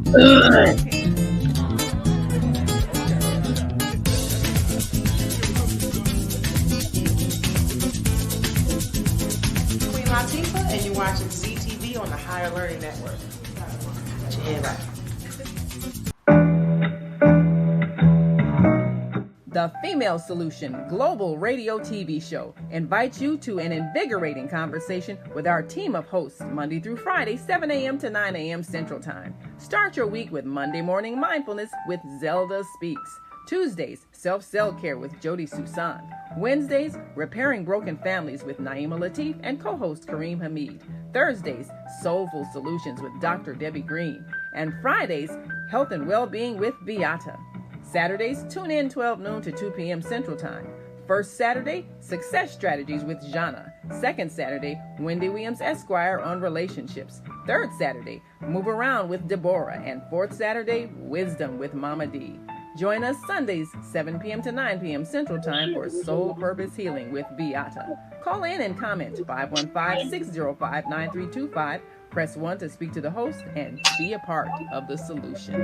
Queen Latifah, and you're watching ZTV on the Higher Learning Network. Put your hand up. The Female Solution Global Radio TV Show invites you to an invigorating conversation with our team of hosts Monday through Friday, 7 a.m. to 9 a.m. Central Time. Start your week with Monday Morning Mindfulness with Zelda Speaks. Tuesdays, Self-Cell Care with Jody Susan. Wednesdays, Repairing Broken Families with Naima Latif and co-host Kareem Hamid. Thursdays, Soulful Solutions with Dr. Debbie Green. And Fridays, Health and Wellbeing with Beata. Saturdays, tune in 12 noon to 2 p.m. Central Time. First Saturday, Success Strategies with Jana. Second Saturday, Wendy Williams Esquire on relationships. Third Saturday, Move Around with Deborah. And fourth Saturday, Wisdom with Mama D. Join us Sundays, 7 p.m. to 9 p.m. Central Time for Soul Purpose Healing with Beata. Call in and comment 515-605-9325. Press 1 to speak to the host and be a part of the solution.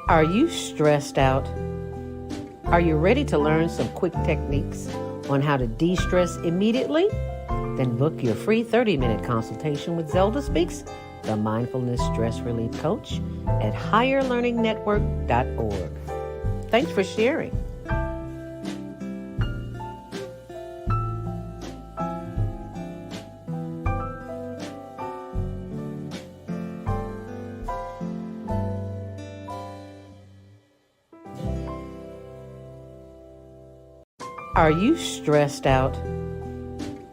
Are you stressed out? Are you ready to learn some quick techniques on how to de-stress immediately? Then book your free 30-minute consultation with Zelda Speaks, the Mindfulness Stress Relief Coach, at higherlearningnetwork.org. Thanks for sharing. Are you stressed out?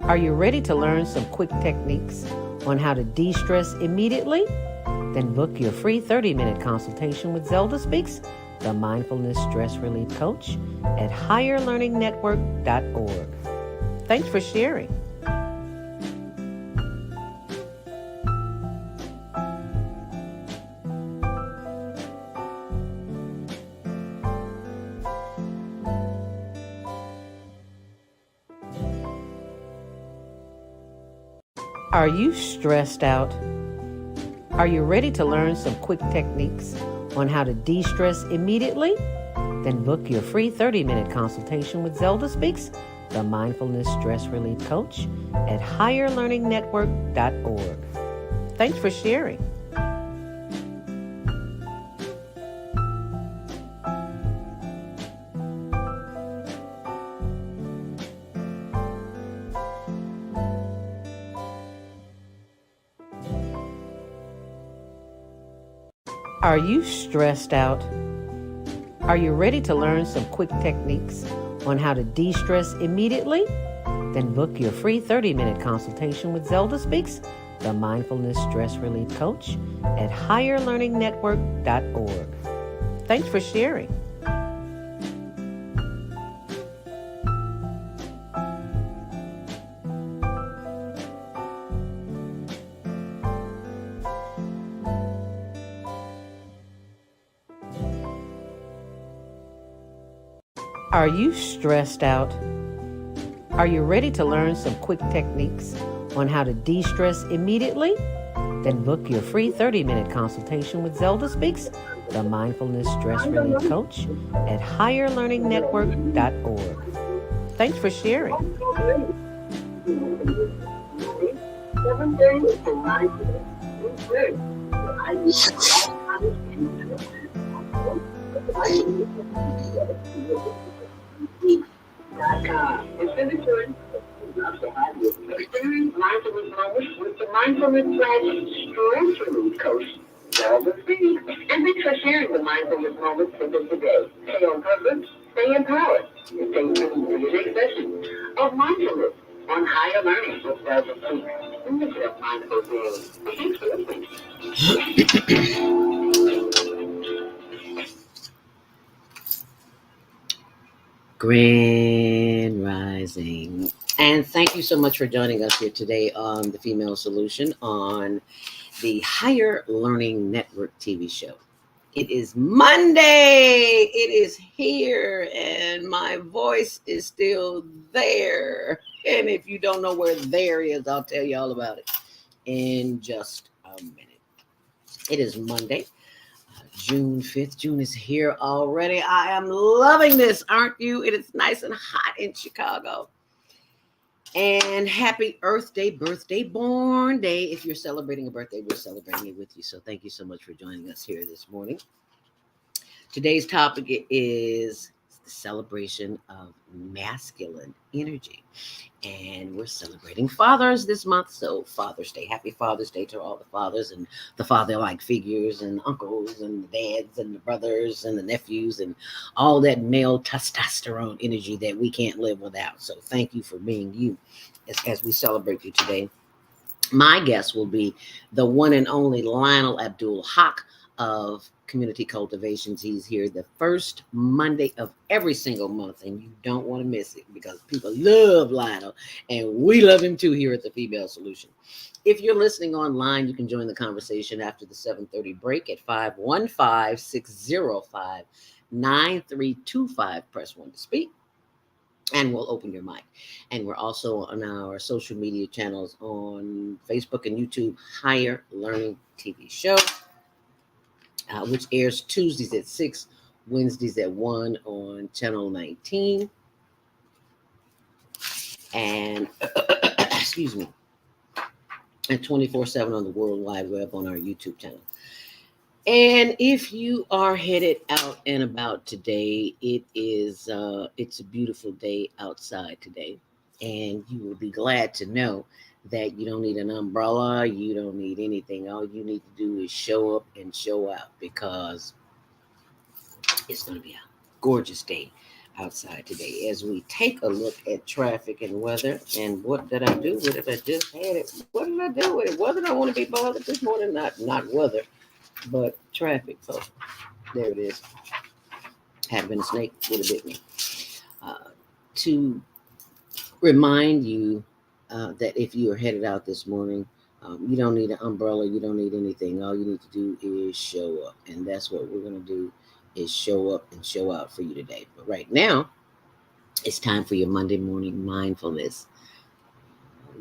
Are you ready to learn some quick techniques on how to de-stress immediately? Then book your free 30-minute consultation with Zelda Speaks, the Mindfulness Stress Relief Coach, at higherlearningnetwork.org. Thanks for sharing. Are you stressed out? Are you ready to learn some quick techniques on how to de-stress immediately? Then book your free 30-minute consultation with Zelda Speaks, the Mindfulness Stress Relief Coach, at higherlearningnetwork.org. Thanks for sharing. Are you stressed out? Are you ready to learn some quick techniques on how to de-stress immediately? Then book your free 30-minute consultation with Zelda Speaks, the Mindfulness Stress Relief Coach, at higherlearningnetwork.org. Thanks for sharing. Are you stressed out? Are you ready to learn some quick techniques on how to de-stress immediately? Then book your free 30-minute consultation with Zelda Speaks, the Mindfulness Stress Relief Coach, at higherlearningnetwork.org. Thanks for sharing. 7 days and 9 days. Experience mindfulness moments with the Mindfulness/Stress Relief Coach, Walter Speed. And thanks for sharing the mindfulness moments with us today. Stay on purpose, stay empowered, and stay tuned for your next session of mindfulness on higher learning with Walter Speed. Mindful daily. Thanks for listening. Grand Rising. And thank you so much for joining us here today on The Female Solution on the Higher Learning Network TV show. It is Monday. It is here, and my voice is still there. And if you don't know where there is, I'll tell you all about it in just a minute. It is Monday, June 5th. June is here already. I am loving this, aren't you? It is nice and hot in Chicago. And happy Earth Day, birthday, born day. If you're celebrating a birthday, we're celebrating it with you. So thank you so much for joining us here this morning. Today's topic is the celebration of masculine energy. And we're celebrating fathers this month. So Father's Day, happy Father's Day to all the fathers and the father-like figures and uncles and the dads and the brothers and the nephews and all that male testosterone energy that we can't live without. So thank you for being you as we celebrate you today. My guest will be the one and only Lionel Abdul, Haqq of Community Cultivations. He's here the first Monday of every single month, and you don't want to miss it because people love Lionel, and we love him too here at the Female Solution. If you're listening online, you can join the conversation after the 7:30 break at 515-605-9325. Press 1 to speak, and we'll open your mic. And we're also on our social media channels on Facebook and YouTube, Higher Learning TV Show, which airs Tuesdays at 6, Wednesdays at 1 on Channel 19. And, excuse me, and 24/7 on the World Wide Web on our YouTube channel. And if you are headed out and about today, it's a beautiful day outside today. And you will be glad to know that you don't need an umbrella, you don't need anything. All you need to do is show up and show out because it's going to be a gorgeous day outside today. As we take a look at traffic and weather, and what did I do with it? I just had it. What did I do with it? Wasn't I want to be bothered this morning? Not weather, but traffic. So there it is. Had been a snake, would have bit me. To remind you that if you are headed out this morning, you don't need an umbrella, you don't need anything. All you need to do is show up, and that's what we're going to do, is show up and show out for you today. But right now, it's time for your Monday morning mindfulness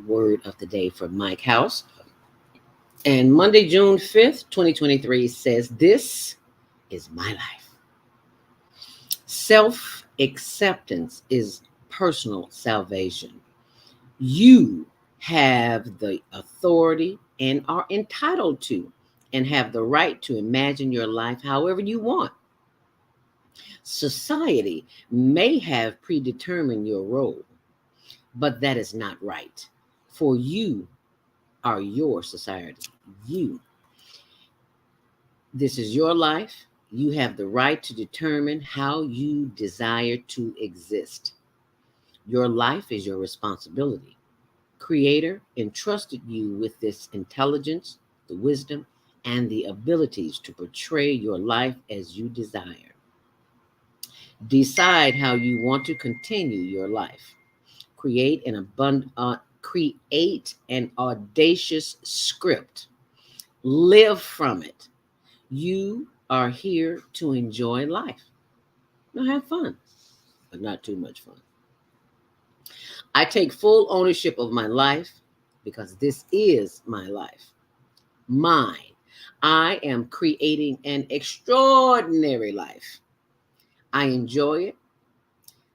word of the day from Mike House. And Monday, June 5th, 2023 says, "This is my life." Self-acceptance is personal salvation. You have the authority and are entitled to and have the right to imagine your life however you want. Society may have predetermined your role, but that is not right. For you are your society. This is your life. You have the right to determine how you desire to exist. Your life is your responsibility. Creator entrusted you with this intelligence, the wisdom, and the abilities to portray your life as you desire. Decide how you want to continue your life. Create an audacious script. Live from it. You are here to enjoy life. Now have fun, but not too much fun. I take full ownership of my life because this is my life. Mine. I am creating an extraordinary life. I enjoy it.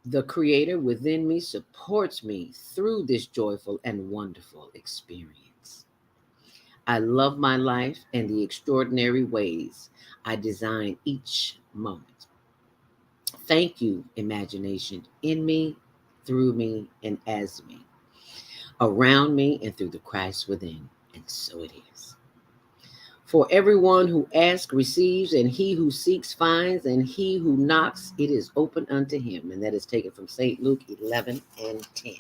The Creator within me supports me through this joyful and wonderful experience. I love my life and the extraordinary ways I design each moment. Thank you, imagination, in me, through me, and as me, around me, and through the Christ within. And so it is. For everyone who asks receives, and he who seeks finds, and he who knocks, it is open unto him. And that is taken from St. Luke 11 and 10.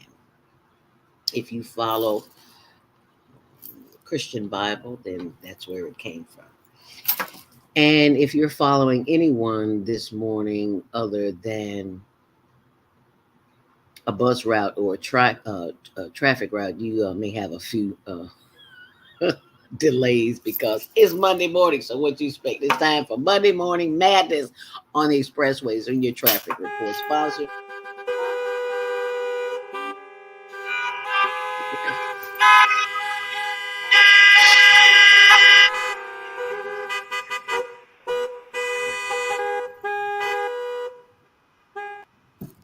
If you follow the Christian Bible, then that's where it came from. And if you're following anyone this morning other than a bus route or a traffic route, you may have a few delays because it's Monday morning. So what you expect? It's time for Monday morning madness on the expressways in your traffic report. Sponsor.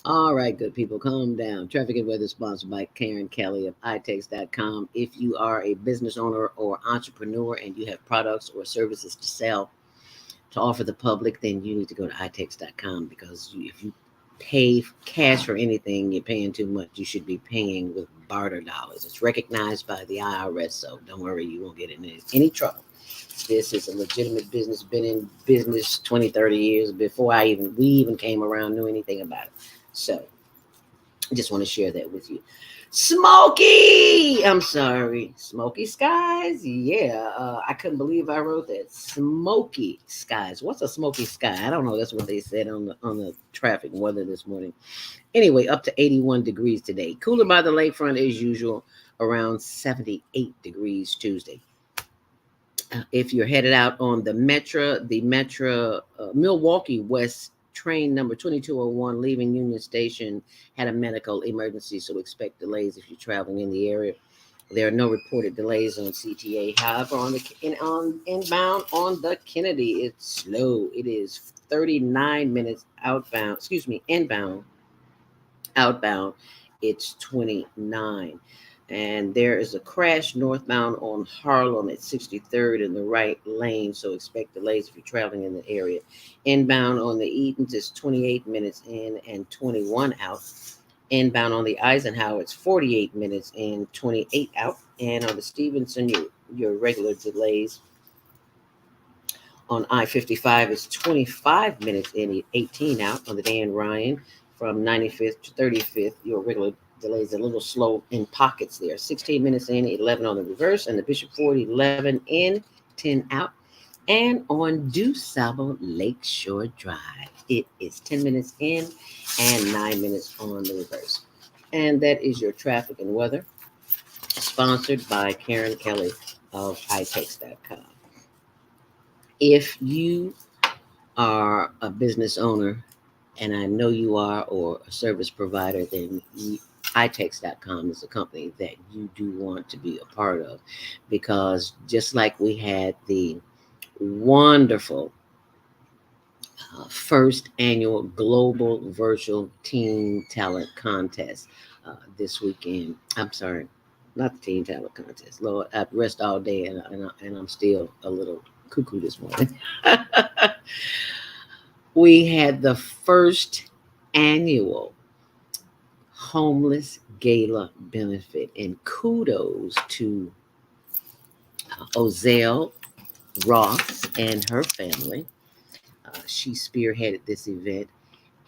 All right, good people, calm down. Traffic and weather sponsored by Karen Kelly of itex.com. If you are a business owner or entrepreneur and you have products or services to sell, to offer the public, then you need to go to itex.com because if you pay cash for anything, you're paying too much. You should be paying with barter dollars. It's recognized by the IRS, so don't worry, you won't get in any trouble. This is a legitimate business, been in business 20, 30 years before we even came around, knew anything about it. So I just want to share that with you. Smoky skies. Yeah, I couldn't believe I wrote that. Smoky skies. What's a smoky sky? I don't know. That's what they said on the traffic weather this morning. Anyway, up to 81 degrees today. Cooler by the lakefront as usual. Around 78 degrees Tuesday. If you're headed out on the Metro Milwaukee West train number 2201 leaving Union Station had a medical emergency, so expect delays if you're traveling in the area. There are no reported delays on CTA. However, on inbound on the Kennedy, it's slow. It is 39 minutes outbound. Excuse me, inbound. Outbound, it's 29. And there is a crash northbound on Harlem at 63rd in the right lane, so expect delays if you're traveling in the area. Inbound on the Edens is 28 minutes in and 21 out. Inbound on the Eisenhower, it's 48 minutes in, 28 out. And on the Stevenson, your regular delays on I-55 is 25 minutes in, 18 out. On the Dan Ryan from 95th to 35th, your regular delays a little slow in pockets there. 16 minutes in, 11 on the reverse. And the Bishop Ford, 11 in, 10 out. And on DuSable Lakeshore Drive, it is 10 minutes in and 9 minutes on the reverse. And that is your traffic and weather, sponsored by Karen Kelly of itex.com. If you are a business owner, and I know you are, or a service provider, then itex.com is a company that you do want to be a part of, because just like we had the wonderful first annual global virtual teen talent contest this weekend. I'm sorry, not the teen talent contest. Lord, I've rest all day and I'm still a little cuckoo this morning. We had the first annual homeless gala benefit, and kudos to Ozell Ross and her family. She spearheaded this event,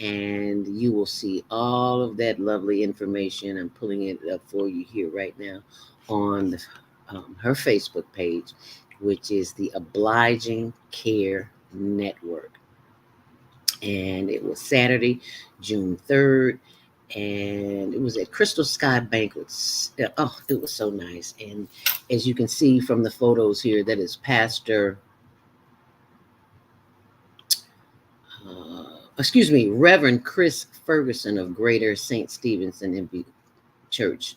and you will see all of that lovely information. I'm pulling it up for you here right now on her Facebook page, which is the Obliging Care Network. And it was Saturday, June 3rd, and it was at Crystal Sky Banquets. Oh, it was so nice. And as you can see from the photos here, that is Pastor Reverend Chris Ferguson of Greater St. Stephenson MB Church.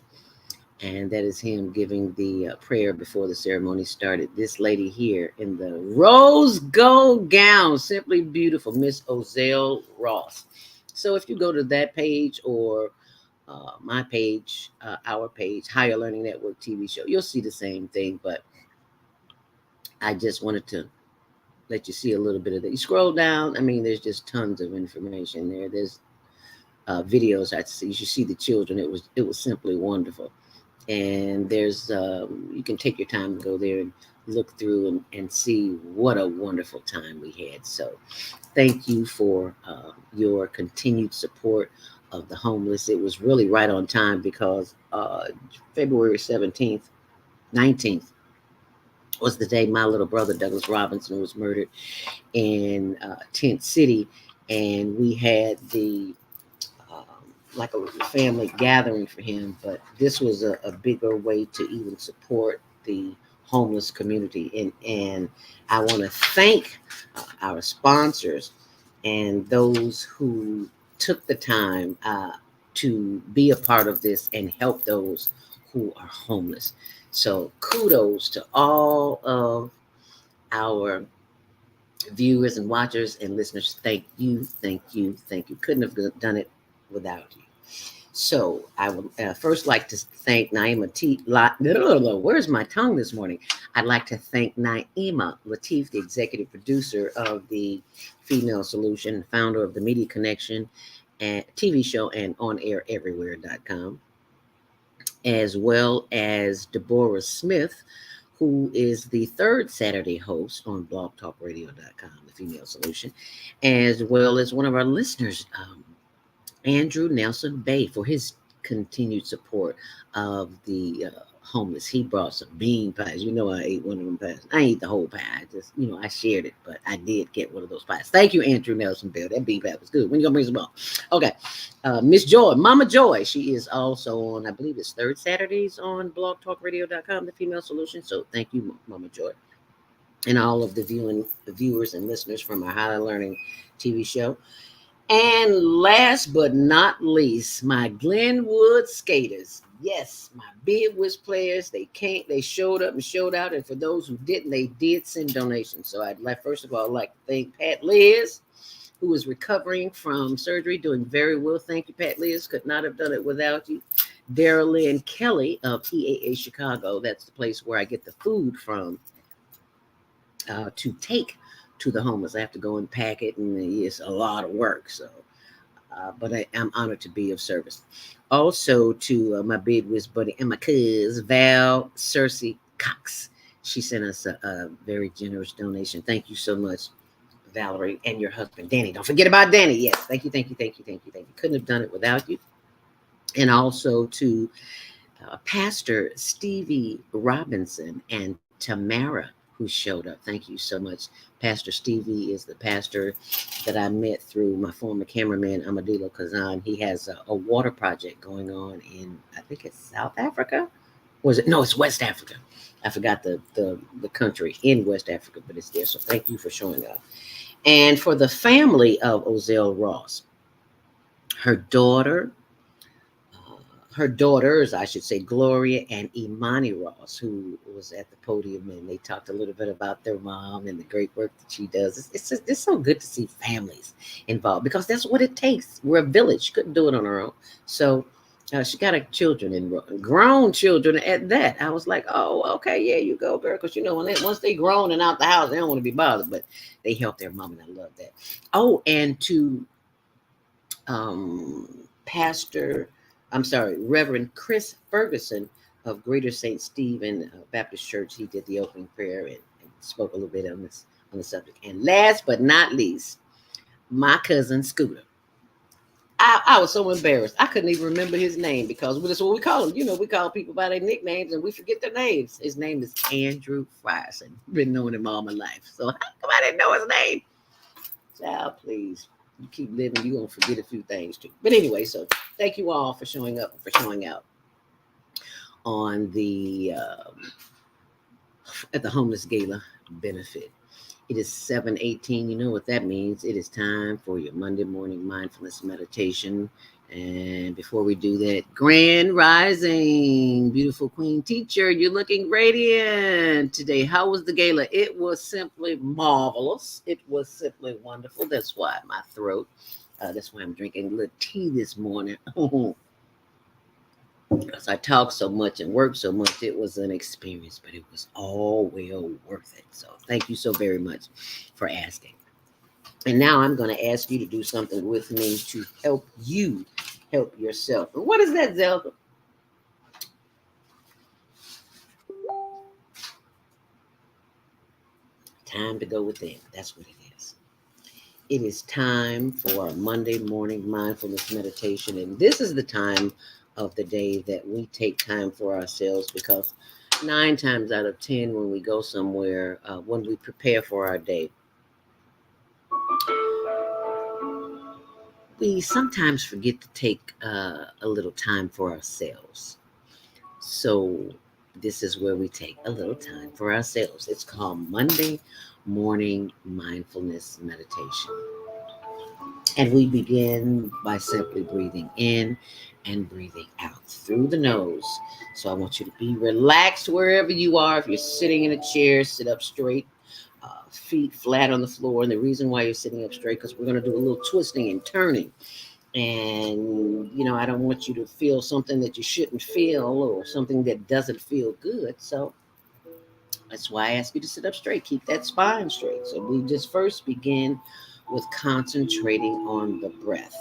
And that is him giving the prayer before the ceremony started. This lady here in the rose gold gown, simply beautiful, Miss Ozell Ross. So if you go to that page or my page, our page, Higher Learning Network TV show, you'll see the same thing. But I just wanted to let you see a little bit of that. You scroll down, I mean, there's just tons of information there. There's videos. I see, you should see the children. It was simply wonderful. And there's you can take your time and go there and look through and see what a wonderful time we had. So thank you for your continued support of the homeless. It was really right on time because February 17th, 19th was the day my little brother Douglas Robinson was murdered in Tent City, and we had the like a family gathering for him. But this was a bigger way to even support the homeless community, and I want to thank our sponsors and those who took the time to be a part of this and help those who are homeless. So kudos to all of our viewers and watchers and listeners. Thank you, thank you, thank you. Couldn't have done it without you. So I would first like to thank Naima Where's my tongue this morning? I'd like to thank Naima Latif, the executive producer of the Female Solution, founder of the Media Connection and TV show and onair.everywhere.com, as well as Deborah Smith, who is the third Saturday host on blogtalkradio.com, the Female Solution, as well as one of our listeners, Andrew Nelson Bay, for his continued support of the homeless. He brought some bean pies. You know, I ate one of them pies. I ate the whole pie. I just, I shared it, but I did get one of those pies. Thank you, Andrew Nelson Bay. That bean pie was good. When you gonna bring some more? Okay. Miss Joy, Mama Joy. She is also on, I believe it's third Saturdays on blogtalkradio.com, the Female Solution. So thank you, Mama Joy. And all of the viewers and listeners from our Highly Learning TV show. And last but not least, my Glenwood skaters. Yes, my Bid Wiz players. They showed up and showed out. And for those who didn't, they did send donations. So I'd like, first of all, like to thank Pat Liz, who is recovering from surgery, doing very well. Thank you, Pat Liz. Could not have done it without you. Daryl Lynn Kelly of EAA Chicago. That's the place where I get the food from to take to the homeless. I have to go and pack it, and it's a lot of work. So, but I'm honored to be of service. Also to my Bid Wiz buddy and my cuz Val Cersei Cox. She sent us a very generous donation. Thank you so much, Valerie, and your husband Danny. Don't forget about Danny. Yes, thank you. Couldn't have done it without you. And also to Pastor Stevie Robinson and Tamara, who showed up. Thank you so much. Pastor Stevie is the pastor that I met through my former cameraman, Amadilo Kazan. He has a water project going on in, I think it's South Africa. Was it? No, it's West Africa. I forgot the country in West Africa, but it's there. So thank you for showing up. And for the family of Ozell Ross, her daughters, I should say, Gloria and Imani Ross, who was at the podium, and they talked a little bit about their mom and the great work that she does. It's so good to see families involved, because that's what it takes. We're a village. She couldn't do it on her own. So she got her children and grown children at that. I was like, oh, okay, yeah, you go, girl. Because, once they grown and out the house, they don't want to be bothered. But they help their mom, and I love that. Oh, and to Reverend Chris Ferguson of Greater St. Stephen Baptist Church. He did the opening prayer and spoke a little bit on the subject. And last but not least, my cousin Scooter. I was so embarrassed. I couldn't even remember his name, because that's what we call him. We call people by their nicknames and we forget their names. His name is Andrew Frierson. Been knowing him all my life. So how come I didn't know his name? Child, please. You keep living, you're going to forget a few things too. But anyway, so thank you all for showing up, for showing out on the at the Homeless Gala benefit. It is 7:18. You know what that means. It is time for your Monday morning mindfulness meditation. And before we do that, Grand Rising, beautiful Queen Teacher, you're looking radiant today. How was the gala? It was simply marvelous. It was simply wonderful. That's why my throat, that's why I'm drinking a little tea this morning. Because I talk so much and work so much, it was an experience, but it was all well worth it. So thank you so very much for asking. And now I'm going to ask you to do something with me to help you help yourself. And what is that, Zelda? Time to go within. That's what it is. It is time for a Monday morning mindfulness meditation. And this is the time of the day that we take time for ourselves, because 9 times out of 10, when we go somewhere, when we prepare for our day, we sometimes forget to take a little time for ourselves. So this is where we take a little time for ourselves. It's called Monday Morning Mindfulness Meditation. And we begin by simply breathing in and breathing out through the nose. So I want you to be relaxed wherever you are. If you're sitting in a chair, sit up straight, feet flat on the floor. And the reason why you're sitting up straight, because we're going to do a little twisting and turning. And, I don't want you to feel something that you shouldn't feel or something that doesn't feel good. So that's why I ask you to sit up straight. Keep that spine straight. So we just first begin with concentrating on the breath.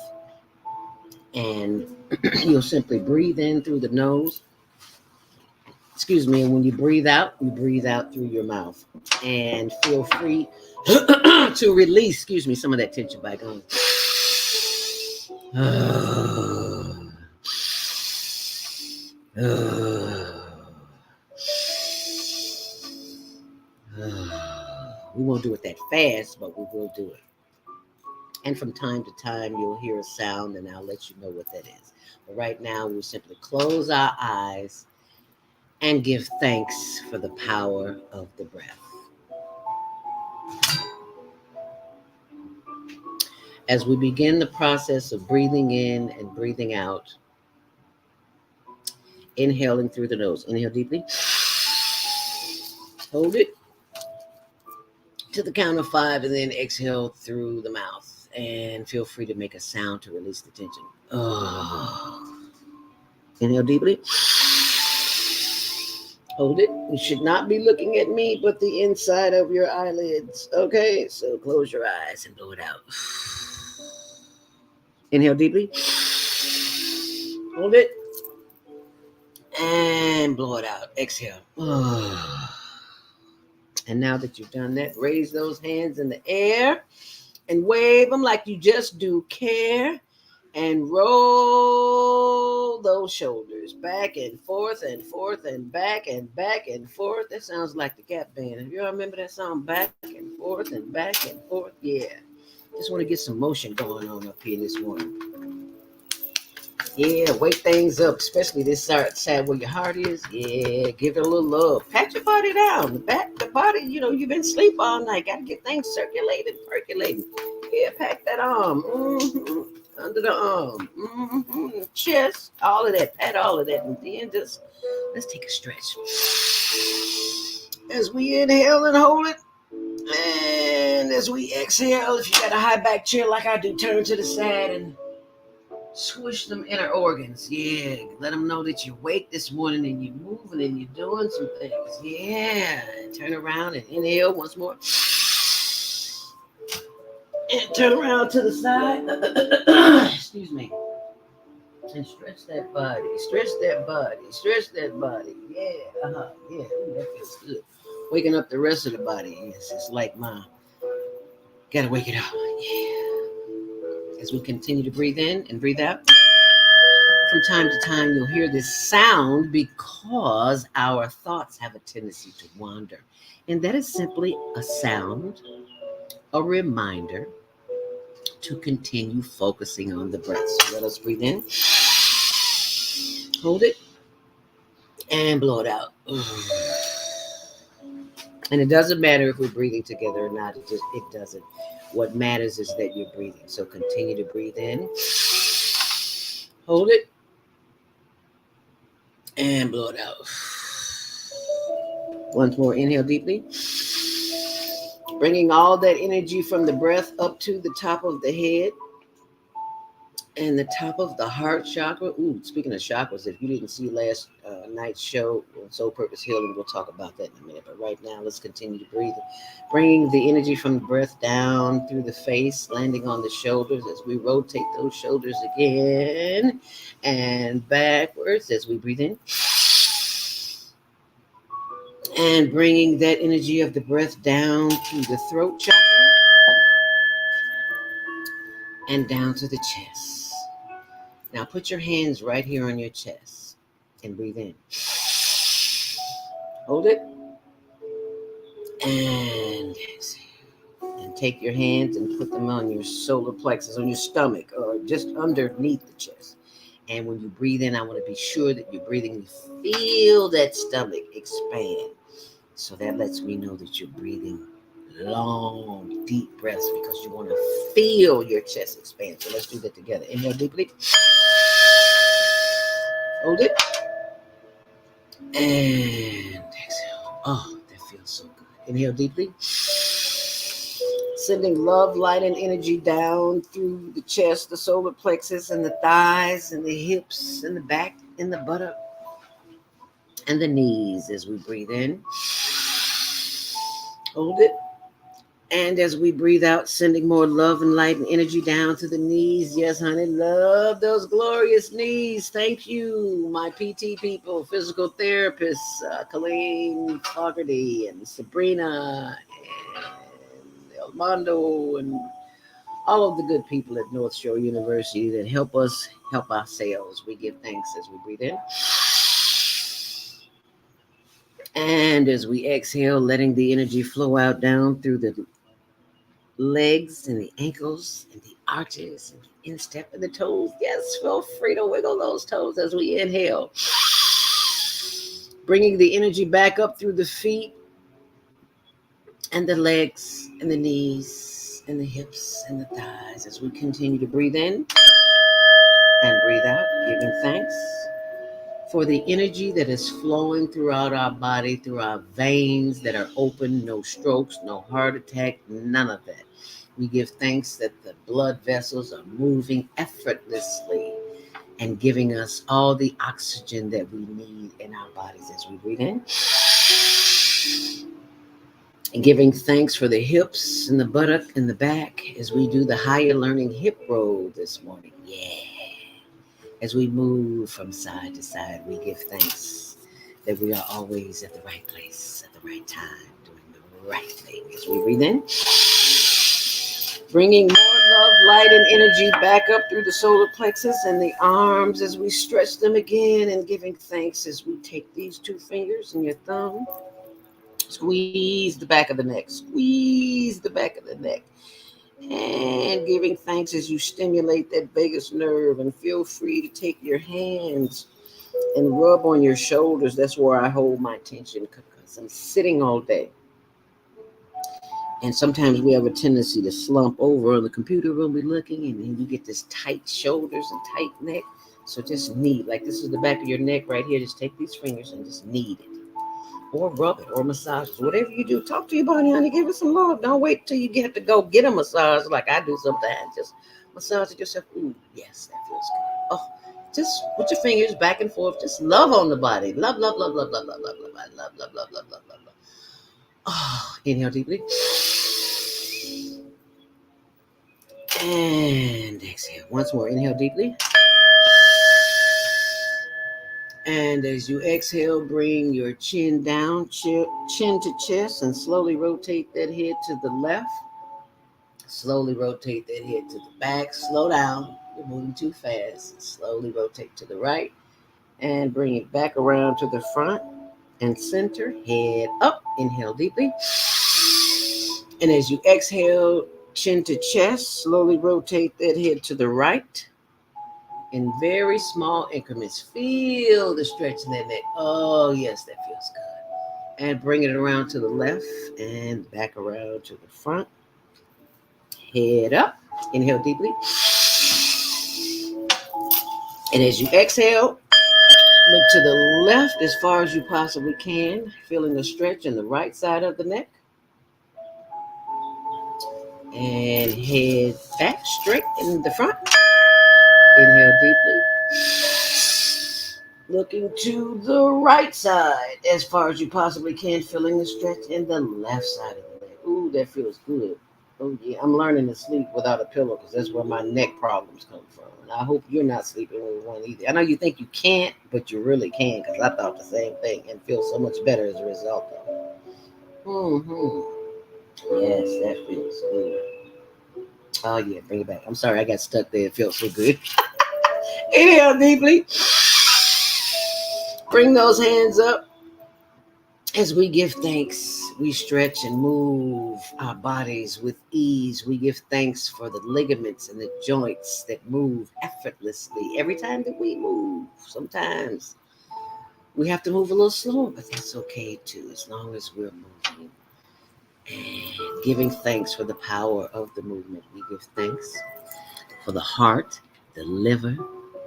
And you'll simply breathe in through the nose. And when you breathe out through your mouth. And feel free to release, some of that tension by going. We won't do it that fast, but we will do it. And from time to time, you'll hear a sound, and I'll let you know what that is. But right now, we'll simply close our eyes and give thanks for the power of the breath. As we begin the process of breathing in and breathing out, inhaling through the nose. Inhale deeply. Hold it to the count of 5, and then exhale through the mouth. And feel free to make a sound to release the tension. Inhale deeply. Hold it. You should not be looking at me, but the inside of your eyelids. Okay, so close your eyes and blow it out. Inhale deeply. Hold it. And blow it out. Exhale. And now that you've done that, raise those hands in the air and wave them like you just do care. And roll those shoulders back and forth and forth and back and forth. That sounds like the Gap Band. If you all remember that song, back and forth and back and forth. Yeah. Just want to get some motion going on up here this morning. Yeah, wake things up, especially this side where your heart is. Yeah, give it a little love. Pat your body down. The body, you've been asleep all night. Got to get things circulating, percolating. Yeah, pack that arm. Under the arm. Chest. All of that. Pat all of that. And then let's take a stretch. As we inhale and hold it. And as we exhale, if you got a high back chair like I do, turn to the side and swish them inner organs. Yeah, let them know that you're awake this morning and you're moving and you're doing some things. Yeah, turn around and inhale once more. And turn around to the side. Excuse me. And stretch that body. Stretch that body. Stretch that body. Yeah, yeah, that feels good. Waking up the rest of the body. Yes, it's like gotta wake it up. Yeah. As we continue to breathe in and breathe out, from time to time you'll hear this sound because our thoughts have a tendency to wander. And that is simply a sound, a reminder to continue focusing on the breath. So let us breathe in, hold it, and blow it out. And it doesn't matter if we're breathing together or not. It doesn't. What matters is that you're breathing. So continue to breathe in, hold it, and blow it out. Once more, inhale deeply. Bringing all that energy from the breath up to the top of the head. and the top of the heart chakra. Ooh, speaking of chakras, if you didn't see last night's show on Soul Purpose Healing, we'll talk about that in a minute. But right now, let's continue to breathe, bringing the energy from the breath down through the face, landing on the shoulders as we rotate those shoulders again and backwards as we breathe in. And bringing that energy of the breath down through the throat chakra and down to the chest. Now put your hands right here on your chest and breathe in. Hold it and exhale. And take your hands and put them on your solar plexus, on your stomach, or just underneath the chest. And when you breathe in, I want to be sure that you're breathing. You feel that stomach expand. So that lets me know that you're breathing long, deep breaths because you want to feel your chest expand. So let's do that together. Inhale deeply. Hold it. And exhale. Oh, that feels so good. Inhale deeply. Sending love, light, and energy down through the chest, the solar plexus, and the thighs, and the hips, and the back, and the buttock, and the knees as we breathe in. Hold it. And as we breathe out, sending more love and light and energy down to the knees. Yes, honey, love those glorious knees. Thank you, my PT people, physical therapists, Colleen Fogarty and Sabrina and Elmondo and all of the good people at North Shore University that help us help ourselves. We give thanks as we breathe in. And as we exhale, letting the energy flow out down through the legs and the ankles and the arches and the instep and the toes. Yes, feel free to wiggle those toes as we inhale. Bringing the energy back up through the feet and the legs and the knees and the hips and the thighs as we continue to breathe in and breathe out, giving thanks for the energy that is flowing throughout our body, through our veins that are open, no strokes, no heart attack, none of that. We give thanks that the blood vessels are moving effortlessly and giving us all the oxygen that we need in our bodies as we breathe in. And giving thanks for the hips and the buttock and the back as we do the higher learning hip roll this morning. Yeah. As we move from side to side, we give thanks that we are always at the right place at the right time, doing the right thing as we breathe in. Bringing more love, light, and energy back up through the solar plexus and the arms as we stretch them again, and giving thanks as we take these two fingers and your thumb, squeeze the back of the neck, squeeze the back of the neck, and giving thanks as you stimulate that vagus nerve. And feel free to take your hands and rub on your shoulders. That's where I hold my attention because I'm sitting all day. And sometimes we have a tendency to slump over on the computer when we're looking, and then you get this tight shoulders and tight neck. So just knead, like this is the back of your neck right here. Just take these fingers and just knead it, or rub it, or massage it. Whatever you do, talk to your body, honey. Give it some love. Don't wait till you have to go get a massage like I do sometimes. Just massage it yourself. Ooh, yes, that feels good. Oh, just put your fingers back and forth. Just love on the body. Love, love, love, love, love, love, love, love, love, love, love, love, love, love, love. Oh, inhale deeply. And exhale. Once more. Inhale deeply. And as you exhale, bring your chin down, chin to chest, and slowly rotate that head to the left. Slowly rotate that head to the back. Slow down. You're moving too fast. Slowly rotate to the right. And bring it back around to the front and center. Head up. Inhale deeply. And as you exhale, chin to chest, slowly rotate that head to the right. In very small increments, feel the stretch in that neck. Oh, yes, that feels good. And bring it around to the left and back around to the front. Head up. Inhale deeply. And as you exhale, look to the left as far as you possibly can, feeling the stretch in the right side of the neck. And head back straight in the front. Inhale deeply. Looking to the right side as far as you possibly can, feeling the stretch in the left side of the leg. Ooh, that feels good. Oh yeah, I'm learning to sleep without a pillow because that's where my neck problems come from. And I hope you're not sleeping with one either. I know you think you can't, but you really can because I thought the same thing and feel so much better as a result of it. Yes, that feels good. Oh yeah, bring it back. I'm sorry, I got stuck there. It feels so good. Inhale deeply. Bring those hands up. As we give thanks, we stretch and move our bodies with ease. We give thanks for the ligaments and the joints that move effortlessly every time that we move. Sometimes we have to move a little slower, but that's okay too, as long as we're moving. And giving thanks for the power of the movement. We give thanks for the heart, the liver,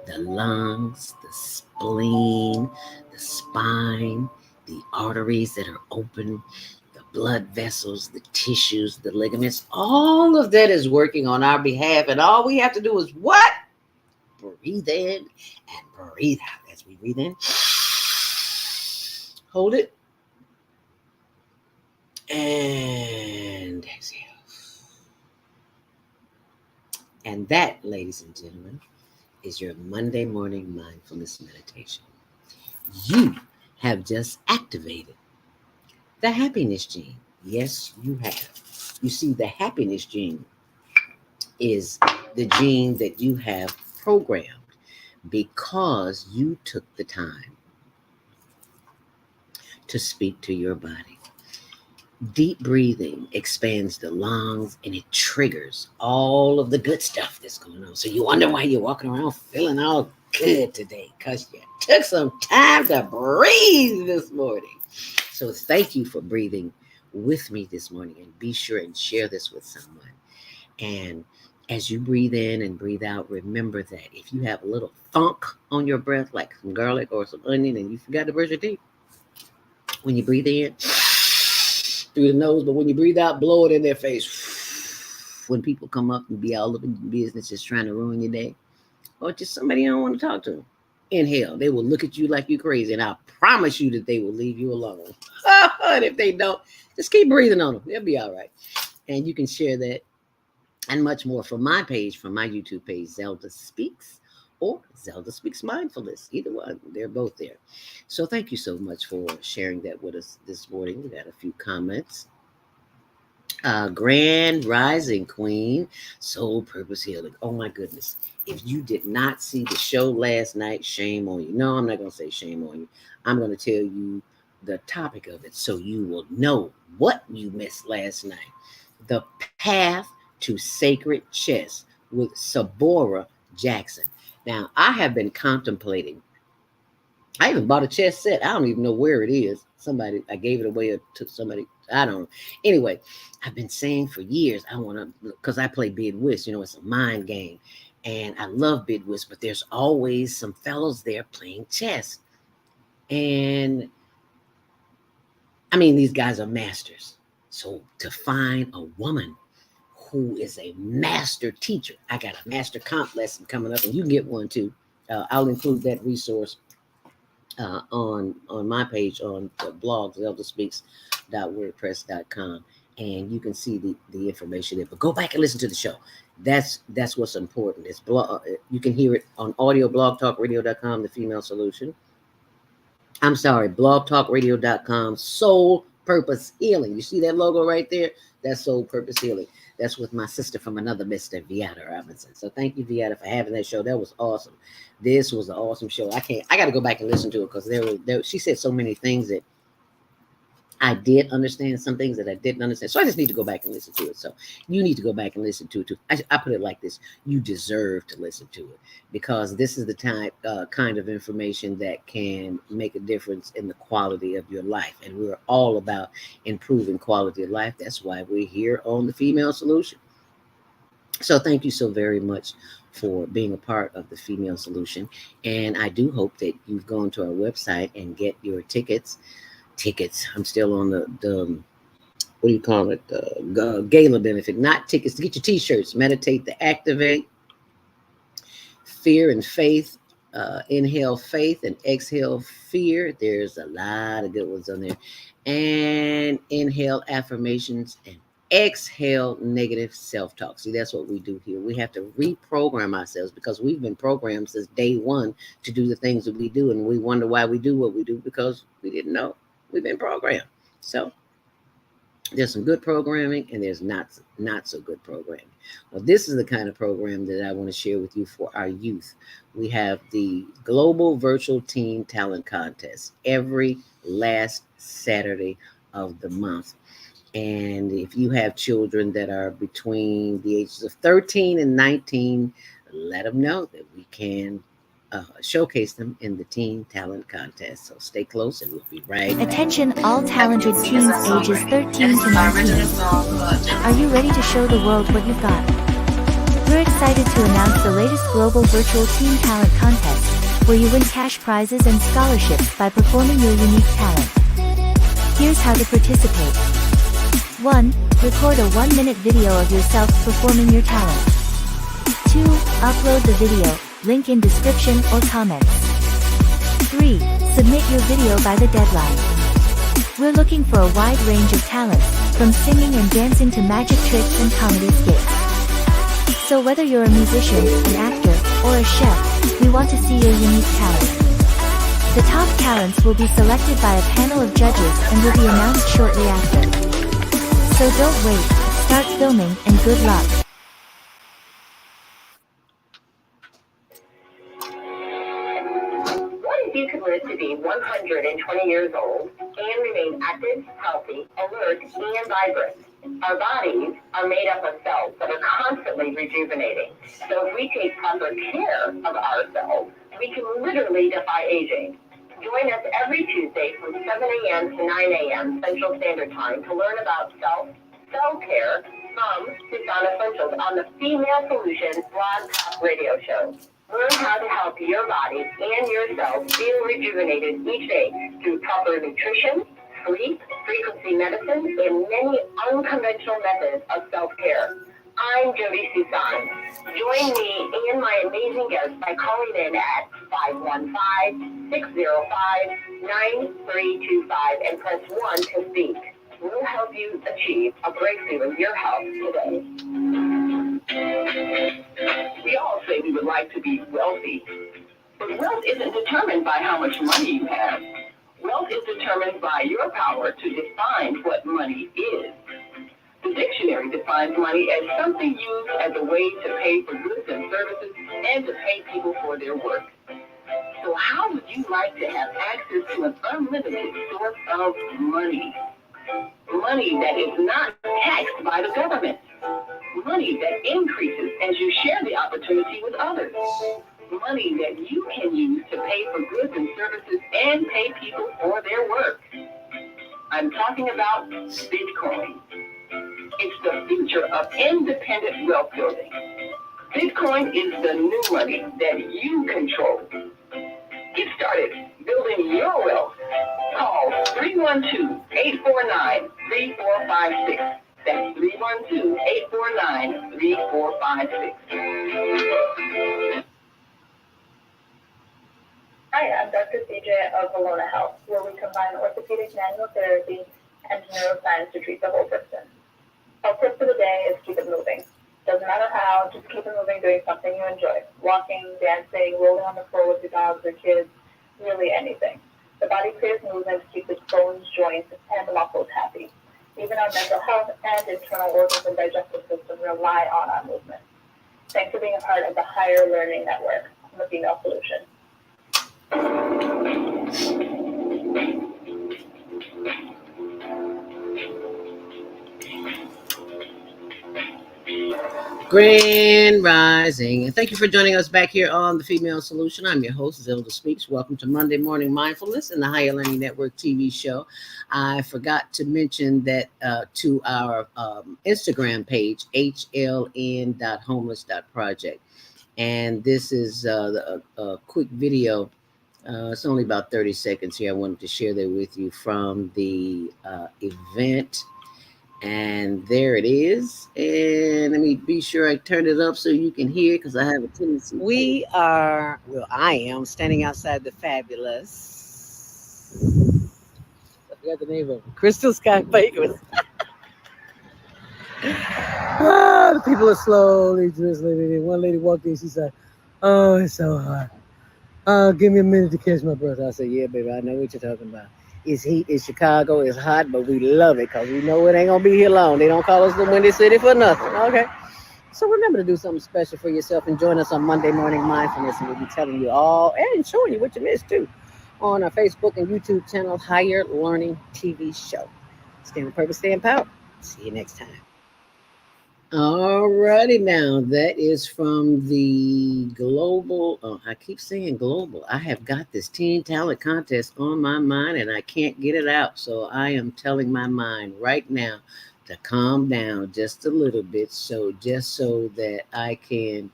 the lungs, the spleen, the spine, the arteries that are open, the blood vessels, the tissues, the ligaments. All of that is working on our behalf. And all we have to do is what? Breathe in and breathe out. As we breathe in, hold it, and exhale. And that, ladies and gentlemen, is your Monday morning mindfulness meditation. You have just activated the happiness gene. Yes, you have. You see, the happiness gene is the gene that you have programmed because you took the time to speak to your body. Deep breathing expands the lungs and it triggers all of the good stuff that's going on. So you wonder why you're walking around feeling all good today, because you took some time to breathe this morning. So thank you for breathing with me this morning, and be sure and share this with someone. And as you breathe in and breathe out, remember that if you have a little funk on your breath, like some garlic or some onion, and you forgot to brush your teeth, when you breathe in through the nose, but when you breathe out, blow it in their face. When people come up and be all up in your business, just trying to ruin your day, or just somebody you don't want to talk to, inhale. They will look at you like you're crazy, and I promise you that they will leave you alone. And if they don't, just keep breathing on them. They'll be all right. And you can share that and much more from my page, from my YouTube page, Zelda Speaks, or Zelda Speaks Mindfulness. Either one, they're both there. So thank you so much for sharing that with us this morning. We got a few comments. Grand Rising Queen, Soul Purpose Healing. Oh my goodness. If you did not see the show last night, shame on you. No, I'm not going to say shame on you. I'm going to tell you the topic of it so you will know what you missed last night. The Path to Sacred Chess with Sabora Jackson. Now, I have been contemplating. I even bought a chess set. I don't even know where it is. I gave it away to somebody. I don't know. Anyway, I've been saying for years, I want to, because I play bid whist, it's a mind game. And I love bid whist, but there's always some fellows there playing chess. And I mean, these guys are masters. So to find a woman who is a master teacher, I got a master comp lesson coming up, and you can get one too. I'll include that resource on my page on the blog, zeldaspeaks.wordpress.com, and you can see the information there. But go back and listen to the show. That's what's important. It's you can hear it on audio, blogtalkradio.com, The Female Solution. I'm sorry, blogtalkradio.com, Soul Purpose Healing. You see that logo right there? That's Soul Purpose Healing. That's with my sister from another Mr. Viata Robinson. So thank you, Viata, for having that show. That was awesome. This was an awesome show. I got to go back and listen to it because she said so many things that I did understand, some things that I didn't understand. So I just need to go back and listen to it. So you need to go back and listen to it too. I put it like this. You deserve to listen to it because this is the kind of information that can make a difference in the quality of your life. And we're all about improving quality of life. That's why we're here on The Female Solution. So thank you so very much for being a part of The Female Solution. And I do hope that you've gone to our website and get your tickets. I'm still on the what do you call it? Gala benefit, not tickets, to get your t-shirts. Meditate to Activate. fear and faith. Inhale faith and exhale fear. There's a lot of good ones on there. And inhale affirmations and exhale negative self-talk. See, that's what we do here. We have to reprogram ourselves because we've been programmed since day one to do the things that we do, and we wonder why we do what we do because we didn't know. We've been programmed. So there's some good programming and there's not so good programming. Well, this is the kind of program that I want to share with you for our youth. We have the Global Virtual Teen Talent Contest every last Saturday of the month. And if you have children that are between the ages of 13 and 19, let them know that we can showcase them in the Teen Talent Contest. So stay close and we'll be right back. Attention all talented teens ages 13 to 19. Are you ready to show the world what you've got? We're excited to announce the latest global virtual teen talent contest, where you win cash prizes and scholarships by performing your unique talent. Here's how to participate. 1. Record a 1-minute video of yourself performing your talent. 2. Upload the video, link in description or comments. 3. Submit your video by the deadline. We're looking for a wide range of talents, from singing and dancing to magic tricks and comedy skits. So whether you're a musician, an actor, or a chef, we want to see your unique talent. The top talents will be selected by a panel of judges and will be announced shortly after. So don't wait, start filming and good luck. What if you could live to be 120 years old and remain active, healthy, alert, and vibrant? Our bodies are made up of cells that are constantly rejuvenating. So if we take proper care of ourselves, we can literally defy aging. Join us every Tuesday from 7 a.m. to 9 a.m. Central Standard Time to learn about self-care from Tucson Essentials on the Female Solution Blog Talk Radio Show. Learn how to help your body and yourself feel rejuvenated each day through proper nutrition, sleep, frequency medicine, and many unconventional methods of self-care. I'm Jody Susan. Join me and my amazing guests by calling in at 515-605-9325 and press 1 to speak. We'll help you achieve a breakthrough in your health today. We all say we would like to be wealthy, but wealth isn't determined by how much money you have. Wealth is determined by your power to define what money is. The dictionary defines money as something used as a way to pay for goods and services and to pay people for their work. So how would you like to have access to an unlimited source of money? Money that is not taxed by the government. Money that increases as you share the opportunity with others. Money that you can use to pay for goods and services and pay people for their work. I'm talking about Bitcoin. It's the future of independent wealth building. Bitcoin is the new money that you control. Get started building your wealth. Call 312-849-3456. That's 312-849-3456. Hi, I'm Dr. CJ of Valona Health, where we combine orthopedic manual therapy and neuroscience to treat the whole person. Our tip for the day is keep it moving. Doesn't matter how, just keep it moving doing something you enjoy. Walking, dancing, rolling on the floor with your dogs or kids, really anything. The body craves movement to keep its bones, joints, and muscles happy. Even our mental health and internal organs and digestive system rely on our movement. Thanks for being a part of the Higher Learning Network, the Female Solution. Grand Rising, and thank you for joining us back here on the Female Solution. I'm your host, Zelda Speaks. Welcome to Monday Morning Mindfulness and the Higher Learning Network TV show. I forgot to mention that to our Instagram page, hln.homeless.project. And this is a quick video. It's only about 30 seconds here. I wanted to share that with you from the event And there it is. And let me be sure I turn it up so you can hear because I have a tendency. We are, well, I am standing outside the fabulous, I forgot the name of it, Crystal Sky Bakers. The people are slowly drizzling in. One lady walked in, she said, "Oh, it's so hot. Give me a minute to catch my breath." I said, "Yeah, baby, I know what you're talking about. It's heat in Chicago. It's hot, but we love it because we know it ain't gonna be here long. They don't call us the Windy City for nothing." Okay. So remember to do something special for yourself and join us on Monday Morning Mindfulness, and we'll be telling you all and showing you what you missed too on our Facebook and YouTube channel, Higher Learning TV Show. Stay on purpose, stay in power. See you next time. Alrighty now, that is from the global. Oh, I keep saying global. I have got this teen talent contest on my mind and I can't get it out. So I am telling my mind right now to calm down just a little bit. So just so that I can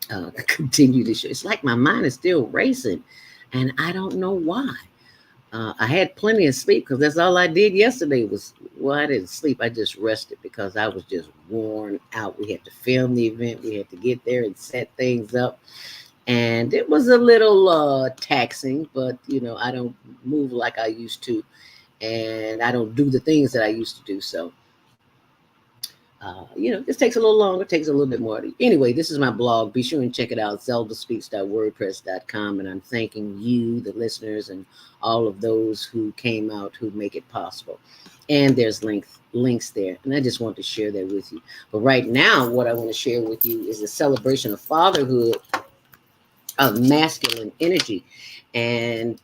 continue to show. It's like my mind is still racing and I don't know why. I had plenty of sleep because that's all I did yesterday was, well, I didn't sleep. I just rested because I was just worn out. We had to film the event. We had to get there and set things up. And it was a little taxing, but, you know, I don't move like I used to. And I don't do the things that I used to do. So, you know, this takes a little longer, takes a little bit more. Anyway, this is my blog. Be sure and check it out, zeldaspeaks.wordpress.com. And I'm thanking you, the listeners, and all of those who came out who make it possible. And there's links there. And I just want to share that with you. But right now, what I want to share with you is a celebration of fatherhood, of masculine energy. And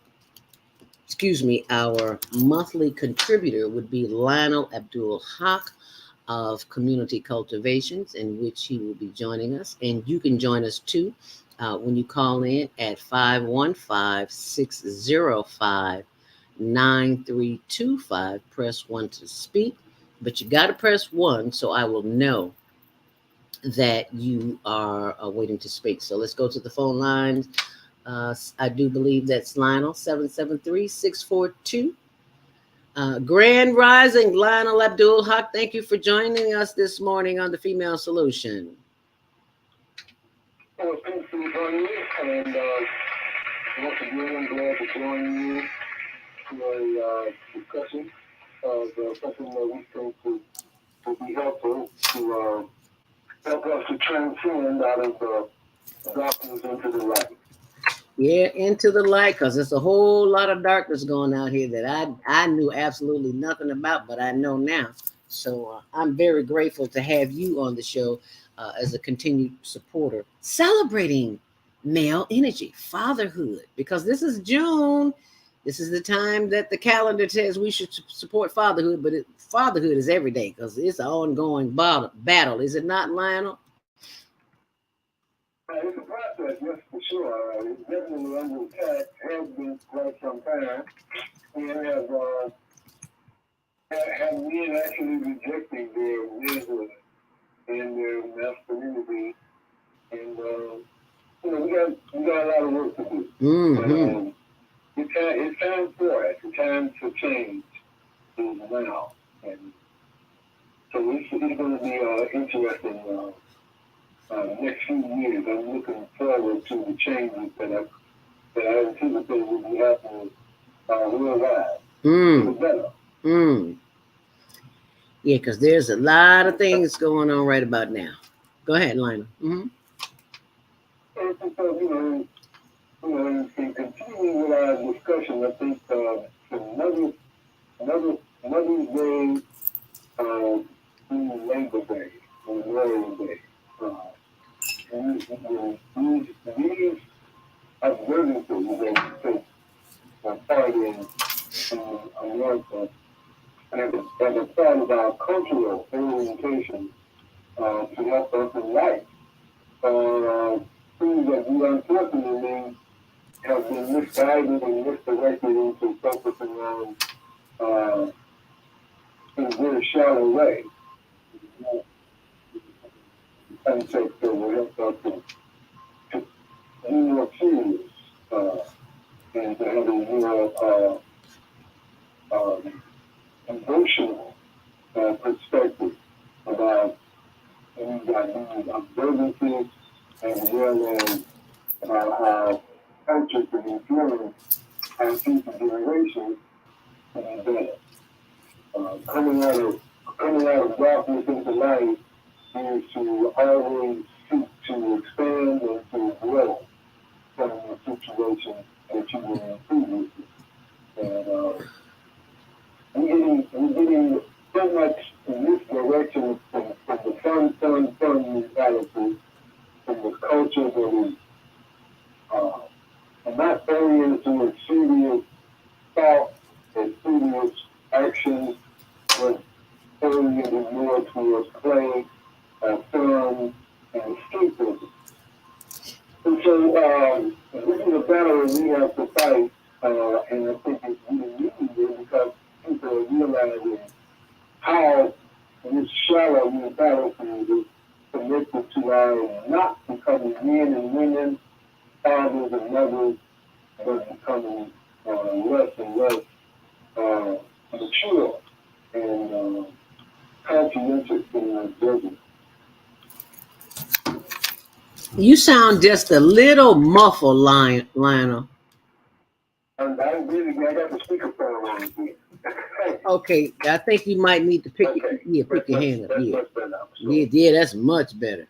excuse me, our monthly contributor would be Lionel Abdul Haqq of Community Cultivations, in which he will be joining us. And you can join us too when you call in at 515-605-9325. Press 1 to speak, but you got to press 1 so I will know that you are waiting to speak. So let's go to the phone lines. I do believe that's Lionel, 773-642. Grand Rising, Lionel Abdul Haqq, thank you for joining us this morning on the Female Solution. Well, thanks for joining me, and once again, I'm glad to join you for a discussion of something that we think will be helpful to help us to transcend out of darkness into the light. Yeah, into the light, because there's a whole lot of darkness going out here that I knew absolutely nothing about, but I know now. So I'm very grateful to have you on the show as a continued supporter, celebrating male energy, fatherhood, because this is June. This is the time that the calendar says we should support fatherhood, but fatherhood is every day because it's an ongoing battle. Is it not, Lionel? It's a process, yes, for sure. It's definitely under attack, has been for quite some time, and have men actually rejecting their manhood and their masculinity, and you know, we got a lot of work to do. Mm-hmm. It's time for it. It's time to change is now, and so it's going to be interesting. Next few years, I'm looking forward to the changes that I anticipate will be happening worldwide. For better. Yeah, because there's a lot of things going on right about now. Go ahead, Lionel. Mm-hmm. And so, you know, in continuing with our discussion, I think Mother's Day, Labor Day, Memorial Day. These observances that take part in America as a part of our cultural orientation to help us in life. Things that we unfortunately have been misguided and misdirected into focusing on in a very shallow way. Concept that will help us to be more serious and to have a more emotional observances as well as how culture can influence our future generations to be better. Coming out of darkness into light is to always seek to expand and to grow from the situation that you were in previously. And we're getting so much in this direction from the fun mentality, from the culture that is not oriented with serious thought and serious action, but oriented more towards play, fun, and escapism. And so this is a battle that we have to fight, and I think it's really needed because people are realizing how this shallow mentality is connected to our not becoming men and women, fathers and mothers, but becoming less and less mature and conscientious in our judgment. You sound just a little muffled, Lionel. I got the speakerphone on again. Okay, I think you might need to pick your hand up. Yeah. Yeah, that's much better.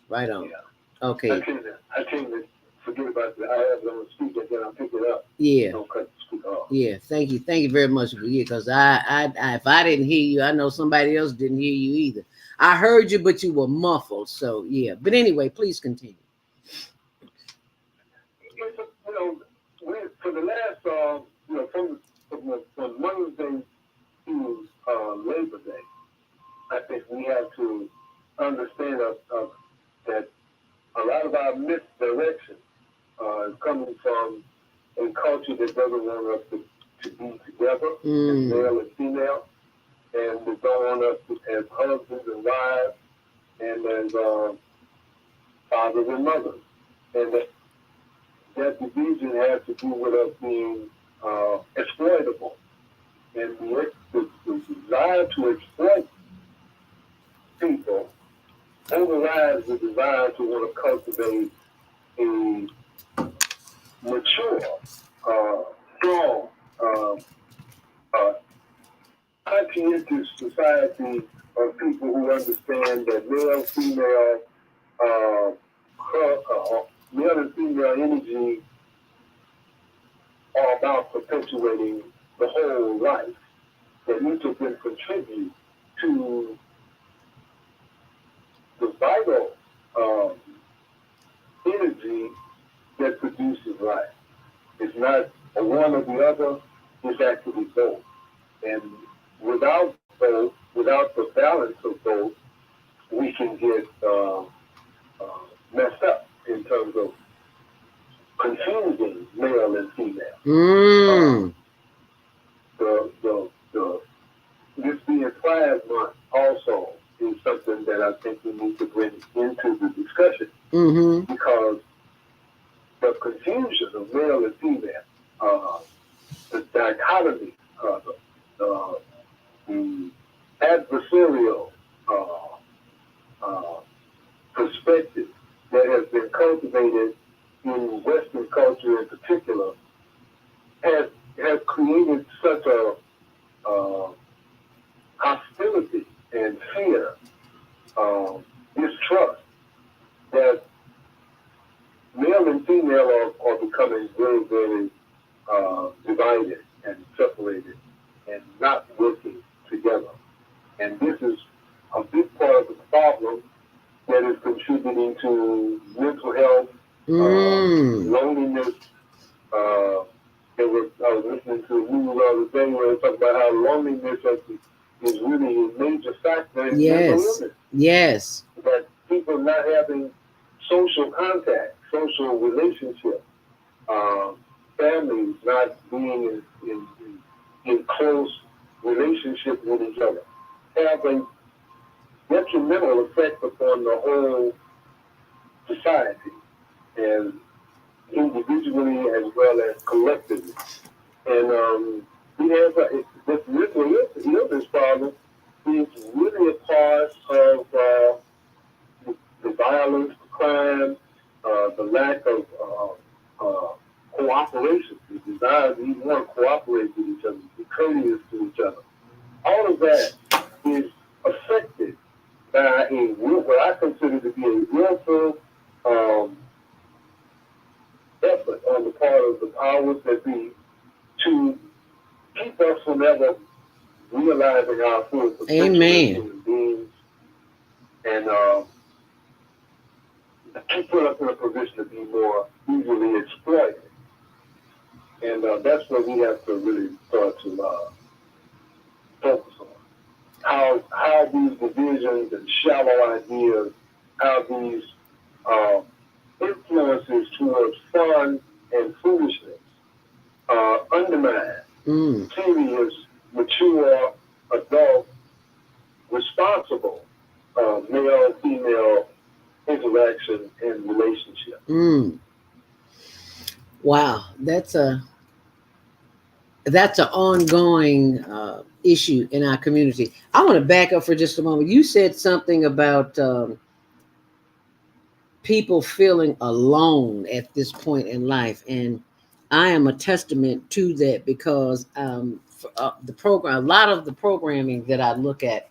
Right on. Yeah. Okay. I tend to forget about that. I have it on the speaker, then I'll pick it up. Yeah. Don't cut the speaker off. Yeah. Thank you very much for you. Because I if I didn't hear you, I know somebody else didn't hear you either. I heard you, but you were muffled. So yeah. But anyway, please continue. For the last, from Wednesday to Labor Day, I think we have to understand that a lot of our misdirection is coming from a culture that doesn't want us to be together as male and female, and they don't want us as husbands and wives and as fathers and mothers. And that division has to do with us being exploitable. And the desire to exploit people overrides the desire to want to cultivate a mature, strong, conscientious society of people who understand that male and female energy are about perpetuating the whole life, that each of them contribute to the vital energy that produces life. It's not a one or the other, it's actually both. And without both, without the balance of both, we can get messed up in terms of confusing male and female. This being Pride Month also is something that I think we need to bring into the discussion, because the confusion of male and female, the dichotomy, the adversarial perspective that has been cultivated in Western culture in particular has created such a hostility and fear, distrust, that male and female are becoming very, very divided and separated and not working together. And this is a big part of the problem that is contributing to mental health, loneliness. I was listening to a news the other day where they talk about how loneliness is really a major factor in mental illness. Yes. That people not having social contact, social relationship, families not being in close relationship with each other, have a detrimental effect upon the whole society, and individually as well as collectively. And we have this mental illness problem is really a part of of that is affected by what I consider to be a willful effort on the part of the powers that be to keep us from ever realizing our full potential as human beings, and keep us in a position to be more easily exploited. And that's what we have to really start to focus on. How these divisions and shallow ideas, how these influences towards fun and foolishness undermine serious, mature, adult, responsible male-female interaction and relationship. Wow, that's an ongoing issue in our community. I want to back up for just a moment. You said something about people feeling alone at this point in life, and I am a testament to that because the program, a lot of the programming that I look at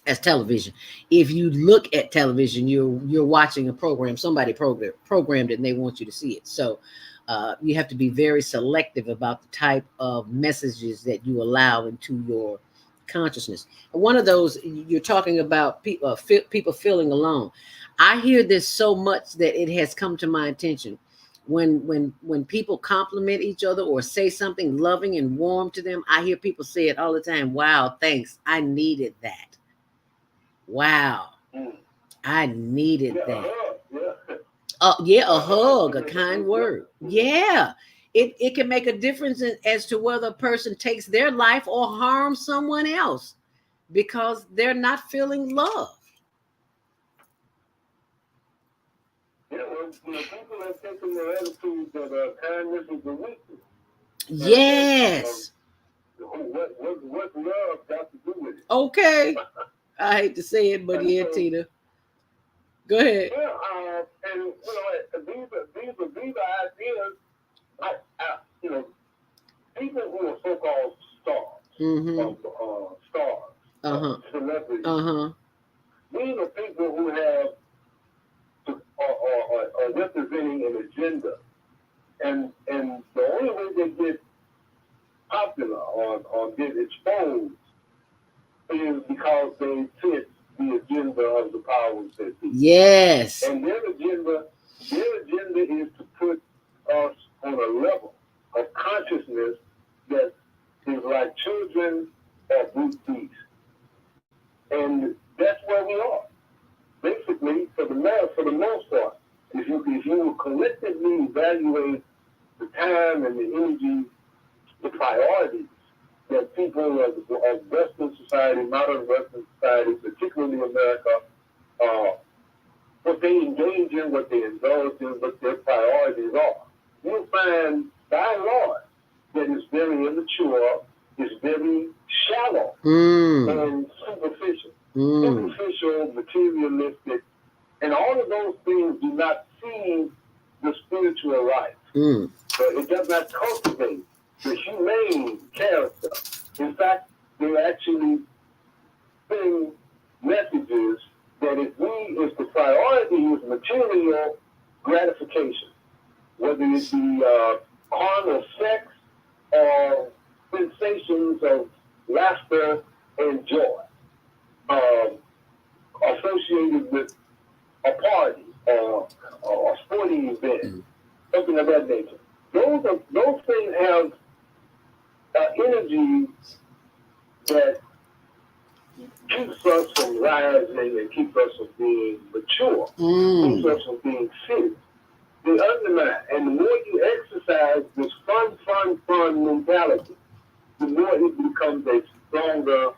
as television. If you look at television, you're watching a program. Somebody programmed it, and they want you to see it. So you have to be very selective about the type of messages that you allow into your consciousness. One of those, you're talking about people feeling alone. I hear this so much that it has come to my attention. When people compliment each other or say something loving and warm to them, I hear people say it all the time. Wow, thanks. I needed that. Wow, I needed that. A hug, a kind word. Yeah, it can make a difference as to whether a person takes their life or harms someone else because they're not feeling love. Yeah, well, people have taken their attitude that kindness is a weakness. Yes. What love got to do with it? Okay. I hate to say it, but yeah, Tina. Go ahead. Yeah, and these are ideas. People who are so-called stars, celebrities. These are people who have are representing an agenda, and the only way they get popular or get exposed is because they fit the agenda of the powers that be. Yes. And their agenda is to put us on a level of consciousness that is like children or brute beasts. And that's where we are. Basically, for the most part, if you collectively evaluate the time and the energy, the priorities that people of Western society, modern Western society, particularly America, what they engage in, what they indulge in, what their priorities are, you'll find, by and large, that it's very immature, it's very shallow, and superficial. Superficial, materialistic, and all of those things do not feed the spiritual life. So it does not cultivate the humane character. In fact, they actually send messages that if the priority is material gratification, whether it be carnal sex or sensations of laughter and joy, associated with a party or a sporting event, something of that nature. Those things have energy that keeps us from rising and keeps us from being mature, keeps us from being serious. They undermine, and the more you exercise this fun mentality, the more it becomes a stronger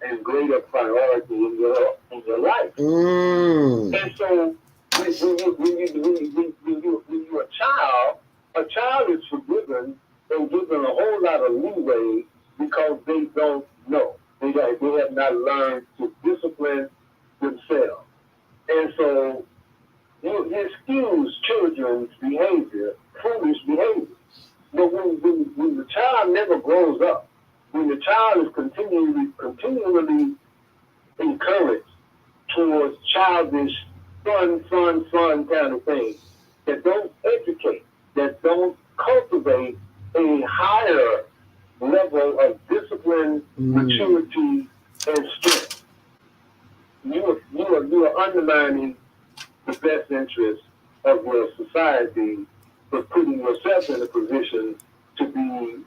and greater priority in your life. And so when you're a child is forgiven and given a whole lot of leeway because they don't know. They have not learned to discipline themselves. And so you excuse children's behavior, foolish behavior. But when the child never grows up, when the child is continually encouraged towards childish, fun kind of things that don't educate, that don't cultivate a higher level of discipline, maturity, and strength. You are undermining the best interest of your society for putting yourself in a position to be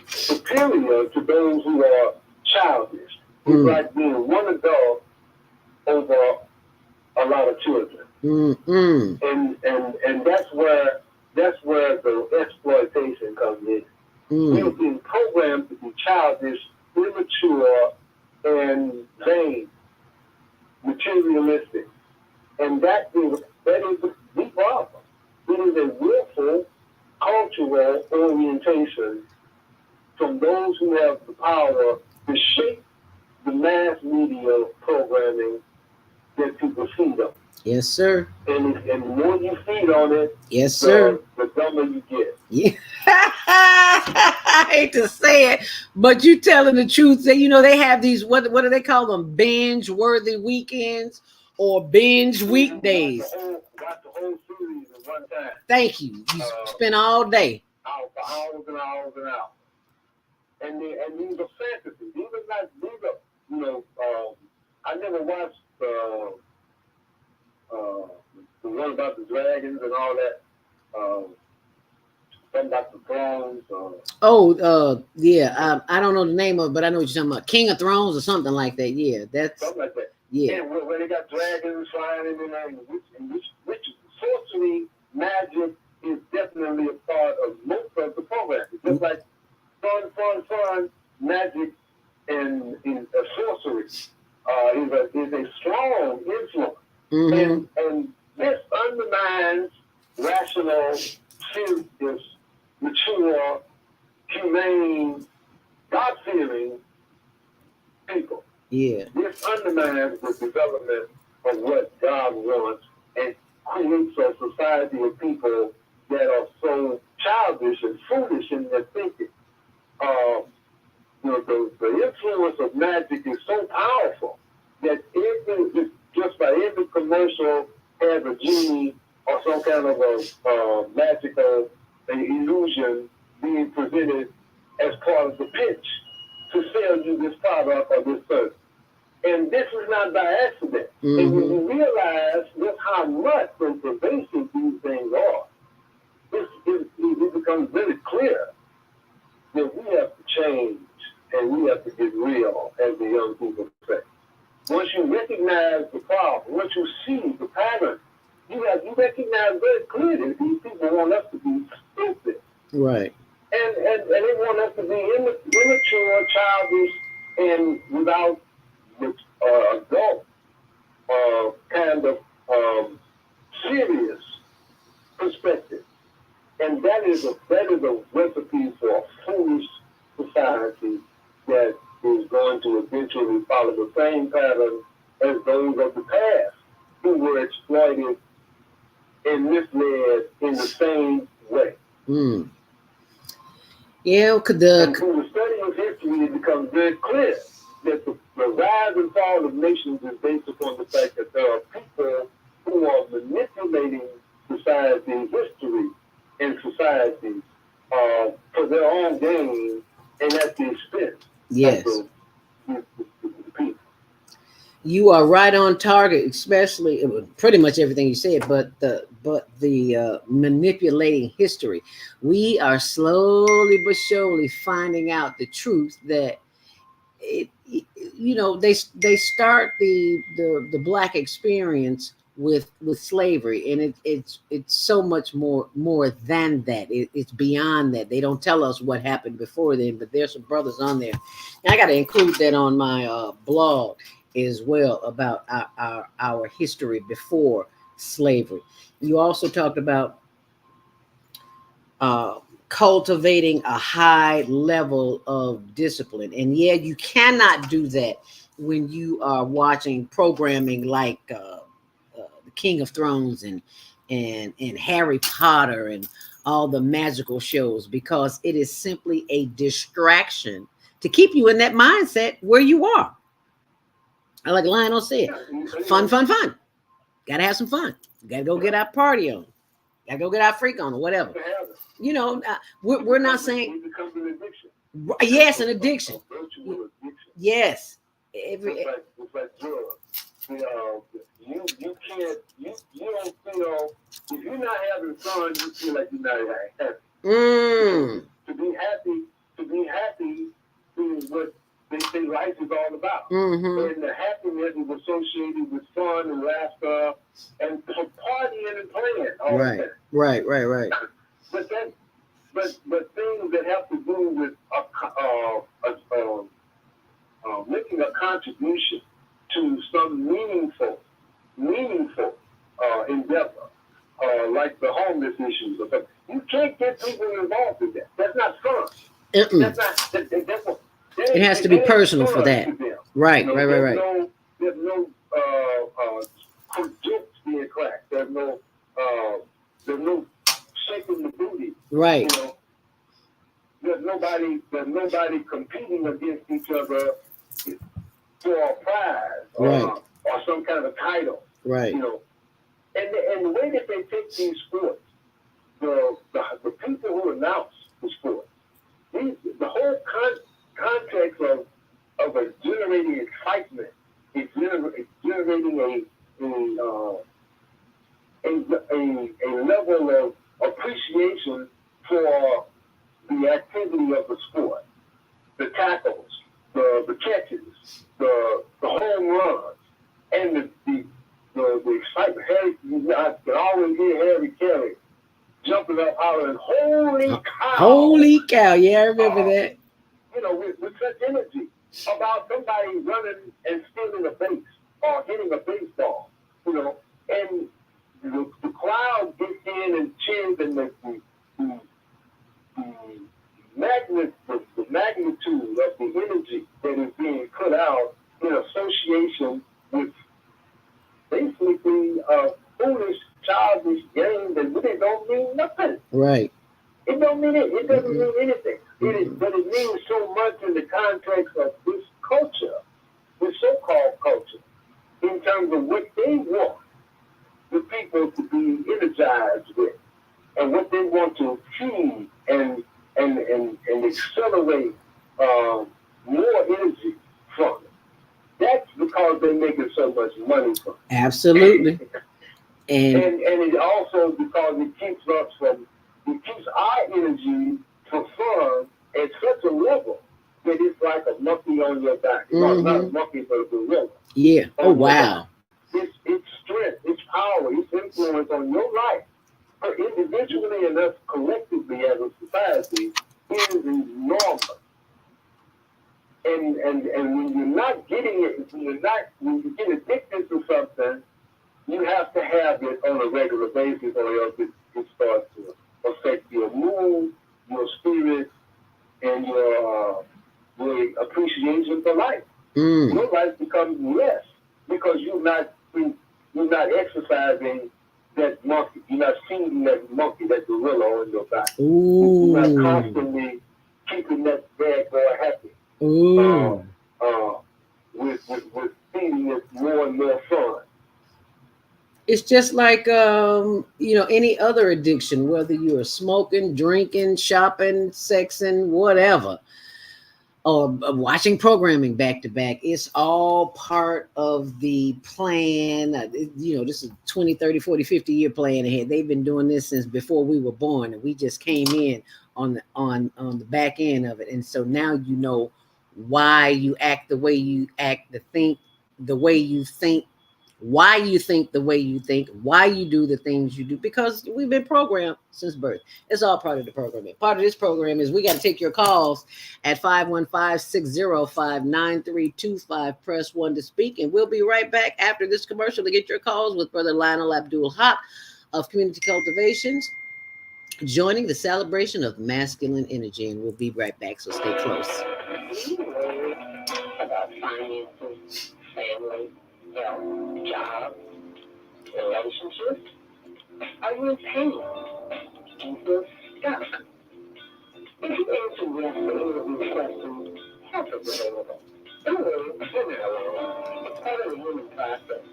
superior to those who are childish. It's like being one adult over a lot of children. And that's where the exploitation comes in. You've been programmed to be childish, immature, and vain, materialistic. And that is the problem. It is a willful cultural orientation from those who have the power to shape the mass media programming that people feed on. Yes, sir. And the more you feed on it, yes, sir, the dumber you get. Yeah. I hate to say it, but you telling the truth. That they have these what do they call them? Binge-worthy weekends or binge weekdays. Watch the whole series in one time. Thank you. You spend all day. Hours and hours and hours. And these are fantasies. These are I never watched the one about the dragons and all that. Something about the thrones. Yeah. I don't know the name of it, but I know what you're talking about. King of Thrones or something like that. Yeah, that's something like that. Yeah. And where they got dragons flying in there, which sorcery, magic is definitely a part of most of the program. It's just like fun, magic and sorcery is a strong influence. And this undermines rational, serious, mature, humane, God-fearing people. Yeah. This undermines the development of what God wants and creates a society of people that are so childish and foolish in their thinking. The influence of magic is so powerful that just by every commercial has a genie or some kind of a magical illusion being presented as part of the pitch to sell you this product or this service. And this is not by accident. And when you realize just how much and pervasive these things are, it becomes very clear that we have to change and we have to get real, as the young people say. Once you recognize the problem, once you see the pattern, you recognize very clearly that these people want us to be stupid. Right. And they want us to be immature, childish, and without adult kind of serious perspective. And that is a recipe for a foolish society that is going to eventually follow the same pattern as those of the past who were exploited and misled in the same way. Yeah, and through the study of history, it becomes very clear that the rise and fall of nations is based upon the fact that there are people who are manipulating society, history, and society for their own gain and at the expense. Yes. Of the people. You are right on target, especially pretty much everything you said, but the manipulating history. We are slowly but surely finding out the truth that they start the Black experience with slavery, and it's so much more than that. It's beyond that. They don't tell us what happened before then, but there's some brothers on there. And I got to include that on my blog as well about our history before slavery. You also talked about cultivating a high level of discipline, and yeah, you cannot do that when you are watching programming like the King of Thrones and Harry Potter and all the magical shows, because it is simply a distraction to keep you in that mindset where you are. Like Lionel said, fun. Gotta have some fun. Gotta go get our party on. Gotta go get our freak on or whatever. We're not saying. Yes, an addiction. Yes. It's like drugs. You don't feel, if you're not having fun, you feel like you're not happy. To be happy is what they say life is all about. And the happiness is associated with fun and laughter and partying and playing all the time. Right. But things that have to do with making a contribution to some meaningful endeavor, like the homeless issues. You can't get people involved in that. That's not fun. It has to be personal for that. Right. There's no jokes being cracked. There's no shaking the booty. Right. There's nobody competing against each other for a prize or some kind of a title. Right. And the way that they take these sports, the people who announce the sport, the whole context of generating excitement is generating a level of appreciation for the activity of the sport, the tackles, the catches, the home runs, and the excitement. I can always hear Harry Carey jumping up, hollering, "Holy cow!" Holy cow! Yeah, I remember that. With such energy about somebody running and stealing a base or hitting a baseball, and the crowd gets in and cheers, and the magnitude of the energy that is being put out in association with basically a foolish, childish game that really don't mean nothing. Right. It don't mean it. It doesn't mean anything. But it means so much in the context of this culture, this so-called culture, in terms of what they want the people to be energized with, and what they want to feed and accelerate more energy from it. That's because they're making so much money from it. Absolutely. And it also because it keeps our energy for fun at such a level that it's like a monkey on your back. Not a monkey, but a gorilla. Yeah. Oh, wow. Its strength, its power, its influence on your life, individually and us collectively as a society, is enormous. And when you're not getting it, when you get addicted to something, you have to have it on a regular basis, or else it starts to affect your mood, your spirit, and your appreciation for life. Your life becomes less because you're not exercising that monkey. You're not feeding that monkey, that gorilla on your back. You're not constantly keeping that bad boy happy. With feeding it more and more fun. It's just like any other addiction, whether you are smoking, drinking, shopping, sexing, whatever, or watching programming back to back. It's all part of the plan. This is 20, 30, 40, 50-year plan ahead. They've been doing this since before we were born, and we just came in on the back end of it. And so now you know why you act the way you act, think the way you think, why you think the way you think, why you do the things you do, because we've been programmed since birth. It's all part of the programming. Part of this program is we got to take your calls at 515-605-9325. Press 1 to speak, and we'll be right back after this commercial to get your calls with Brother Lionel Abdul Haqq of Community Cultivations, joining the celebration of masculine energy, and we'll be right back, so stay close. About finances, family, job, relationships? Are you in pain? you feel stuck. If you answer yes to any of these questions, help is available. Don't worry, you're not alone. It's part of the human process.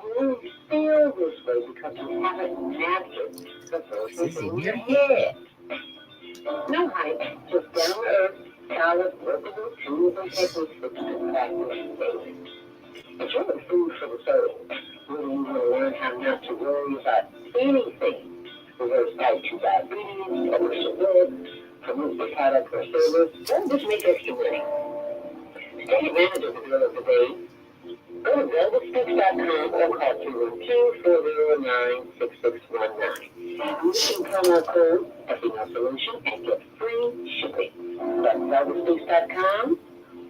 You feel this way because you haven't mastered the first thing in your head. No hype, just down to earth, solid, workable tools and techniques that you can practice daily. It's really food for the soul. Whether you want to learn how not to worry about anything, reverse type 2 diabetes, commercial work, promote the product or service, or just make extra money. Take advantage of the deal of the day. Go to velvetspeaks.com or call 212-409-6619. Use the promo code FEMAL Solution and get free shipping. That's velvetspeaks.com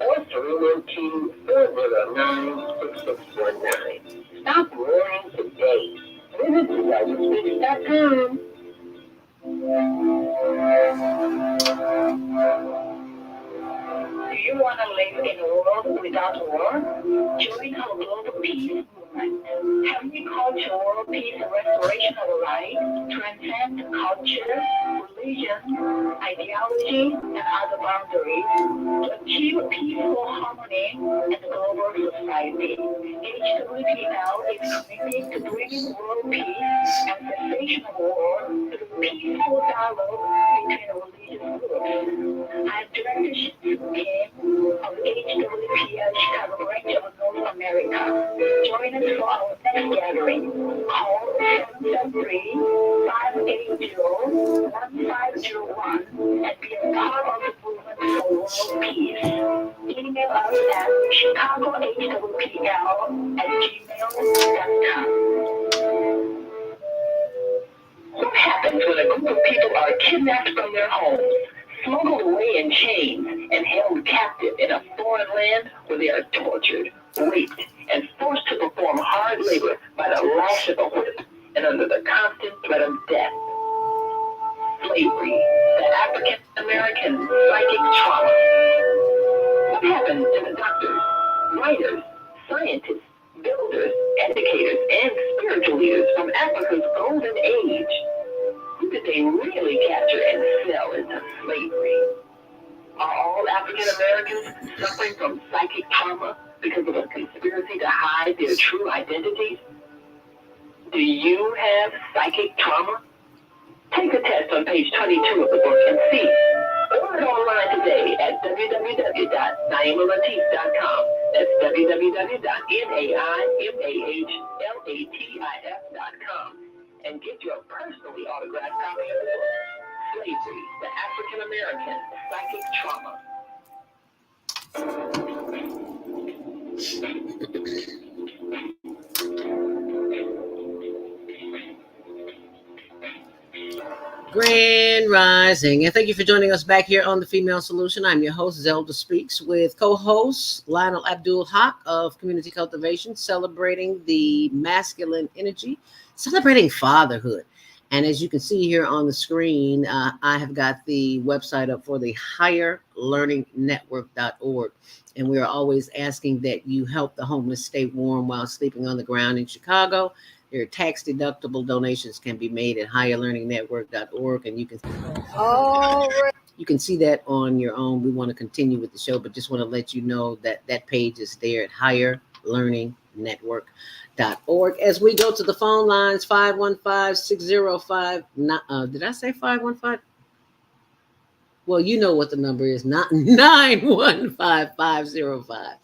or 312-409-6619. Stop worrying today. Visit velvetspeaks.com. Do you want to live in a world without war? Join our global peace movement. Having culture, world peace, and restoration of life transcend culture, religion, ideology, and other boundaries to achieve peaceful harmony in the global society. HWPL is committed to bringing world peace and cessation of war through peaceful dialogue between religious groups. I'm Directorship Team of HWPL Chicago branch of North America. Join us for our next gathering. Call 773-580-1501 and be a part of the movement for world peace. Email us at chicagohwpl@gmail.com. What happens when a group of people are kidnapped from their homes, smuggled away in chains, and held captive in a foreign land where they are tortured, raped, and forced to perform hard labor by the lash of a whip and under the constant threat of death? Slavery, the African American psychic trauma. What happens to the doctors, writers, scientists, builders, educators, and spiritual leaders from Africa's golden age? Who did they really capture and sell into slavery? Are all African Americans suffering from psychic trauma because of a conspiracy to hide their true identities? Do you have psychic trauma? Take a test on page 22 of the book and see. Order it online today at www.naimalatif.com. That's www.naimalatif.com. And get your personally autographed copy of the book, Slavery, the African American Psychic Trauma. Grand Rising, and thank you for joining us back here on The Female Solution. I'm your host, Zelda Speaks, with co-host Lionel Abdul Haqq of Community Cultivation, celebrating the masculine energy, celebrating fatherhood. And as you can see here on the screen, I have got the website up for the higherlearningnetwork.org. And we are always asking that you help the homeless stay warm while sleeping on the ground in Chicago. Your tax-deductible donations can be made at higherlearningnetwork.org, and you can see that on your own. We want to continue with the show, but just want to let you know that that page is there at higherlearningnetwork.org. As we go to the phone lines, 515-605. Did I say 515? Well, you know what the number is, not 915-505.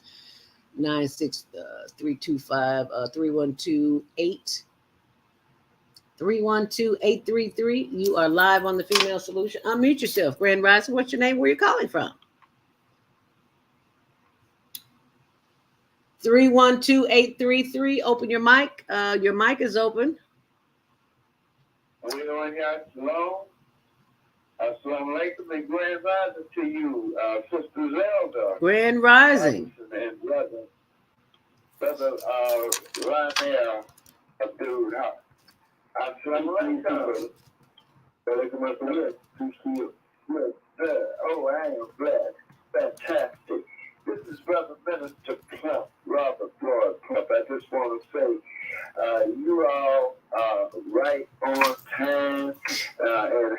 96325 312-833. You are live on the Female Solution. Unmute yourself. Grand Rising, what's your name? Where are you calling from? 312-833. Open your mic. Your mic is open. Are we on here? Hello? Assalamu alaikum and grand rising to you, Sister Zelda. Grand Rising. And brother Lionel, Abdul. Assalamu alaikum. Oh, I am glad. Fantastic. This is Brother Minister Plump, Robert Floyd Plump. I just want to say, you all are right on time and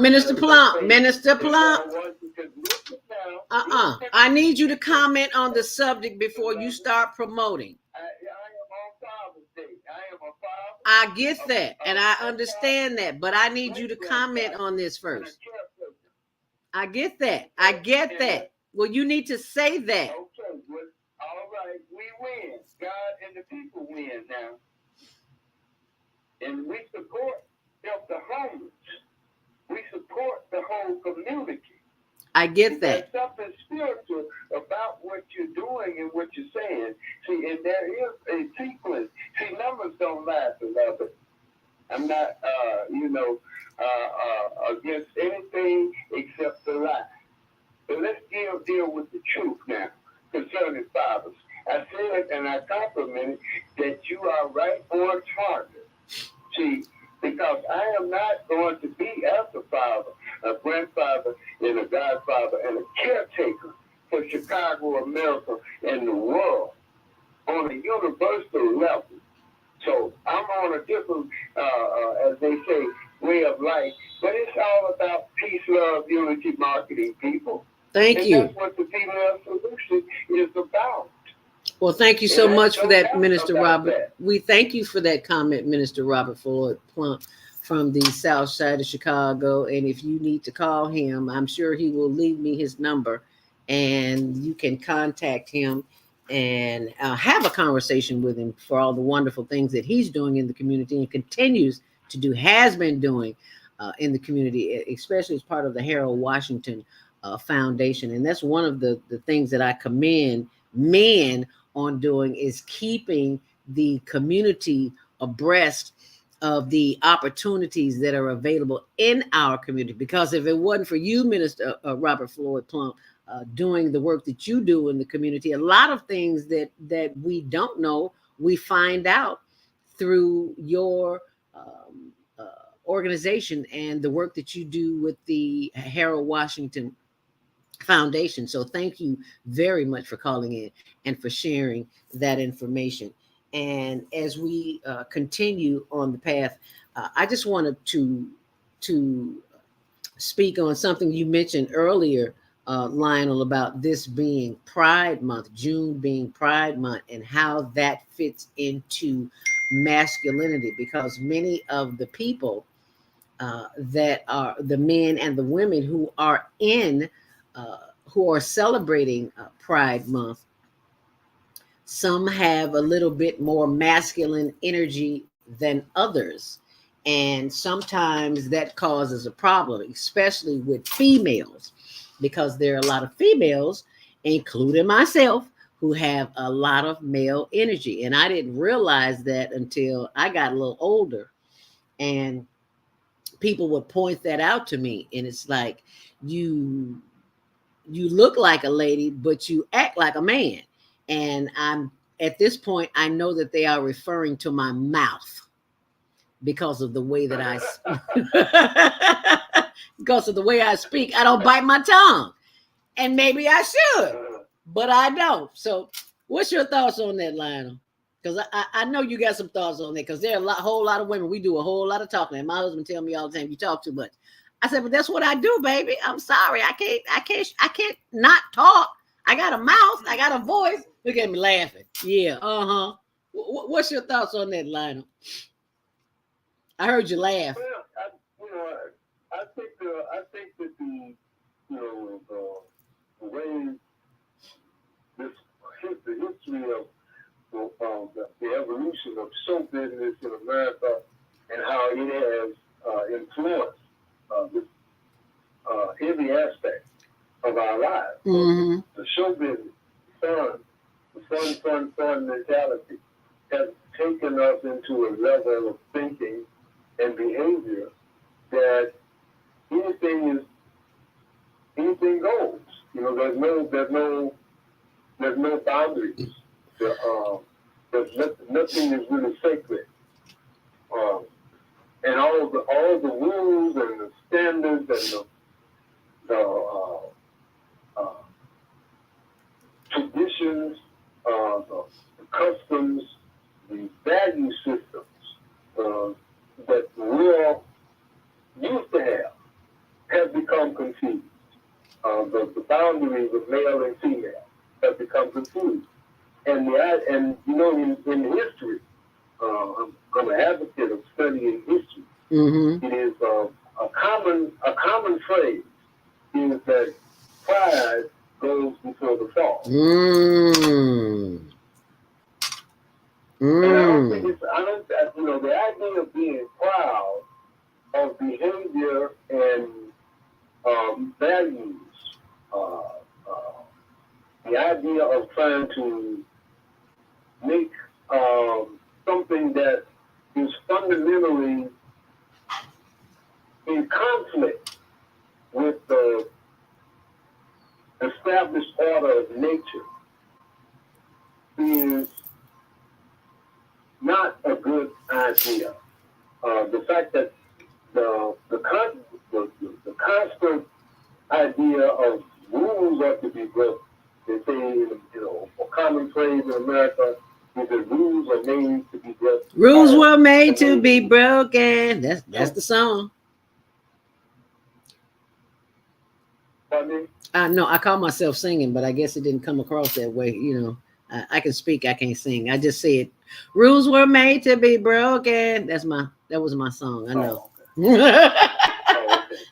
Minister Plump. I need you to comment on the subject before you start promoting. I get that, and I understand that, but I need you to comment on this first. I get that. Well, you need to say that. Okay, well, all right, we win. God and the people win now. And we support help the homeless. We support the whole community. I get that. There's something spiritual about what you're doing and what you're saying. See, and there is a sequence. See, numbers don't lie, beloved. I'm not, against anything except the lie. But let's deal with the truth now concerning fathers. I said and I complimented that you are right on target. See, because I am not going to be as a father, a grandfather, and a godfather, and a caretaker for Chicago, America, and the world on a universal level. So I'm on a different, as they say, way of life. But it's all about peace, love, unity, marketing, people. Thank you. That's what the female solution is about. Well, thank you so much for that, Minister Robert. We thank you for that comment, Minister Robert Floyd Plump from the South Side of Chicago. And if you need to call him, I'm sure he will leave me his number, and you can contact him and have a conversation with him for all the wonderful things that he's doing in the community and continues to do, has been doing in the community, especially as part of the Harold Washington Foundation. And that's one of the things that I commend men on doing, is keeping the community abreast of the opportunities that are available in our community. Because if it wasn't for you, Minister Robert Floyd Plump, doing the work that you do in the community, a lot of things that we don't know, we find out through your organization and the work that you do with the Harold Washington Foundation. So thank you very much for calling in and for sharing that information. And as we continue on the path, I just wanted to speak on something you mentioned earlier, Lionel, about this being Pride Month, June being Pride Month, and how that fits into masculinity, because many of the people that are the men and the women who are celebrating Pride Month, some have a little bit more masculine energy than others. And sometimes that causes a problem, especially with females, because there are a lot of females, including myself, who have a lot of male energy. And I didn't realize that until I got a little older. And people would point that out to me. And it's like, you look like a lady, but you act like a man. And I'm at this point, I know that they are referring to my mouth because of the way that because of the way I speak. I don't bite my tongue, and maybe I should, but I don't. So what's your thoughts on that, Lionel? Because I know you got some thoughts on that, because there are a whole lot of women. We do a whole lot of talking, and my husband tell me all the time, you talk too much. I said, but that's what I do, baby. I'm sorry. I can't not talk. I got a mouth. I got a voice. Look at me laughing. Yeah. What's your thoughts on that, Lionel? I heard you laugh. Well, I think that the way the history of the evolution of show business in America and how it has influenced this every aspect of our lives. Mm-hmm. The show business, the fun mentality has taken us into a level of thinking and behavior that anything goes. There's no boundaries. Nothing is really sacred. And all the rules and the standards and the traditions, the customs, the value systems that we're become confused. The boundaries of male and female have become confused. And in history, I'm an advocate of studying history. Mm-hmm. It is a common phrase is that pride goes before the fall. Mm. And I don't think the idea of being proud of behavior and values, the idea of trying to make something that is fundamentally in conflict with the established order of nature is not a good idea. The fact that the constant idea of rules are to be broken. They say, a common phrase in America is that rules are made to be broken. Rules were made to be broken. That's the song. Pardon me? No, I call myself singing, but I guess it didn't come across that way. I can speak, I can't sing. I just said rules were made to be broken. That was my song. I know. Oh, okay.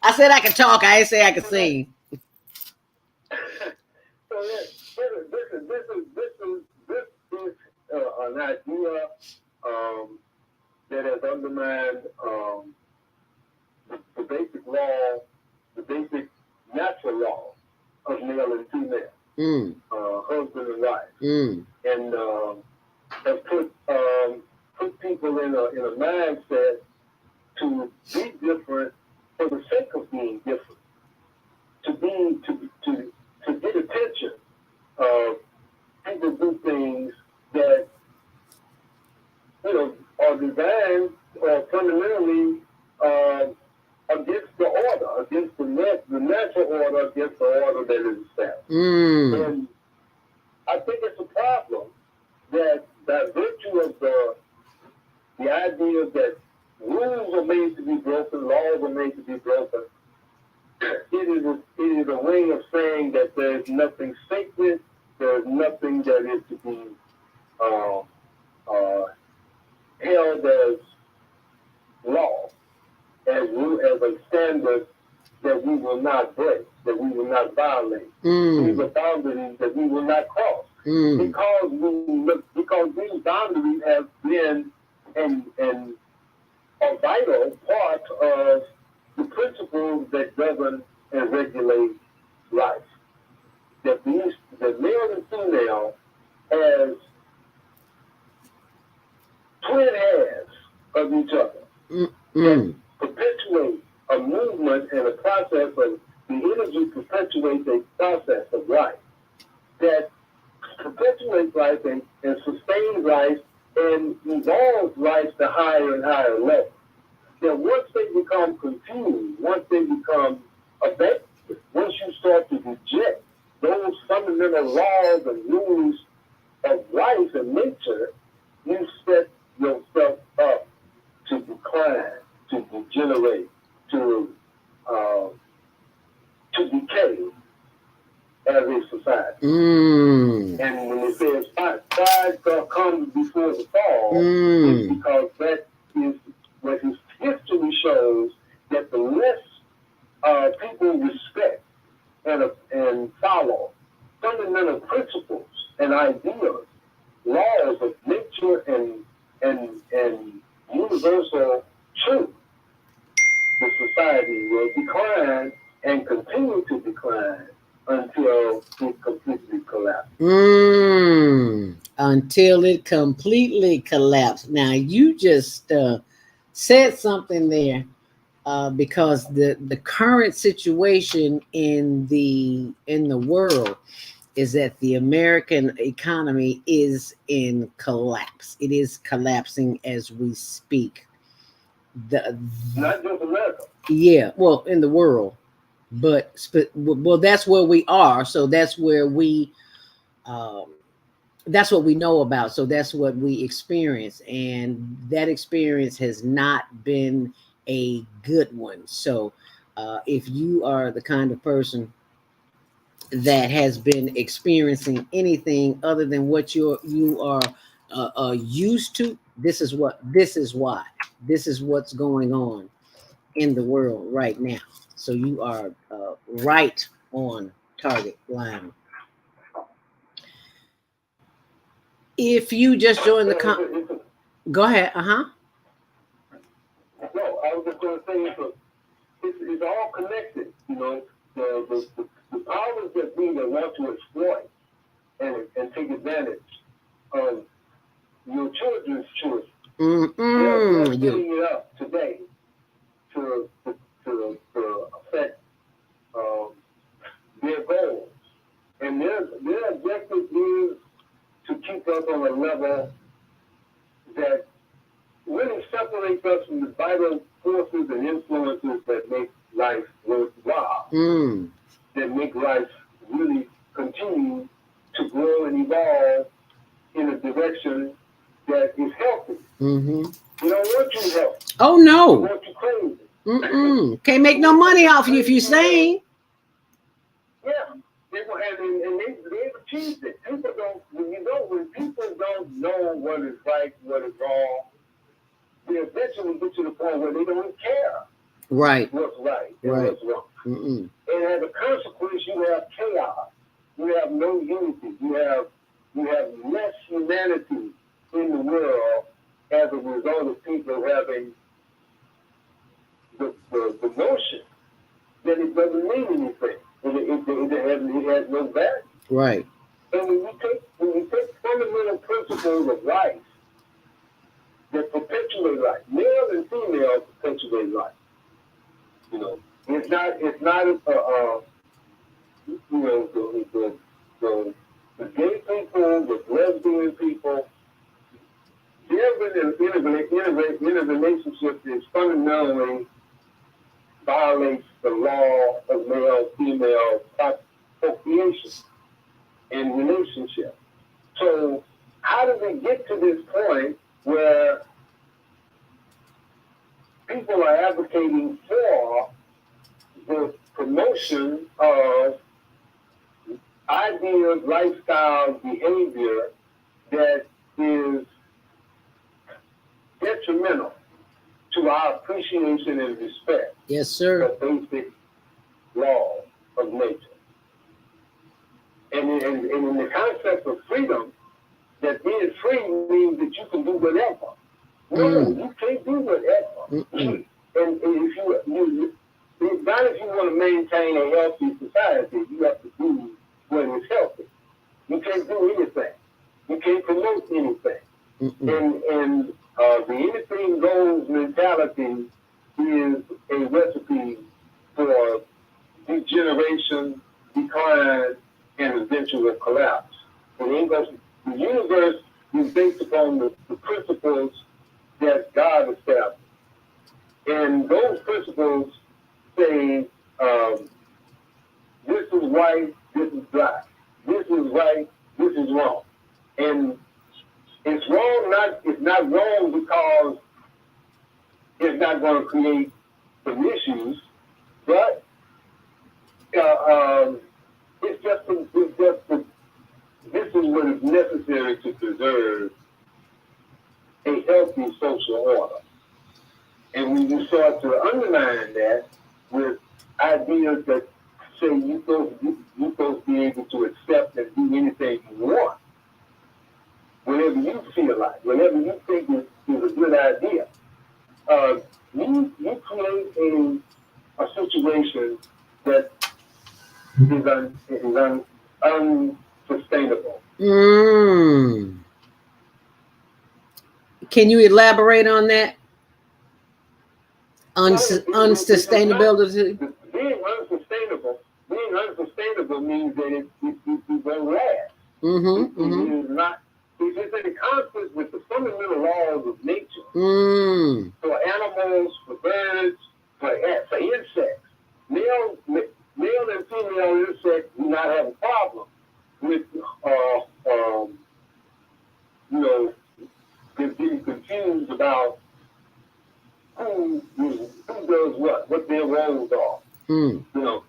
I said I could talk. I didn't say I could sing. So this is an idea that has undermined the basic law, the basic natural law of male and female, husband and wife, and has put people in a mindset to be different for the sake of being different, to get attention. People do things that are designed or fundamentally against the order, against the natural order, against the order that is established. And I think it's a problem that by virtue of the idea that rules are made to be broken, laws are made to be broken, it is a way of saying that there's nothing sacred, there's nothing that is to be held as law, as a standard that we will not break, that we will not violate. These are boundaries that we will not cross. Because these boundaries have been a vital part of the principles that govern and regulate life. That male and female as twin halves of each other that perpetuate a movement and a process of the energy perpetuates a process of life that perpetuates life and sustains life and evolves life to higher and higher levels. That once they become confused, once they become affected, once you start to reject those fundamental laws and rules of life and nature, you set yourself up to decline, to degenerate, to decay as a society. And when it says pride comes before the fall, it's because that is what history shows, that the less people respect and follow fundamental principles and ideas, laws of nature and universal truth, the society will decline and continue to decline until it completely collapses. Until it completely collapsed. Now you just said something there, because the current situation in the world is that the American economy is in collapse. It is collapsing as we speak. Not just America. Yeah, well, in the world, but that's where we are. So that's where that's what we know about. So that's what we experience, and that experience has not been a good one. So If you are the kind of person that has been experiencing anything other than what you are used to, this is why this is what's going on in the world right now. So you are right on target, Lionel. If you just joined the go ahead. No, I was just going to say it's all connected. You know, the powers that be that want to exploit and take advantage of your children's children. They're setting it up today to affect their goals. And their objective is to keep us on a level that really separates us from the vital forces and influences that make life worthwhile, that make life really continue to grow and evolve in a direction that is healthy. You don't want you healthy. Oh no. You want you crazy. Can't make no money off you if you're sane. Yeah. And they've achieved it. People don't, when people don't know what is right, what is wrong, they eventually get to the point where they don't care what's right and what's wrong. And as a consequence, you have chaos. You have no unity. You have less humanity in the world as a result of people having the notion that it doesn't mean anything. It has no value. Right. And when you take fundamental principles of life that perpetuate life, male and female perpetuate life. You know, it's not the gay people, the lesbian people, their interrelationship is fundamentally violates the law of male-female procreation and relationship. So how do we get to this point where people are advocating for the promotion of ideas, lifestyle, behavior that is detrimental to our appreciation and respect? Yes, sir. The basic law of nature. And in the concept of freedom, that being free means that you can do whatever. No, you can't do whatever. And if you not if you want to maintain a healthy society, you have to do what is healthy. You can't do anything. You can't promote anything. And the anything goes mentality is a recipe for degeneration, decline, and eventual collapse. The universe is based upon the principles that God established. And those principles say, this is right, this is black. This is right, this is wrong. And it's wrong, it's not wrong because it's not going to create some issues, but this is what is necessary to preserve a healthy social order. And when you start to undermine that with ideas that say you're supposed to be able to accept and do anything you want, whenever you feel like, whenever you think is a good idea, you create a situation that is unsustainable. Can you elaborate on that? Unsustainability. Being unsustainable means that it won't last. It is not. It's in conflict with the fundamental laws of nature. For animals, for birds, for insects, male and female insects do not have a problem with getting confused about who does what their roles are. You know,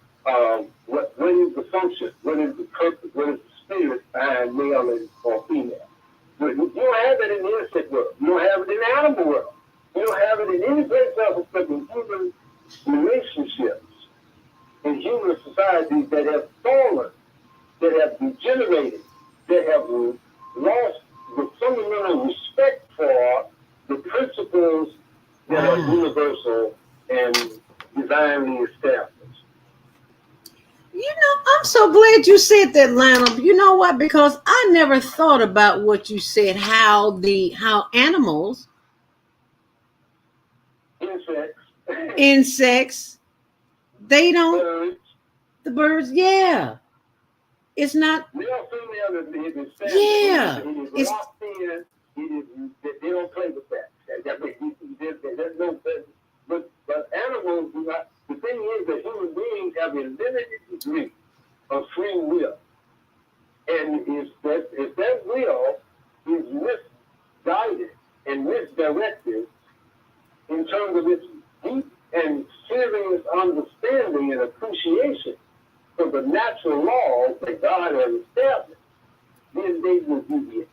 what is the function? What is the purpose? What is the spirit behind male or female? You don't have it in the insect world. You don't have it in the animal world. You don't have it in any place else except in human relationships, in human societies that have fallen, that have degenerated, that have lost the fundamental respect for the principles that are universal and divinely established. You know, I'm so glad you said that, Lionel. You know what? Because I never thought about what you said, how animals, insects, they don't, Birds, the birds, yeah. It's not, male, female, it is yeah. It is It's, locked in. They don't play with that. There's no, but animals do not. The thing is that human beings have a limited degree of free will. And if that will is misguided and misdirected in terms of its deep and serious understanding and appreciation for the natural laws that God has established, then they will deviate.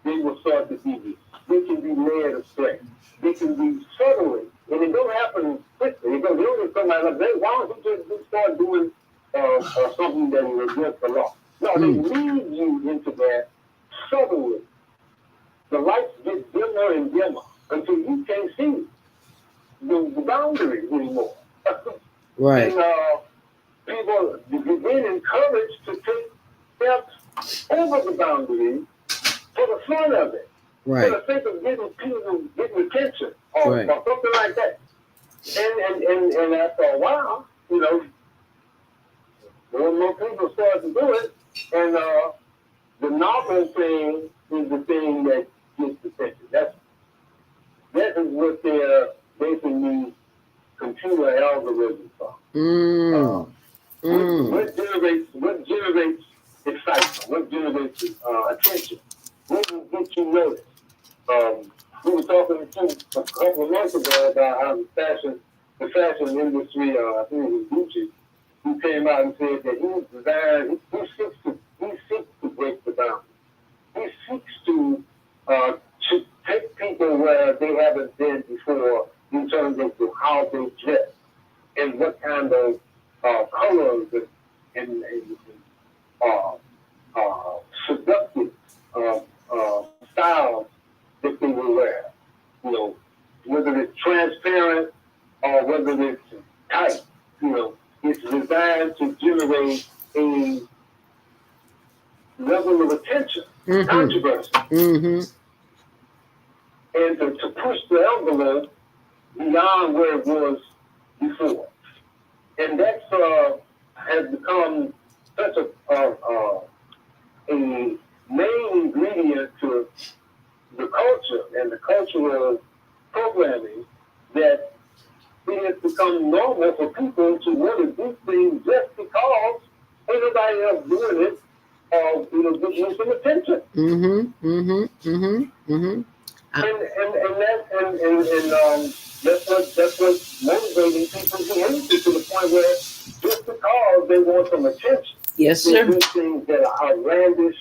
They will start to deviate. They can be led astray. They can be subtly, and it don't happen quickly. It don't just come out of that. Why don't you just start doing something that is against the law? No, they lead you into that subtly. The lights get dimmer and dimmer until you can't see the boundaries anymore. right. And people begin encouraged to take steps over the boundaries for the fun of it, Right. for the sake of getting attention or Right. something like that. And after a while, you know, more and more people start to do it, and the novel thing is the thing that gets attention. That is what they're basing these computer algorithms on. What generates excitement? What generates attention? What will get you noticed? We were talking to a couple of months ago about how the fashion industry, I think it was Gucci, who came out and said that he seeks to break the boundaries. He seeks to take people where they haven't been before in terms of how they dress and what kind of colors and seductive styles that they will wear. You know, whether it's transparent or whether it's tight. You know, it's designed to generate a level of attention, controversy, and to push the envelope beyond where it was before. And that's has become such a main ingredient to the culture and the cultural programming that it has become normal for people to want to do things just because ain't nobody else doing it or getting some attention. And that's what's motivating people to the point where just because they want some attention, Yes, they sir. do things that are outlandish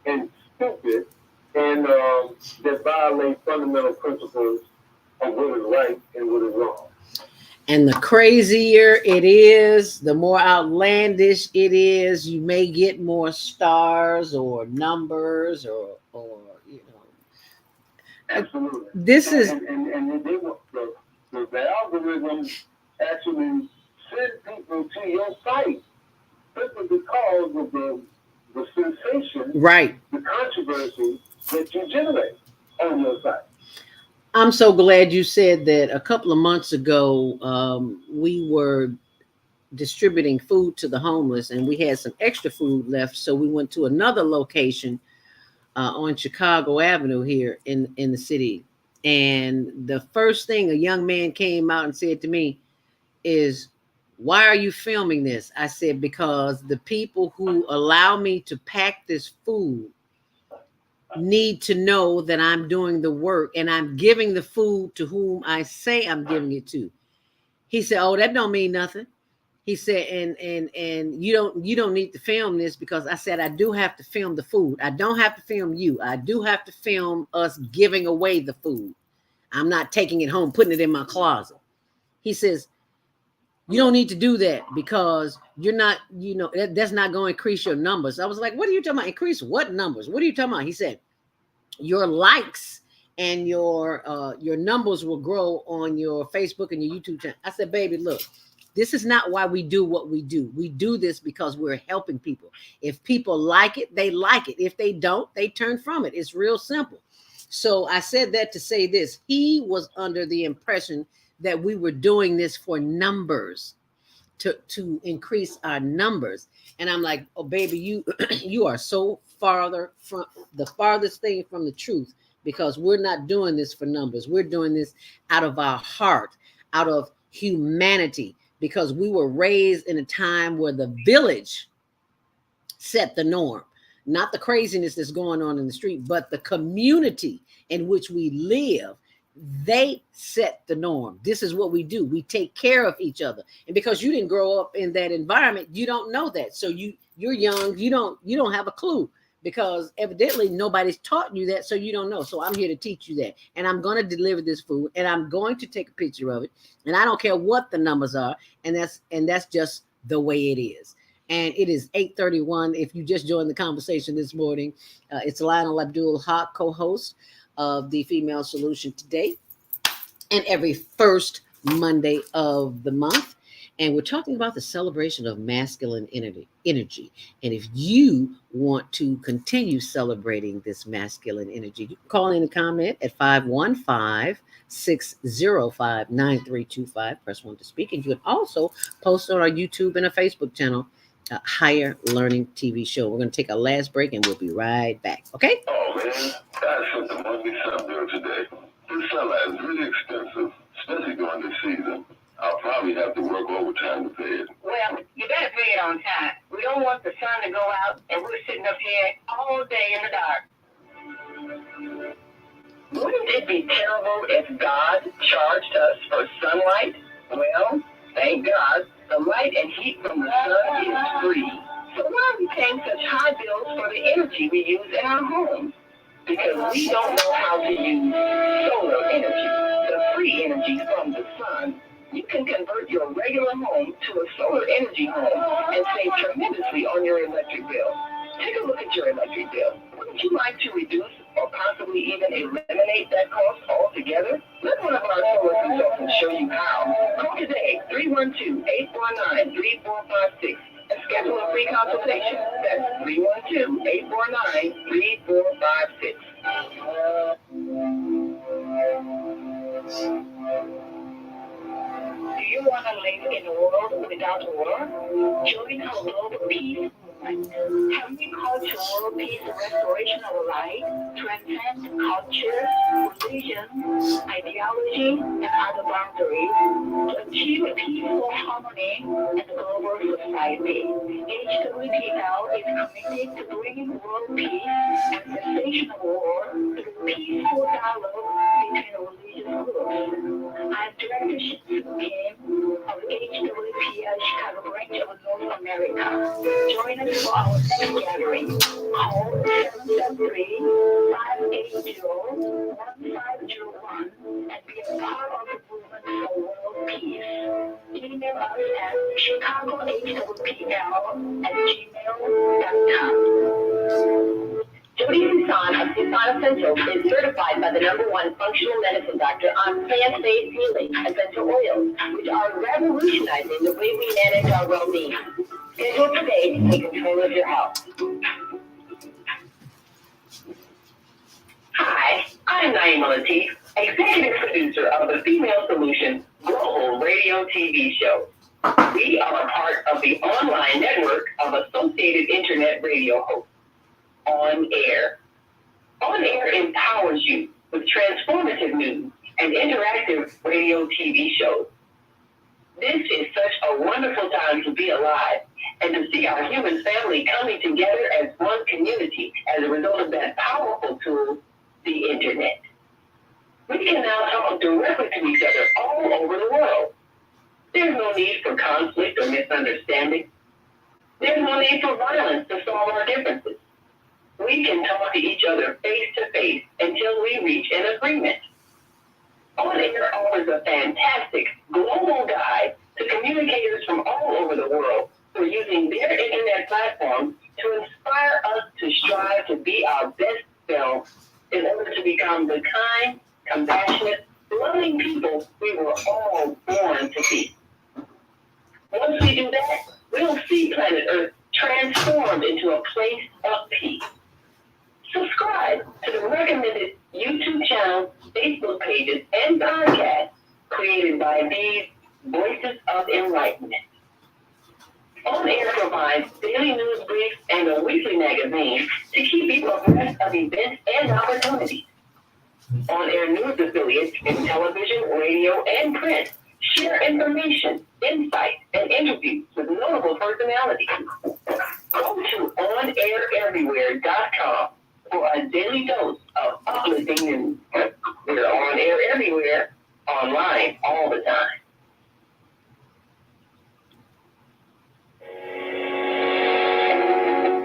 and stupid and that violate fundamental principles of what is right and what is wrong. And the crazier it is, the more outlandish it is, you may get more stars or numbers or Absolutely. This is and they will, the algorithm actually send people to your site simply because of the sensation, right. the controversy that you generate on your site. I'm so glad you said that. A couple of months ago, we were distributing food to the homeless, and we had some extra food left. So we went to another location on Chicago Avenue here in the city. And the first thing a young man came out and said to me is, "Why are you filming this?" I said, "Because the people who allow me to pack this food need to know that I'm doing the work and I'm giving the food to whom I say I'm giving it to." He said, "Oh, that don't mean nothing." He said, and you don't need to film this, because I said I do have to film the food. I don't have to film you. I do have to film us giving away the food. I'm not taking it home, putting it in my closet. He says, you don't need to do that, because you're not, that's not going to increase your numbers. I was like, what are you talking about? Increase what numbers? What are you talking about? He said, your likes and your numbers will grow on your Facebook and your YouTube channel. I said, baby, look, this is not why we do what we do. We do this because we're helping people. If people like it, they like it. If they don't, they turn from it. It's real simple. So I said that to say this. He was under the impression that we were doing this for numbers, to increase our numbers. And I'm like, oh, baby, you are so farther from the farthest thing from the truth, because we're not doing this for numbers. We're doing this out of our heart, out of humanity, because we were raised in a time where the village set the norm. Not the craziness that's going on in the street, but the community in which we live. They set the norm. This is what we do. We take care of each other. And because you didn't grow up in that environment, you don't know that. So you're young. You don't have a clue, because evidently nobody's taught you that. So you don't know. So I'm here to teach you that. And I'm going to deliver this food, and I'm going to take a picture of it. And I don't care what the numbers are. And that's just the way it is. And it is 8:31. If you just joined the conversation this morning, it's Lionel, Abdul, Haqq, co-host of the Female Solution today, and every first Monday of the month. And we're talking about the celebration of masculine energy. And if you want to continue celebrating this masculine energy, you can call in a comment at 515-605-9325. Press 1 to speak. And you can also post on our YouTube and a Facebook channel, Higher Learning TV Show. We're going to take our last break, and we'll be right back. Okay? Oh, man, that's something must be something there today. This summer is really expensive, especially during this season. I'll probably have to work overtime to pay it. Well, you better pay it on time. We don't want the sun to go out and we're sitting up here all day in the dark. Wouldn't it be terrible if God charged us for sunlight? Well, thank God, the light and heat from the sun is free. So why are we paying such high bills for the energy we use in our homes? Because we don't know how to use solar energy, the free energy from the sun. You can convert your regular home to a solar energy home and save tremendously on your electric bill. Take a look at your electric bill. Wouldn't you like to reduce or possibly even eliminate that cost altogether? Let one of our solar consultants show you how. Call today, 312-849-3456. And schedule a free consultation. That's 312-849-3456. Do you want to live in a world without war? Join our global peace movement. Help me culture world peace restoration of life, transcend culture, religion, ideology, and other boundaries to achieve peaceful harmony in the global society. HWPL is committed to bringing world peace and cessation of war through peaceful dialogue between religious groups. I am Directorship team of HWPL Chicago branch of North America. Join us for our next gathering. Call 773-580-1501 and be a part of the movement for world peace. Email us at chicagohwpl@gmail.com. Jody Susan of Susan Essentials is certified by the #1 functional medicine doctor on plant-based healing essential oils, which are revolutionizing the way we manage our well-being. Schedule today to take control of your health. Hi, I'm Naima Latif, executive producer of the Female Solution Global Radio TV Show. We are a part of the online network of Associated Internet Radio hosts. On Air. On Air empowers you with transformative news and interactive radio TV shows. This is such a wonderful time to be alive and to see our human family coming together as one community as a result of that powerful tool, the Internet. We can now talk directly to each other all over the world. There's no need for conflict or misunderstanding. There's no need for violence to solve our differences. We can talk to each other face to face until we reach an agreement. On Air offers a fantastic global guide to communicators from all over the world who are using their internet platforms to inspire us to strive to be our best selves in order to become the kind, compassionate, loving people we were all born to be. Once we do that, we'll see planet Earth transformed into a place of peace. Subscribe to the recommended YouTube channels, Facebook pages, and podcasts created by these Voices of Enlightenment. On Air provides daily news briefs and a weekly magazine to keep you abreast of events and opportunities. On Air news affiliates in television, radio, and print share information, insights, and interviews with notable personalities. Go to OnAirEverywhere.com for a daily dose of uplifting news. We're on air everywhere, online all the time.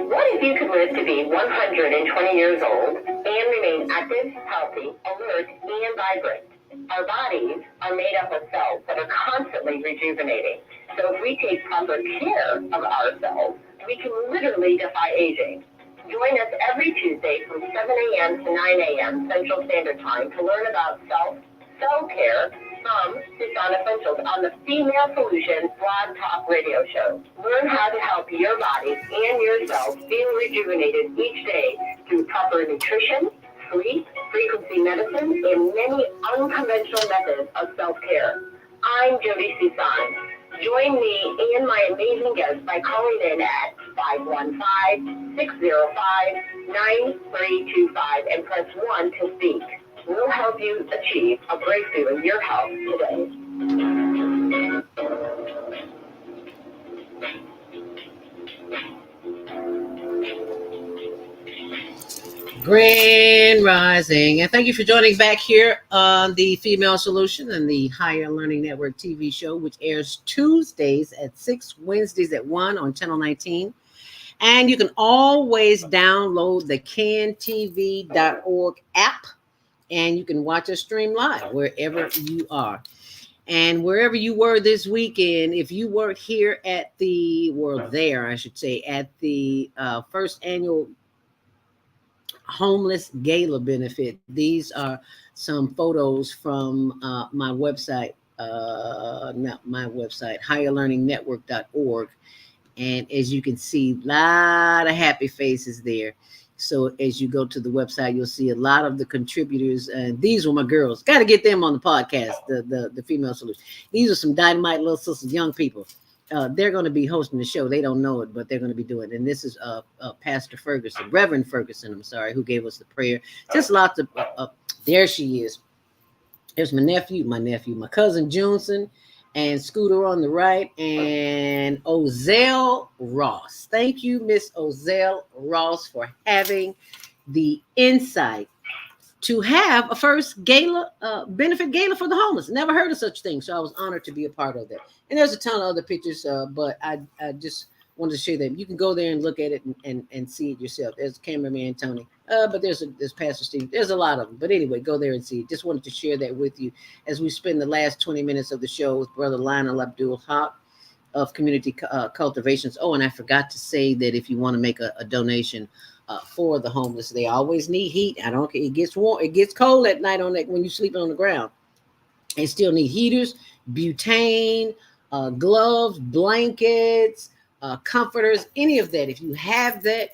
What if you could live to be 120 years old and remain active, healthy, alert, and vibrant? Our bodies are made up of cells that are constantly rejuvenating. So if we take proper care of ourselves, we can literally defy aging. Join us every Tuesday from 7 a.m. to 9 a.m. Central Standard Time to learn about self-care from Susan Essentials on the Female Solution Blog Talk Radio Show. Learn how to help your body and yourself feel rejuvenated each day through proper nutrition, sleep, frequency medicine, and many unconventional methods of self-care. I'm Jody Susan. Join me and my amazing guests by calling in at 515-605-9325 and press 1 to speak. We'll help you achieve a breakthrough in your health today. Grand Rising, and thank you for joining back here on the Female Solution and the Higher Learning Network TV show, which airs Tuesdays at 6, Wednesdays at 1 on Channel 19. And you can always download the cantv.org app, and you can watch us stream live wherever you are. And wherever you were this weekend, if you weren't here at the, at the first annual Homeless Gala benefit, these are some photos from my website, higherlearningnetwork.org. And as you can see, a lot of happy faces there. So as you go to the website, you'll see a lot of the contributors. And these were my girls. Got to get them on the podcast, the Female Solution. These are some dynamite little sisters, young people. They're going to be hosting the show. They don't know it, but they're going to be doing it. And this is Pastor Ferguson, Reverend Ferguson, who gave us the prayer. Just lots of, there she is. There's my nephew, my cousin Junson, and Scooter on the right, and Ozell Ross. Thank you, Miss Ozell Ross, for having the insight to have a first gala, benefit gala for the homeless. Never heard of such thing, so I was honored to be a part of that. And there's a ton of other pictures, but I just wanted to share them. You can go there and look at it and see it yourself. There's cameraman Tony, but there's Pastor Steve. There's a lot of them. But anyway, go there and see it. Just wanted to share that with you as we spend the last 20 minutes of the show with Brother Lionel Abdul Haqq of Community Cultivations. Oh, and I forgot to say that if you want to make a donation for the homeless, they always need heat. I don't care. It gets warm. It gets cold at night when you're sleeping on the ground. They still need heaters, butane, gloves, blankets, comforters, any of that. If you have that,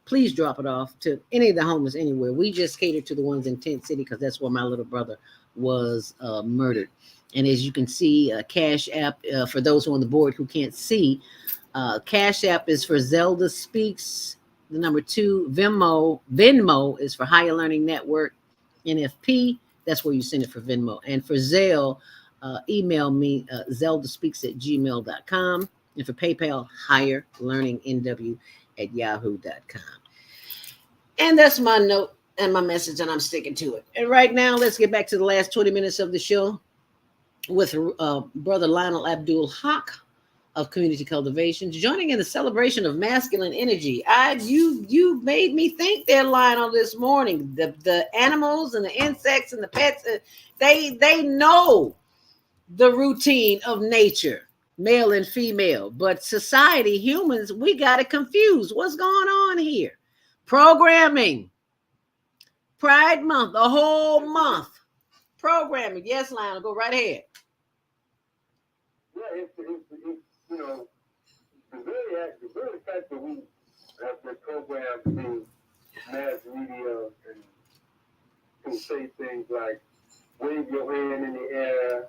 please drop it off to any of the homeless anywhere. We just cater to the ones in Tent City because that's where my little brother was murdered. And as you can see, Cash App, for those who are on the board who can't see, Cash App is for Zelda Speaks, the number 2. Venmo is for Higher Learning Network. NFP, that's where you send it for Venmo. And for Zelle, email me, zeldaspeaks@gmail.com. And for PayPal, higherlearningnw@yahoo.com. And that's my note and my message, and I'm sticking to it. And right now, let's get back to the last 20 minutes of the show. with Brother Lionel Abdul Haqq of Community Cultivation, joining in the celebration of masculine energy. You made me think there, Lionel, this morning. The animals and the insects and the pets, they know the routine of nature, male and female. But society, humans, we got it confused. What's going on here? Programming. Pride Month, a whole month. Programming. Yes, Lionel, go right ahead. Yeah, it's you know, the very fact that we have been programmed through mass media and to say things like wave your hand in the air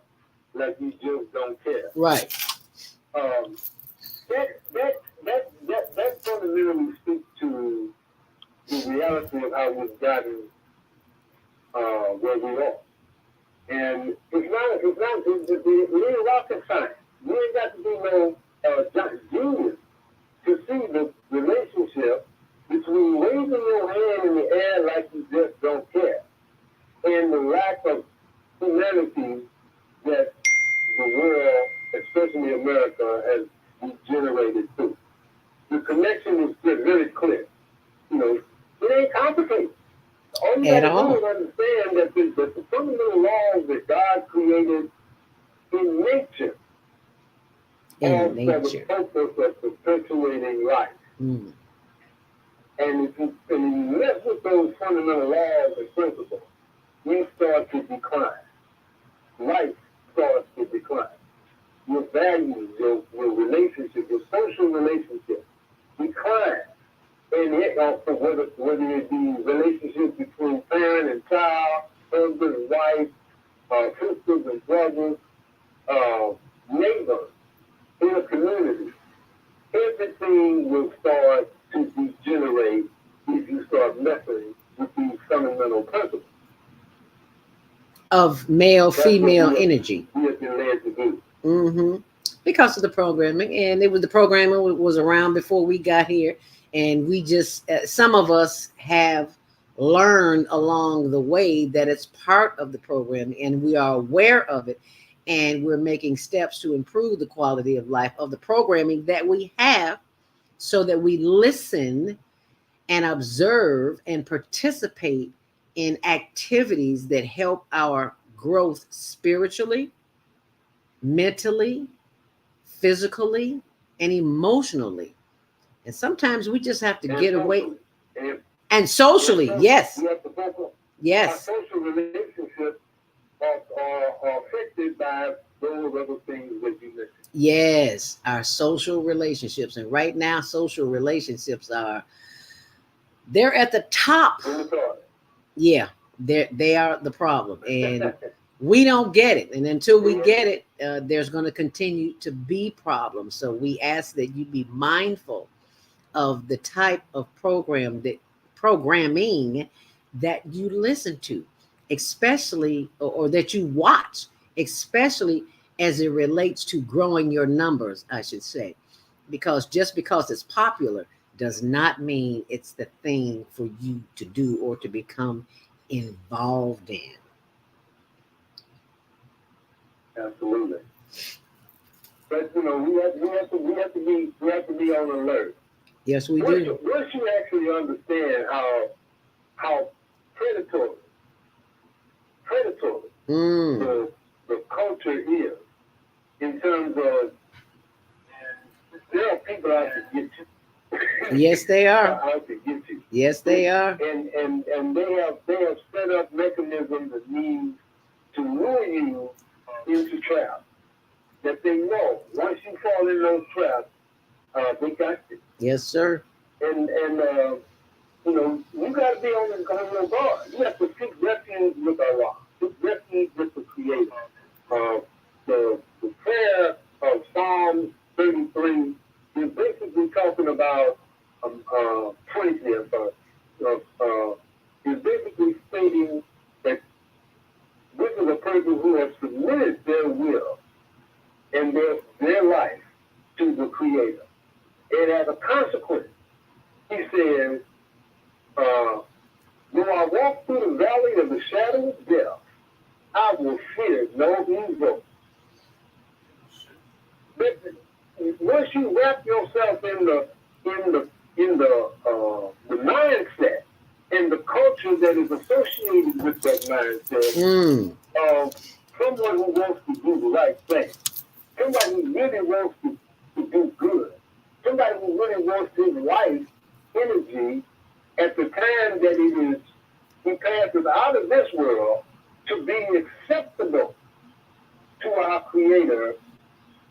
like you just don't care. Right. That fundamentally speaks to the reality of how we've gotten where we are. And it ain't rocket science. You ain't got to be no genius to see the relationship between waving your hand in the air like you just don't care and the lack of humanity that the world, especially America, has degenerated through. The connection is just very clear. You know, it ain't complicated. All you got to do is understand that the fundamental laws that God created in nature are for the purpose of perpetuating life. Mm. And if you mess with those fundamental laws and principles, you start to decline. Life starts to decline. Your values, your relationship, your social relationship decline. And whether it be relationships between parent and child, husband and wife, sisters and brothers, neighbors, in a community, everything will start to degenerate if you start messing with these fundamental principles of male-female energy. We have been led to do. Mm-hmm. Because of the programming, and the programming was around before we got here, and we just some of us have learned along the way that it's part of the programming, and we are aware of it, and we're making steps to improve the quality of life of the programming that we have, so that we listen and observe and participate in activities that help our growth spiritually, mentally, physically, and emotionally. And sometimes we just have to get away. And socially, yes. Yes. Our social relationships are affected by those other things that you mentioned. Yes, our social relationships. And right now, social relationships they're at the top. Yeah, they are the problem. And we don't get it. And until we get it, there's going to continue to be problems. So we ask that you be mindful of the type of programming that you listen to, especially, or that you watch, especially as it relates to growing your numbers, I should say. Because just because it's popular does not mean it's the thing for you to do or to become involved in. Absolutely. But we have to be on alert. Yes, we do. Once you actually understand how predatory the culture is, in terms of there are people out to get you. Yes, they are. Out to get you. Yes, they are. And they have set up mechanisms that mean to lure you into traps. That they know once you fall in those traps, they got you. Yes, sir. And you got to be on your guard. You have to seek refuge with Allah. Seek refuge with the Creator. The prayer of Psalm 33 is basically talking about 23. Is basically stating that this is a person who has submitted their will and their life to the Creator. And as a consequence, he says, though I walk through the valley of the shadow of death, I will fear no evil, once you wrap yourself in the mindset and the culture that is associated with that mindset of someone who wants to do the right thing, somebody who really wants to do good, somebody who really wants his life energy at the time that he passes out of this world to be acceptable to our Creator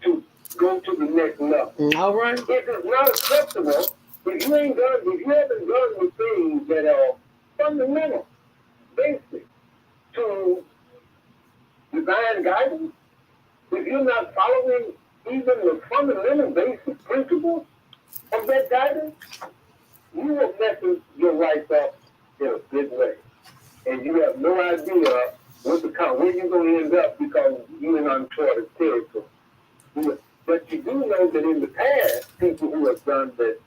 to go to the next level. All right. If it's not acceptable, if you haven't done the things that are fundamental, basic to divine guidance, if you're not following even the fundamental basic principles of that guidance, you will mess your life up in a big way. And you have no idea where you're going to end up because you're in uncharted territory. But you do know that in the past, people who have done the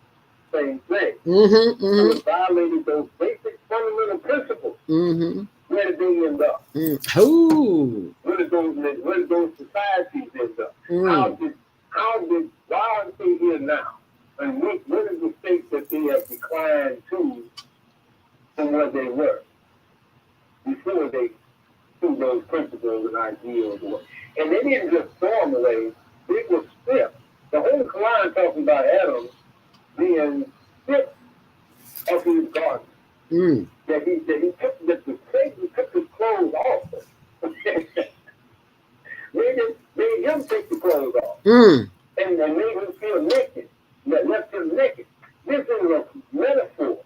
same thing, who have violated those basic fundamental principles, where did they end up? Where did those societies end up? Why are they here now? And what is the state that they have declined to from what they were before they threw those principles and ideals away? And they didn't just throw them away, they were stripped. The whole Quran talking about Adam being stripped of his garment. That Satan took his clothes off. made him take the clothes off. And made him feel naked. Left him naked. This is a metaphor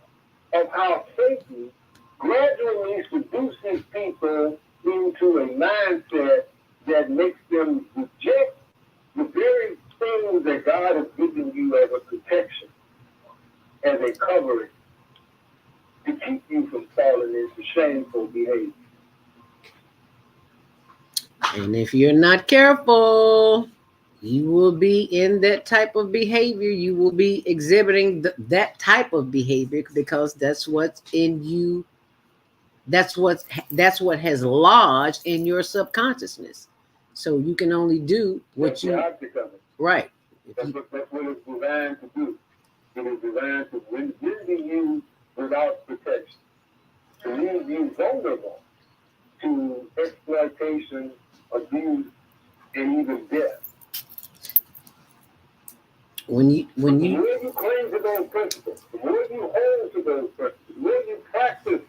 of how Satan gradually seduces people into a mindset that makes them reject the very things that God has given you as a protection, as a covering, to keep you from falling into shameful behavior. And if you're not careful, you will be in that type of behavior. You will be exhibiting that type of behavior because that's what's in you. That's what has lodged in your subconsciousness. So you can only do what you right. That's what it's designed to do. It is designed to render you without protection, to leave you vulnerable to exploitation, abuse, and even death. When you the more you cling to those principles, the more you hold to those principles, the more you practice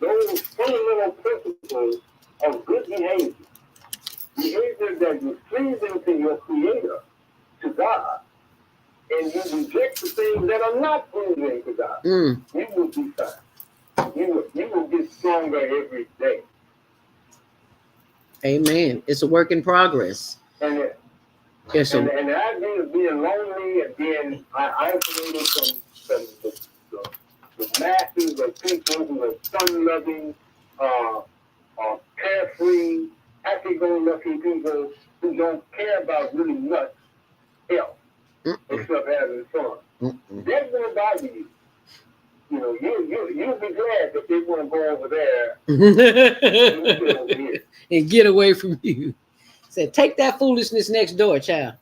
those fundamental principles of good behavior that is pleasing to your Creator, to God, and you reject the things that are not pleasing to God, you will be fine. You will get stronger every day. Amen. It's a work in progress. And the idea of being lonely and being isolated from the masses of people who are fun-loving, carefree, happy-go-lucky people who don't care about really much else except having fun. That's going to bother you. You know, you'll be glad that they want to go over there and get away from you. Said, take that foolishness next door, child.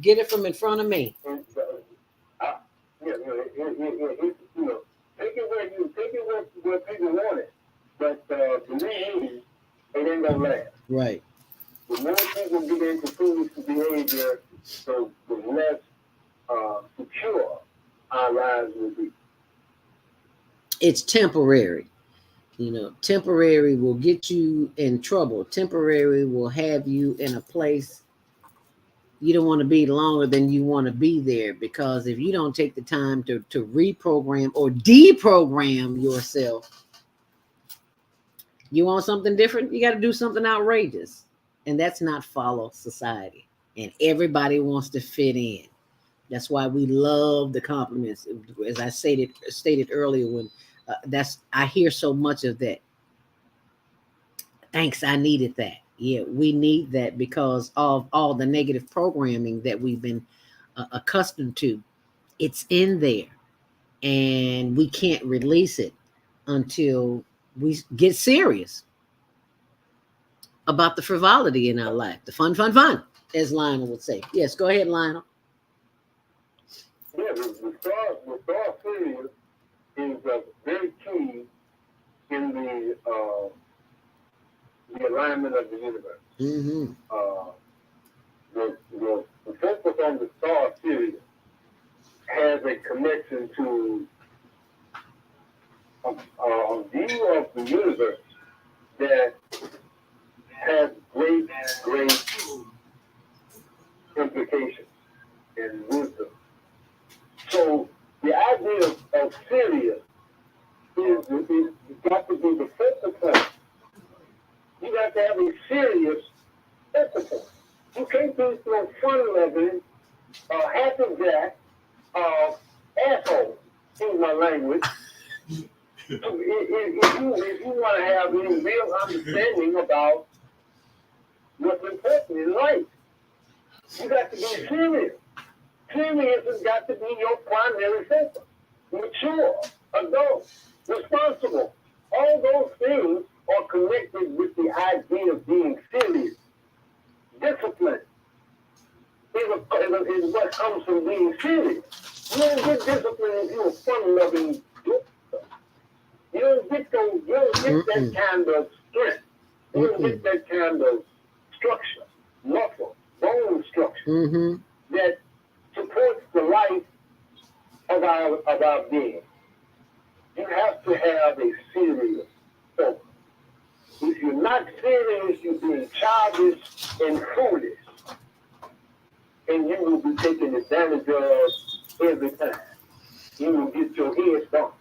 Get it from in front of me. Take it where people want it. But believe me, it ain't gonna last. Right. The more people get into foolish behavior, the less secure our lives will be. It's temporary. You know, temporary will get you in trouble. Temporary will have you in a place you don't want to be longer than you want to be there, because if you don't take the time to reprogram or deprogram yourself, you want something different, you got to do something outrageous. And that's not follow society. And everybody wants to fit in. That's why we love the compliments. As I stated earlier, when I hear so much of that. Thanks, I needed that. Yeah, we need that because of all the negative programming that we've been accustomed to. It's in there, and we can't release it until we get serious about the frivolity in our life. The fun, as Lionel would say. Yes, go ahead, Lionel. star Sirius is very key in the alignment of the universe. Mm-hmm. The focus on the star Sirius has a connection to a view of the universe that has great implications and wisdom. So the idea of Sirius is got to be the focal point. You got to have a serious focal point. You can't be no fun-loving, happy jack, asshole, excuse my language. If you want to have any real understanding about what's important in life, you got to be serious. Serious has got to be your primary focus. Mature, adult, responsible. All those things are connected with the idea of being serious. Discipline is what comes from being serious. You don't get discipline if you're a fun-loving dude. You don't get that kind of strength. You don't get that kind of structure, muscle, bone structure that supports the life of our being. You have to have a serious focus. If you're not serious, you're being childish and foolish. And you will be taken advantage of every time. You will get your head bumped.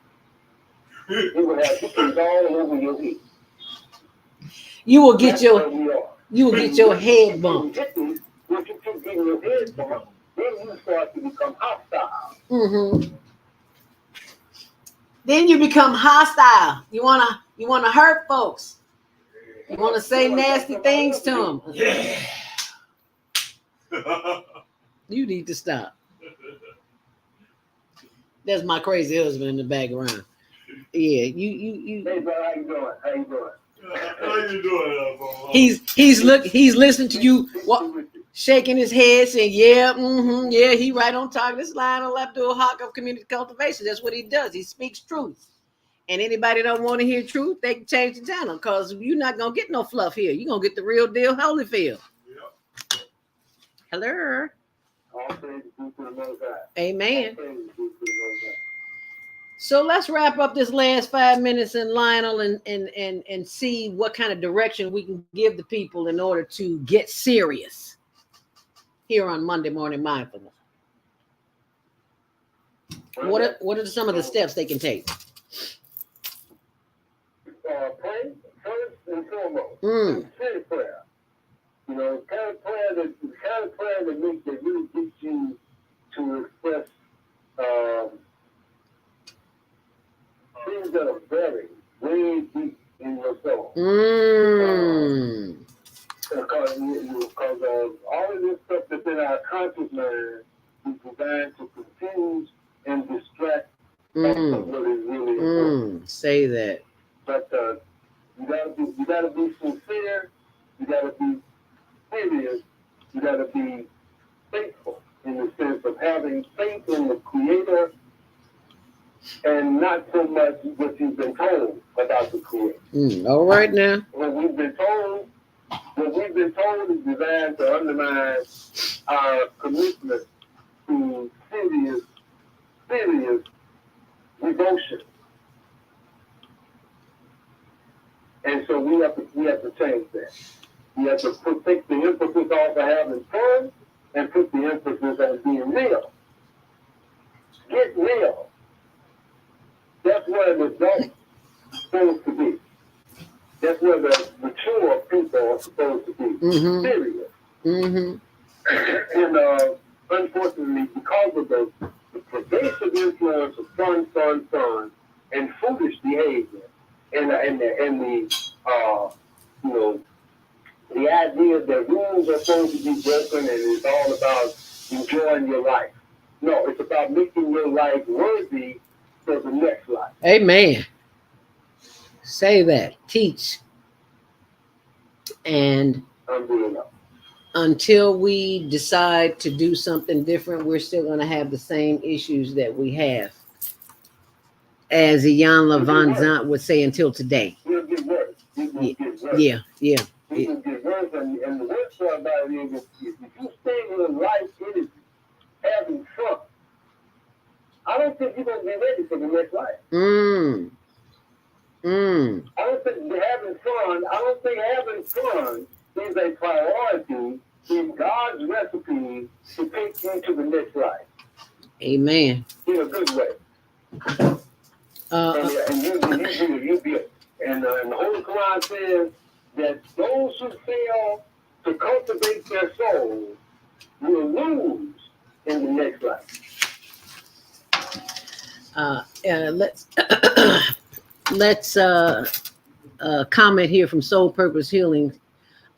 You will have chickens all over your head. You will get your head bumped. Once you keep getting your head bumped, then you start to become hostile. Mm-hmm. Then you become hostile. You wanna hurt folks. You wanna say nasty things to them. Yeah. You need to stop. That's my crazy husband in the background. Yeah, you. Hey, bro, how you doing? How you doing? How you doing, bro? He's listening to you, shaking his head, saying, "Yeah, yeah, he right on target." This Lionel Abdul, Haqq of Community Cultivation. That's what he does. He speaks truth. And anybody don't want to hear truth, they can change the channel because you're not gonna get no fluff here. You're gonna get the real deal, Holyfield. Yep. Hello. Amen. So let's wrap up this last 5 minutes in Lionel and see what kind of direction we can give the people in order to get serious here on Monday Morning Mindfulness. What are some of the steps they can take? Pray first and foremost. Sincere prayer. You know, the kind of prayer that really gets you to express things that are very, very deep in your soul. Because all of this stuff that's in our conscious mind is designed to confuse and distract us from what is really important. Say that. But you gotta be sincere. You gotta be serious. You gotta be faithful in the sense of having faith in the Creator, and not so much what you've been told about the Creator. All right now. What we've been told is designed to undermine our commitment to serious devotion. And so we have to change that. We have to take the emphasis off of having fun and put the emphasis on being real. Get real. That's where the adults are supposed to be. That's where the mature people are supposed to be. Serious. And unfortunately, because of the pervasive influence of fun, and foolish behavior, and the idea that rules are supposed to be broken and it's all about enjoying your life. No, it's about making your life worthy for the next life. Amen. Say that. Teach. And I'm doing that. until we decide to do something different, we're still going to have the same issues that we have. As Ian Van Zant would say, until today. It'll get worse. It will get worse. Yeah. It will get worse, and the worst part about it is if you stay in life, it is having fun. I don't think you're going to be ready for the next life. I don't think having fun is a priority in God's recipe to take you to the next life. Amen. In a good way. And the Holy Quran says that those who fail to cultivate their souls will lose in the next life. Let's comment here from Soul Purpose Healing.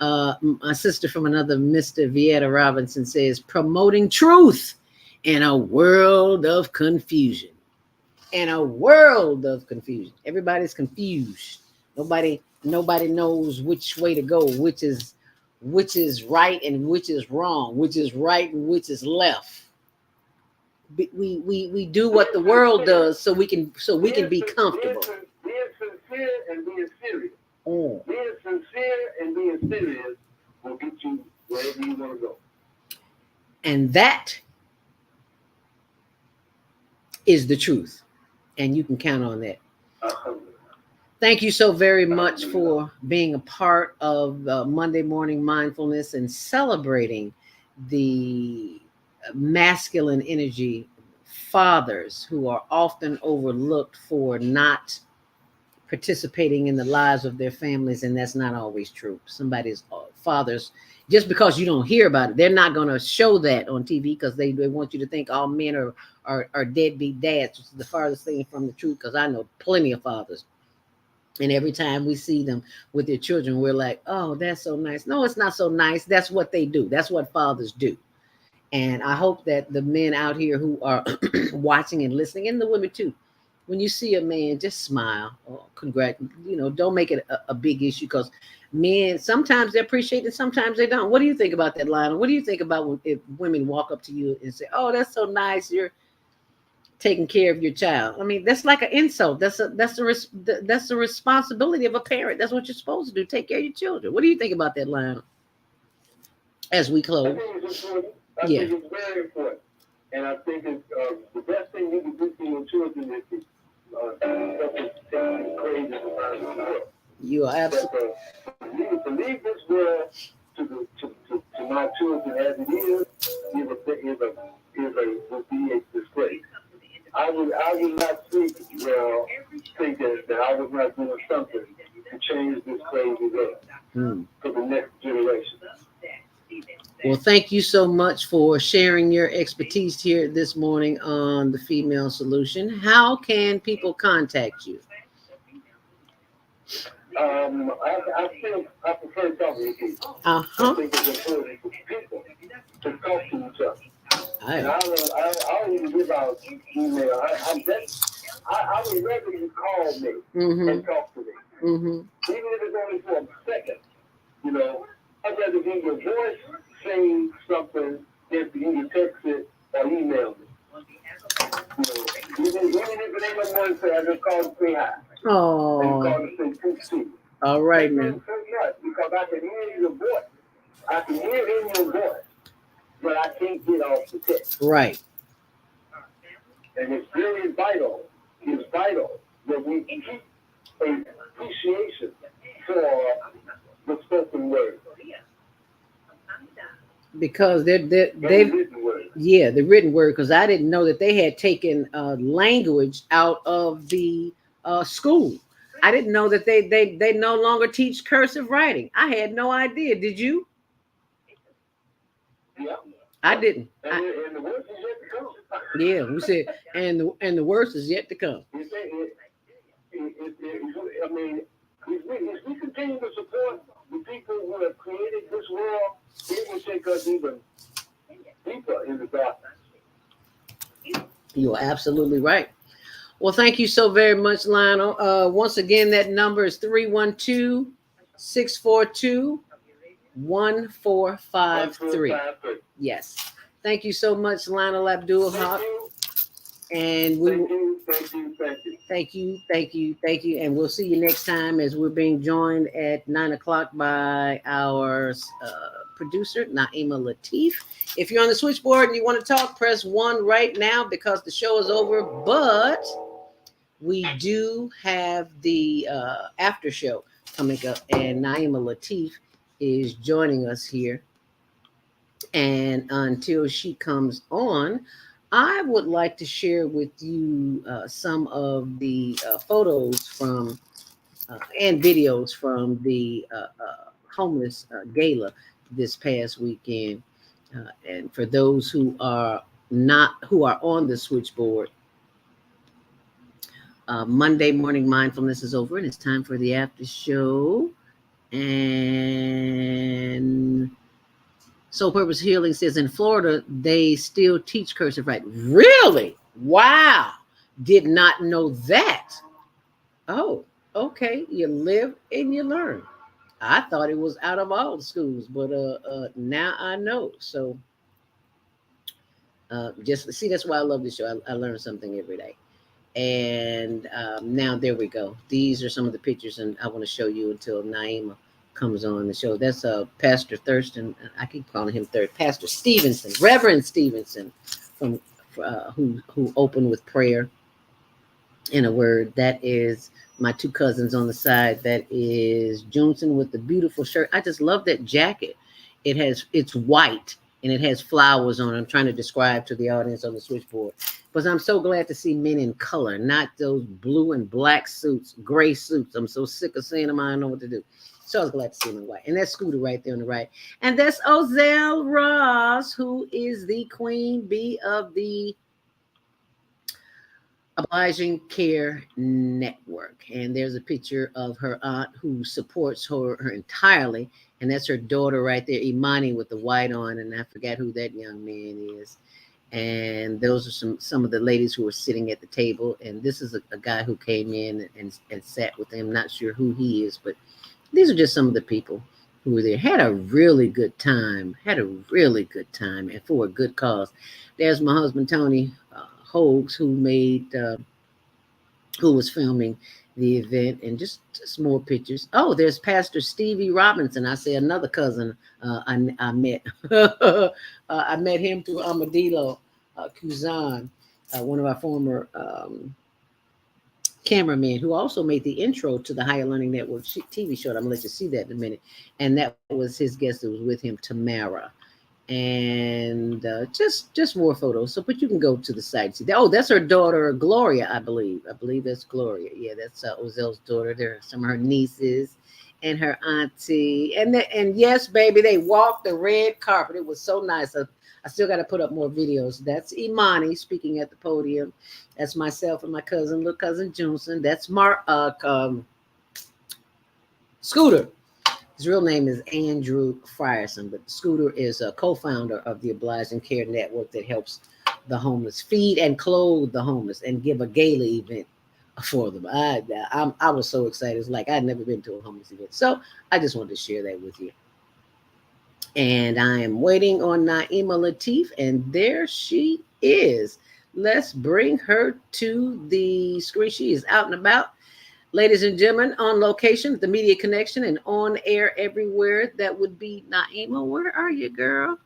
My sister from another, Mr. Vieta Robinson, says, promoting truth in a world of confusion. In a world of confusion. Everybody's confused. Nobody knows which way to go, which is right and which is wrong, which is right and which is left. We do what the world does so we can be comfortable. Being sincere and being serious. Being sincere and being serious will get you wherever you want to go. And that is the truth. And you can count on that. Thank you so very much for being a part of Monday Morning Mindfulness and celebrating the masculine energy fathers who are often overlooked for not participating in the lives of their families, and that's not always true. Somebody's fathers, just because you don't hear about it, they're not going to show that on TV because they want you to think all men are deadbeat dads, which is the farthest thing from the truth, because I know plenty of fathers. And every time we see them with their children, we're like, oh, that's so nice. No, it's not so nice. That's what they do. That's what fathers do. And I hope that the men out here who are watching and listening, and the women too, when you see a man, just smile. Oh, don't make it a big issue, because men, sometimes they appreciate it, sometimes they don't. What do you think about that, Lionel? What do you think about if women walk up to you and say, oh, that's so nice, you're taking care of your child? I mean, that's like an insult. That's the responsibility of a parent. That's what you're supposed to do, take care of your children. What do you think about that, Lionel? As we close. I think it's very important. And I think it's the best thing you can do for your children is to create the world. You are absolutely. To leave this world to my children as it is would be a disgrace. I would not think that I was not doing something to change this crazy world for the next generation. Well, thank you so much for sharing your expertise here this morning on the Female Solution. How can people contact you? I think I prefer talking to people. I think it's important for people to talk to each other. And I don't even give out email. I would rather you call me and talk to me. Even if it's only for a second, I'd rather hear your voice saying something than for you to text it or email me. Even if it ain't no one say, I just call to say hi. Oh. And call to say see. All right, man. Because I can hear your voice. I can hear in your voice, but I can't get off the text. Right. And it's very vital. It's vital that we keep an appreciation for the spoken word. Because the written word, because I didn't know that they had taken language out of the school. I didn't know that they no longer teach cursive writing. I had no idea. Did you? Yeah. I didn't. And the worst is yet to come. Yeah, we said, and the worst is yet to come. I mean, if we continue to support the people who have created this world, it will take us even deeper into darkness. You're absolutely right. Well, thank you so very much, Lionel. Once again, that number is 312-642-5885. 1453. Yes. Thank you so much, Lionel Abdul Haqq. And we thank you. And we'll see you next time as we're being joined at 9 o'clock by our producer, Naima Latif. If you're on the switchboard and you want to talk, press 1 right now because the show is over. But we do have the after show coming up, and Naima Latif is joining us here. And until she comes on, I would like to share with you some of the photos from and videos from the homeless gala this past weekend. And for those who are on the switchboard, Monday morning mindfulness is over, and it's time for the after show. And Soul Purpose Healing says in Florida, they still teach cursive writing. Really? Wow. Did not know that. Oh, okay. You live and you learn. I thought it was out of all the schools, but now I know. So just see, that's why I love this show. I learn something every day. And now there we go. These are some of the pictures, and I want to show you until Naima comes on the show. That's Pastor Thurston. I keep calling him Pastor Stevenson, Reverend Stevenson, from who opened with prayer and a word. That is my 2 cousins on the side. That is Johnson with the beautiful shirt. I just love that jacket. It's white and it has flowers on it. I'm trying to describe to the audience on the switchboard. But I'm so glad to see men in color, not those blue and black suits, gray suits. I'm so sick of seeing them. I don't know what to do. So I was glad to see him in white. And that's Scooter right there on the right. And that's Ozell Ross, who is the queen bee of the Obliging Care Network. And there's a picture of her aunt who supports her entirely. And that's her daughter right there, Imani, with the white on. And I forgot who that young man is. And those are some of the ladies who were sitting at the table. And this is a guy who came in and sat with them. Not sure who he is, but these are just some of the people who were there. Had a really good time. And for a good cause. There's my husband, Tony Hogues, who was filming the event, and just more pictures. Oh, there's Pastor Stevie Robinson. I say another cousin I met. I met him through Amadillo Kuzan, one of our former cameraman, who also made the intro to the Higher Learning Network TV show. I'm gonna let you see that in a minute. And that was his guest that was with him, Tamara. And just more photos. So, but you can go to the site. See, oh, that's her daughter, Gloria, I believe. I believe that's Gloria. Yeah, that's Ozell's daughter. There are some of her nieces and her auntie. And yes, baby, they walked the red carpet. It was so nice. I still got to put up more videos. That's Imani speaking at the podium. That's myself and my little cousin Johnson. That's Scooter. His real name is Andrew Frierson, but Scooter is a co-founder of the Obliging Care Network that helps the homeless, feed and clothe the homeless, and give a gala event for them. I was so excited. It's like I'd never been to a homeless event. So I just wanted to share that with you. And I am waiting on Naima Latif, and there she is. Let's bring her to the screen. She is out and about. Ladies and gentlemen, on location, the Media Connection, and on air everywhere. That would be Naima. Where are you, girl?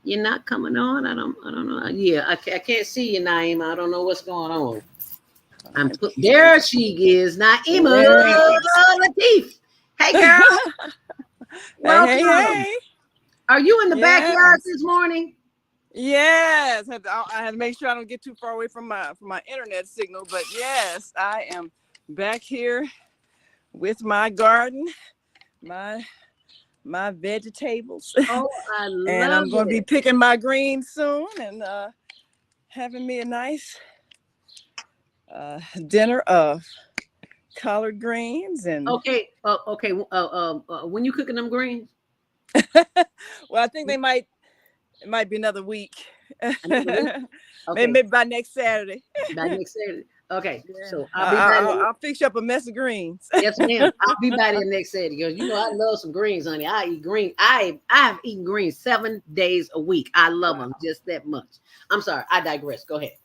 You're not coming on? I don't know. Yeah, I can't see you, Naima. I don't know what's going on. There she is, Naima Latif. Hey, girl. Hey. Are you in the backyard this morning? Yes, I had to make sure I don't get too far away from my internet signal. But yes, I am back here with my garden, my vegetables. Oh, I love and I'm going to be picking my greens soon and having me a nice dinner of collard greens and. Okay. When you cooking them greens? Well, I think it might be another week. Okay. Maybe by next Saturday. Okay, Yeah. so I'll be by there. I'll fix you up a mess of greens. Yes, ma'am. I'll be by there next Saturday. Because you know I love some greens, honey. I eat green. I've eaten greens 7 days a week. I love them just that much. I'm sorry. I digress. Go ahead.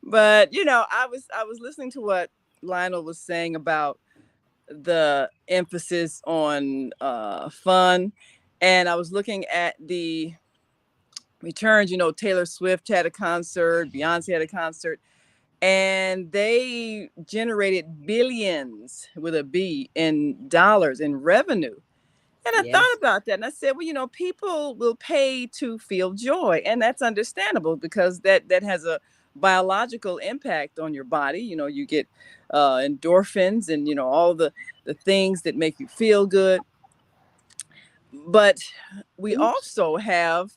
But I was listening to what Lionel was saying about the emphasis on fun, and I was looking at the returns. Taylor Swift had a concert, Beyonce had a concert, and they generated billions with a B in dollars in revenue. And I thought Yes. about that and I said, well, people will pay to feel joy. And that's understandable because that has a biological impact on your body. You get endorphins and, all the things that make you feel good. But we also have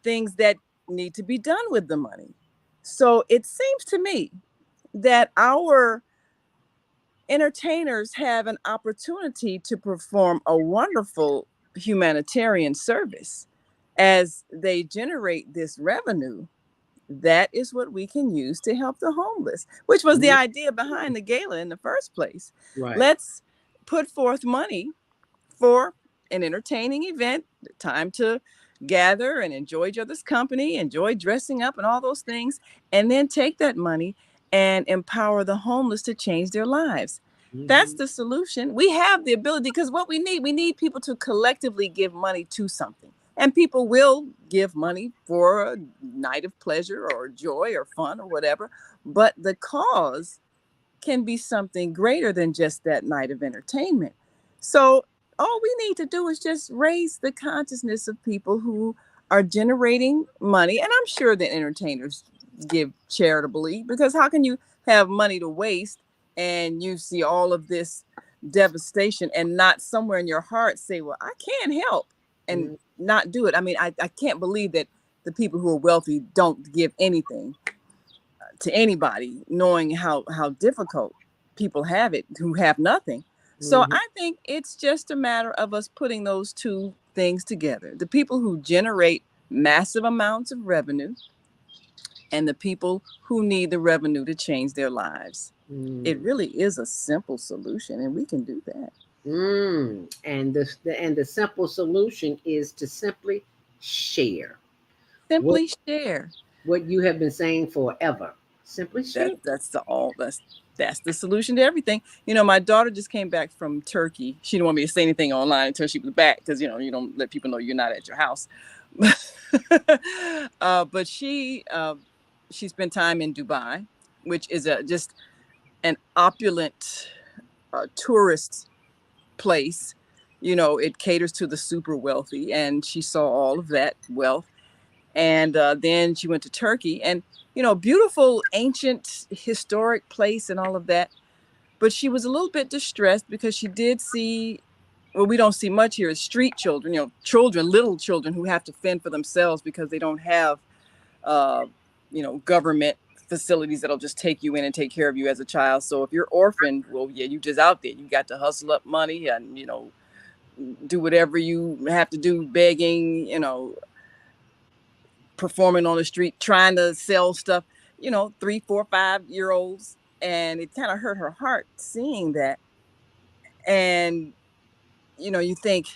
things that need to be done with the money. So it seems to me that our entertainers have an opportunity to perform a wonderful humanitarian service as they generate this revenue. That is what we can use to help the homeless, which was the idea behind the gala in the first place. Right. Let's put forth money for an entertaining event, time to gather and enjoy each other's company, enjoy dressing up and all those things, and then take that money and empower the homeless to change their lives. That's the solution. We have the ability, because what we need people to collectively give money to something. And people will give money for a night of pleasure or joy or fun or whatever. But the cause can be something greater than just that night of entertainment. So all we need to do is just raise the consciousness of people who are generating money. And I'm sure that entertainers give charitably, because how can you have money to waste and you see all of this devastation and not somewhere in your heart say, well, I can't help, and not do it. I mean, I can't believe that the people who are wealthy don't give anything to anybody, knowing how difficult people have it who have nothing. So I think it's just a matter of us putting those two things together. The people who generate massive amounts of revenue and the people who need the revenue to change their lives. It really is a simple solution, and we can do that. And the simple solution is to simply share. Simply share what you have been saying forever. Simply share. That's the solution to everything. My daughter just came back from Turkey. She didn't want me to say anything online until she was back, because you don't let people know you're not at your house. But she spent time in Dubai, which is just an opulent tourist place. It caters to the super wealthy, and she saw all of that wealth. And then she went to Turkey, and beautiful, ancient, historic place and all of that. But she was a little bit distressed because she did see, well, we don't see much here, is street children, little children who have to fend for themselves because they don't have, government facilities that'll just take you in and take care of you as a child. So if you're orphaned, well, yeah, you just out there. You got to hustle up money and, do whatever you have to do, begging, performing on the street, trying to sell stuff, 3, 4, 5-year-olds. And it kind of hurt her heart seeing that. And, you think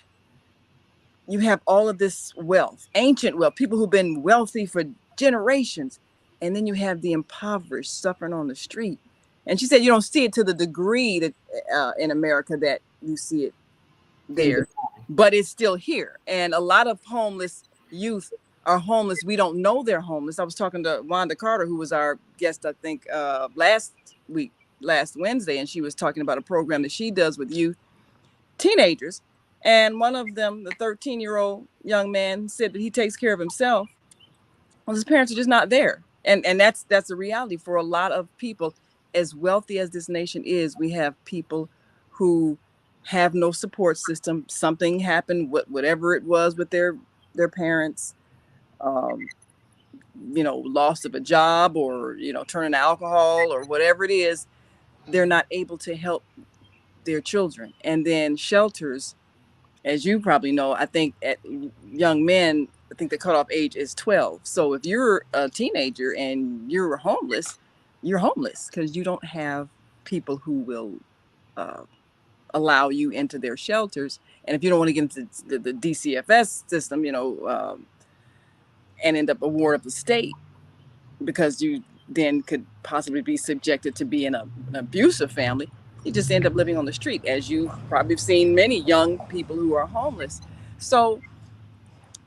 you have all of this wealth, ancient wealth, people who've been wealthy for generations. And then you have the impoverished suffering on the street. And she said, you don't see it to the degree that in America that you see it there, but it's still here. And a lot of homeless youth are homeless. We don't know they're homeless. I was talking to Wanda Carter, who was our guest, I think, last Wednesday, and she was talking about a program that she does with youth, teenagers. And one of them, the 13-year-old young man, said that he takes care of himself. Well, his parents are just not there. And that's a reality for a lot of people. As wealthy as this nation is, we have people who have no support system. Something happened, whatever it was with their parents, loss of a job, or, turning to alcohol, or whatever it is. They're not able to help their children. And then shelters, as you probably know, I think young men I think the cutoff age is 12. So if you're a teenager and you're homeless because you don't have people who will allow you into their shelters. And if you don't want to get into the DCFS system, and end up a ward of the state, because you then could possibly be subjected to be in an abusive family, you just end up living on the street, as you've probably seen many young people who are homeless. So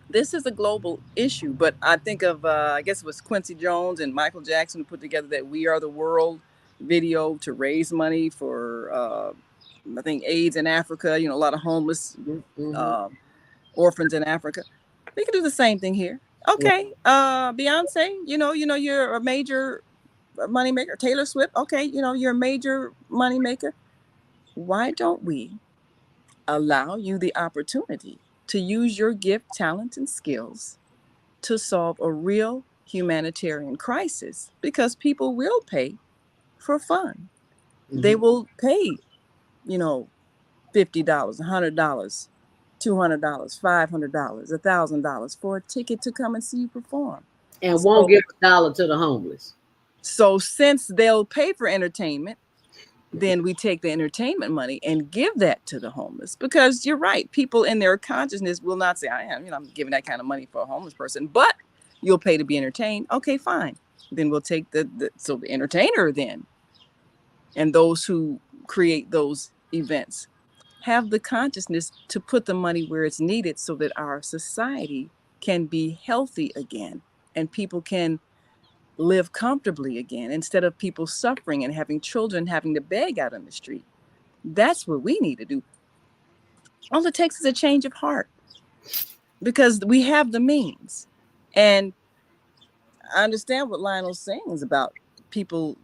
this is a global issue, but I think of, I guess it was Quincy Jones and Michael Jackson who put together that We Are the World video to raise money for, I think, AIDS in Africa, a lot of homeless orphans in Africa. We can do the same thing here. Okay, Beyonce, you're a major moneymaker. Taylor Swift, okay, you're a major moneymaker. Why don't we allow you the opportunity to use your gift, talent, and skills to solve a real humanitarian crisis? Because people will pay for fun. They will pay, $50, $100, $200, $500, $1,000 for a ticket to come and see you perform. And won't give $1 to the homeless. So since they'll pay for entertainment, then we take the entertainment money and give that to the homeless. Because you're right, people in their consciousness will not say, I'm giving that kind of money for a homeless person, but you'll pay to be entertained. Okay, fine. Then we'll take the entertainer then, and those who create those events have the consciousness to put the money where it's needed so that our society can be healthy again and people can live comfortably again, instead of people suffering and having children having to beg out on the street. That's what we need to do. All it takes is a change of heart, because we have the means. And I understand what Lionel's saying is about people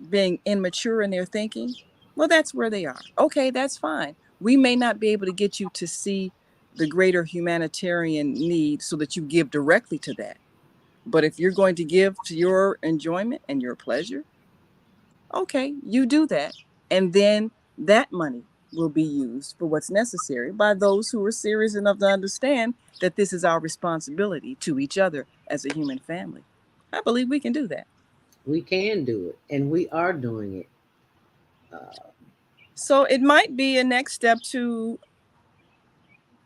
being immature in their thinking. Well, that's where they are. Okay, that's fine. We may not be able to get you to see the greater humanitarian need so that you give directly to that. But if you're going to give to your enjoyment and your pleasure, okay, you do that. And then that money will be used for what's necessary by those who are serious enough to understand that this is our responsibility to each other as a human family. I believe we can do that. We can do it, and we are doing it. So it might be a next step to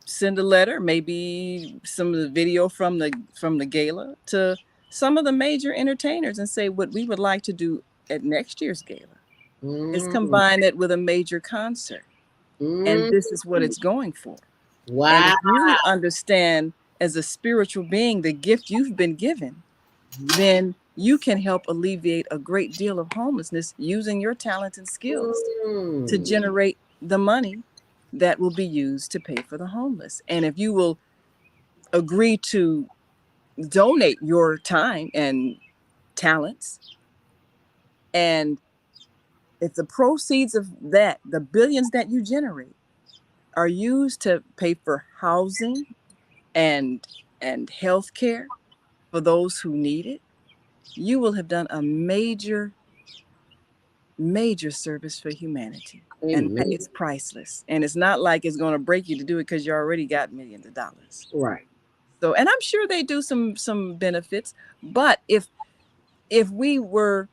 send a letter, maybe some of the video from the gala, to some of the major entertainers and say what we would like to do at next year's gala is combine it with a major concert. And this is what it's going for. Wow. And if you understand as a spiritual being the gift you've been given, then you can help alleviate a great deal of homelessness using your talents and skills to generate the money that will be used to pay for the homeless. And if you will agree to donate your time and talents, and if the proceeds of that, the billions that you generate, are used to pay for housing and health care for those who need it, you will have done a major service for humanity. And that is priceless. And it's not like it's going to break you to do it because you already got millions of dollars. Right. So, and I'm sure they do some benefits, but if we were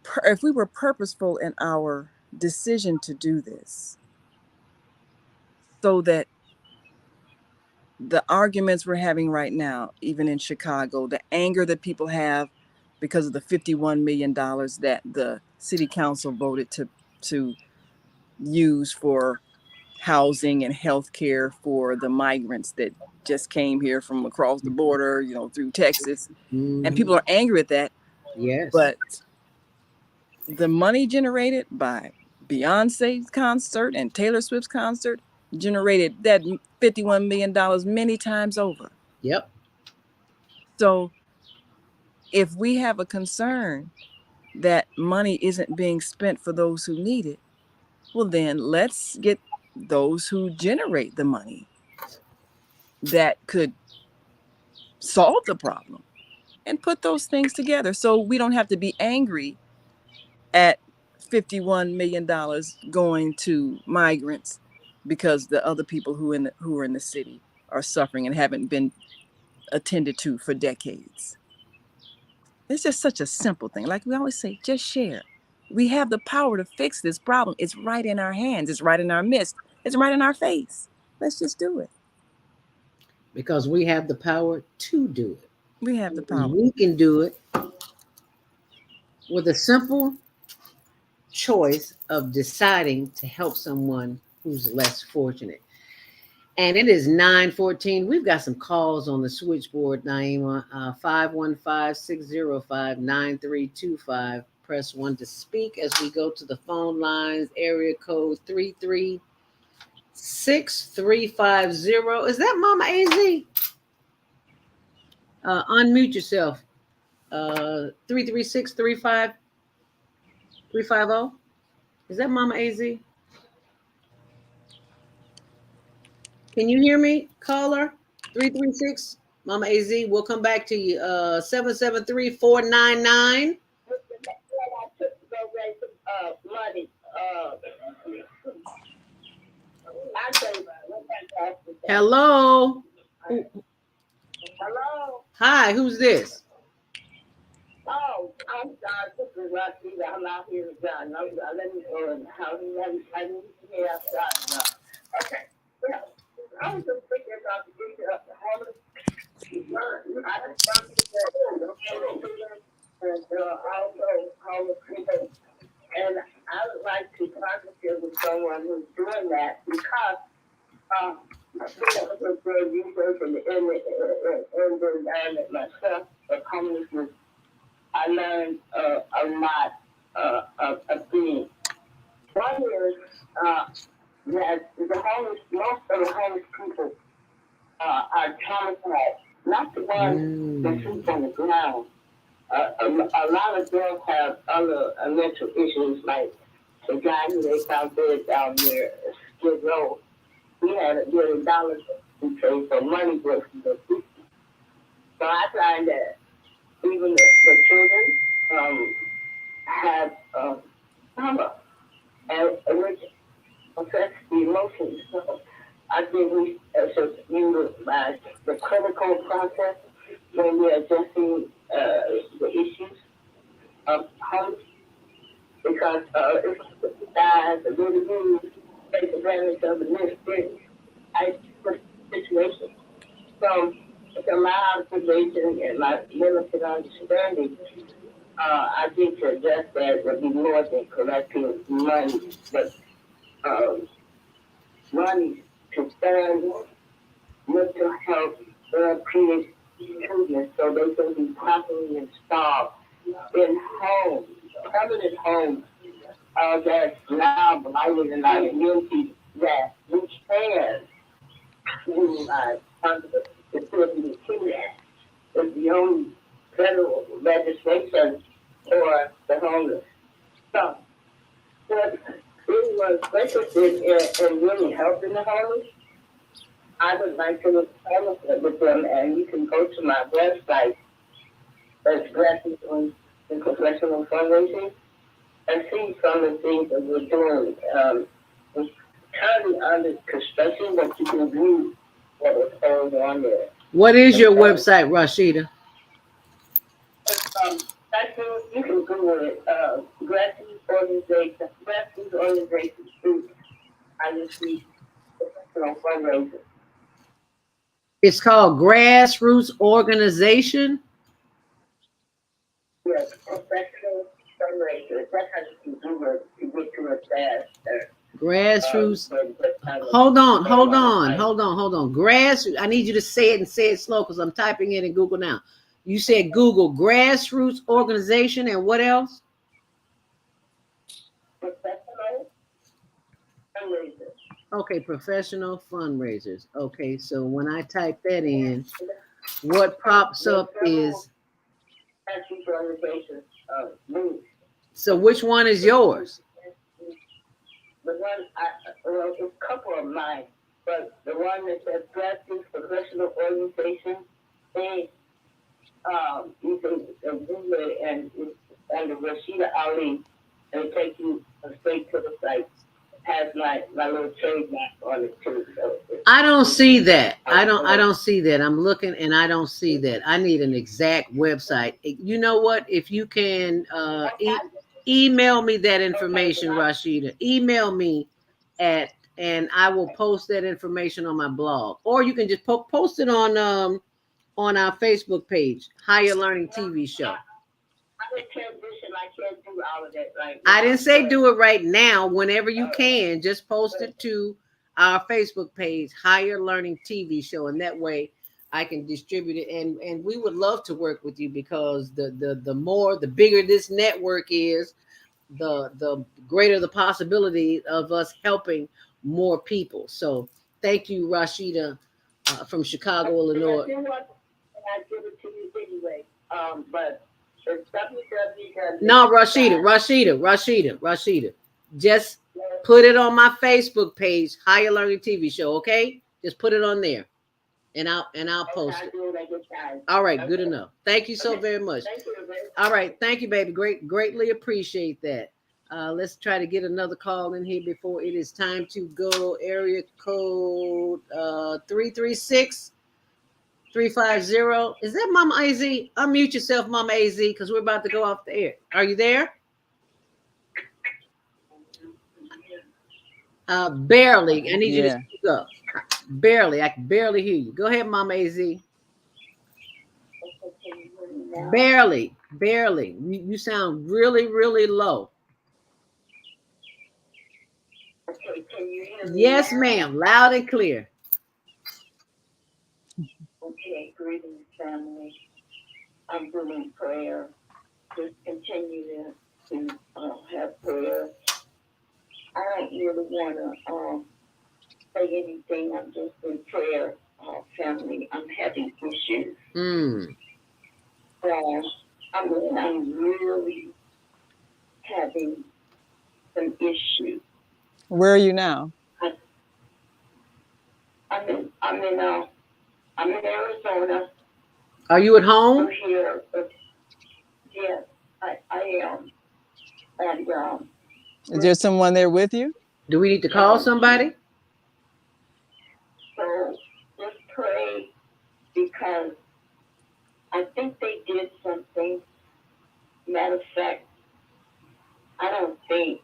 purposeful in our decision to do this, so that the arguments we're having right now, even in Chicago, the anger that people have because of the $51 million that the city council voted to use for housing and health care for the migrants that just came here from across the border, through Texas. And people are angry at that. Yes. But the money generated by Beyonce's concert and Taylor Swift's concert generated that $51 million many times over. Yep. So if we have a concern that money isn't being spent for those who need it, well, then let's get those who generate the money that could solve the problem and put those things together, so we don't have to be angry at $51 million going to migrants because the other people who are in the city are suffering and haven't been attended to for decades. It's just such a simple thing. Like we always say, just share. We have the power to fix this problem. It's right in our hands. It's right in our midst. It's right in our face. Let's just do it. Because we have the power to do it. We have the And power. we can do it with a simple choice of deciding to help someone who's less fortunate. And it is 9:14. We've got some calls on the switchboard, Naima. 515-605-9325. Press 1 to speak as we go to the phone lines. Area code 336-350. Is that Mama AZ? Unmute yourself. 336-350. Is that Mama AZ? Can you hear me, caller? 336, Mama AZ. We'll come back to you. 773-499. Money. Hello. Hello. Hi, who's this? Oh, I'm sorry. This is Rashida. I'm out here in John. Let me go in the house. I need to hear outside. Okay. Yeah. I was just thinking about the future of the homeless. I just found it and also homeless people. And I would like to partnership with someone who's doing that because I was doing research in the environment myself of homelessness. I learned a lot of things. One is that the homeless, most of the homeless people are traumatized, not the ones that sleep on the ground. A lot of them have other mental issues, like the guy who they found dead down near Skid Row. He had $1 million to pay for money worth of the people. So I find that even the children have trauma, and which affects the emotions. So I think we should utilize the critical process when we're addressing the issues of homeless, because if guys are really take advantage of the misfit situation. So, from my observation and my limited understanding, I think to address that would be more than collecting money, but money to fund mental health therapeutic treatment so they can be properly installed in homes, permanent homes that's now blighted in our community that we can utilize under the Facility Treatment Act. It's the only federal legislation for the homeless. So, if anyone's interested in really helping the homeless, I would like to look with them, and you can go to my website, that's Glasses on the Professional Fundraising, and see some of the things that we're doing. It's currently under construction, but you can view what was going on there. What is your website, Rashida? You can Google it. Grassroots organization group. I just see professional fundraising. It's called Grassroots Organization. Yes, professional fundraisers. That's how you can Google it to get to it fast. Grassroots. Hold on. Grassroots. I need you to say it and say it slow because I'm typing it in Google now. You said Google Grassroots Organization and what else? Professional fundraisers. Okay, professional fundraisers. Okay, so when I type that in, what pops up is. So which one is yours? The one, well, it's a couple of mine, but the one that says Grassroots Professional Organization, you can Google it and under Rashida Ali, and it takes you straight to the site. It has my little trademark on it too. So I don't see that. I I don't see that. I'm looking and I don't see that. I need an exact website. You know what? If you can email me that information, Rashida. Email me at and I will post that information on my blog. Or you can just post it on our Facebook page, Higher Learning TV Show. I'm in transition. I can't do all of that right now. I didn't say do it right now. Whenever you can, just post it to our Facebook page, Higher Learning TV Show, and that way I can distribute it. And we would love to work with you because the bigger this network is, the greater the possibility of us helping more people. So thank you, Rashida, from Chicago, Illinois. I give it to you anyway. But it's www. No, Rashida. Just put it on my Facebook page, Higher Learning TV Show. Okay, just put it on there, and I'll post it. All right, good enough. Thank you so very much. All right, thank you, baby. Greatly appreciate that. Let's try to get another call in here before it is time to go. Area code 336. 350. Is that Mama AZ? Unmute yourself, Mama AZ, because we're about to go off the air. Are you there? Barely. I need you to speak up. Barely. I can barely hear you. Go ahead, Mama AZ. Barely. You sound really, really low. Okay, can you hear me? Yes, ma'am. Loud and clear. Okay, greetings, family. I'm doing prayer. Just continue to have prayer. I don't really want to say anything. I'm just in prayer, family. I'm having issues. I'm really having some issues. Where are you now? I'm in Arizona. Are you at home? I'm here. Yes, I am. And is there someone there with you? Do we need to call somebody? So just pray because I think they did something. Matter of fact, I don't think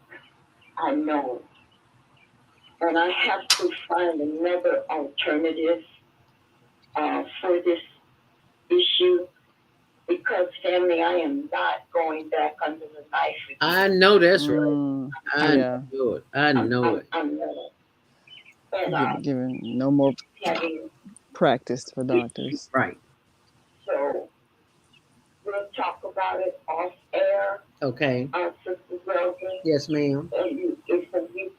I know. And I have to find another alternative for this issue because, family, I am not going back under the knife. I know that's right. I know it. I'm not. And giving no more practice for doctors. Right. So we'll talk about it off air. Okay. Sister Zelda. Yes, ma'am. And if you get the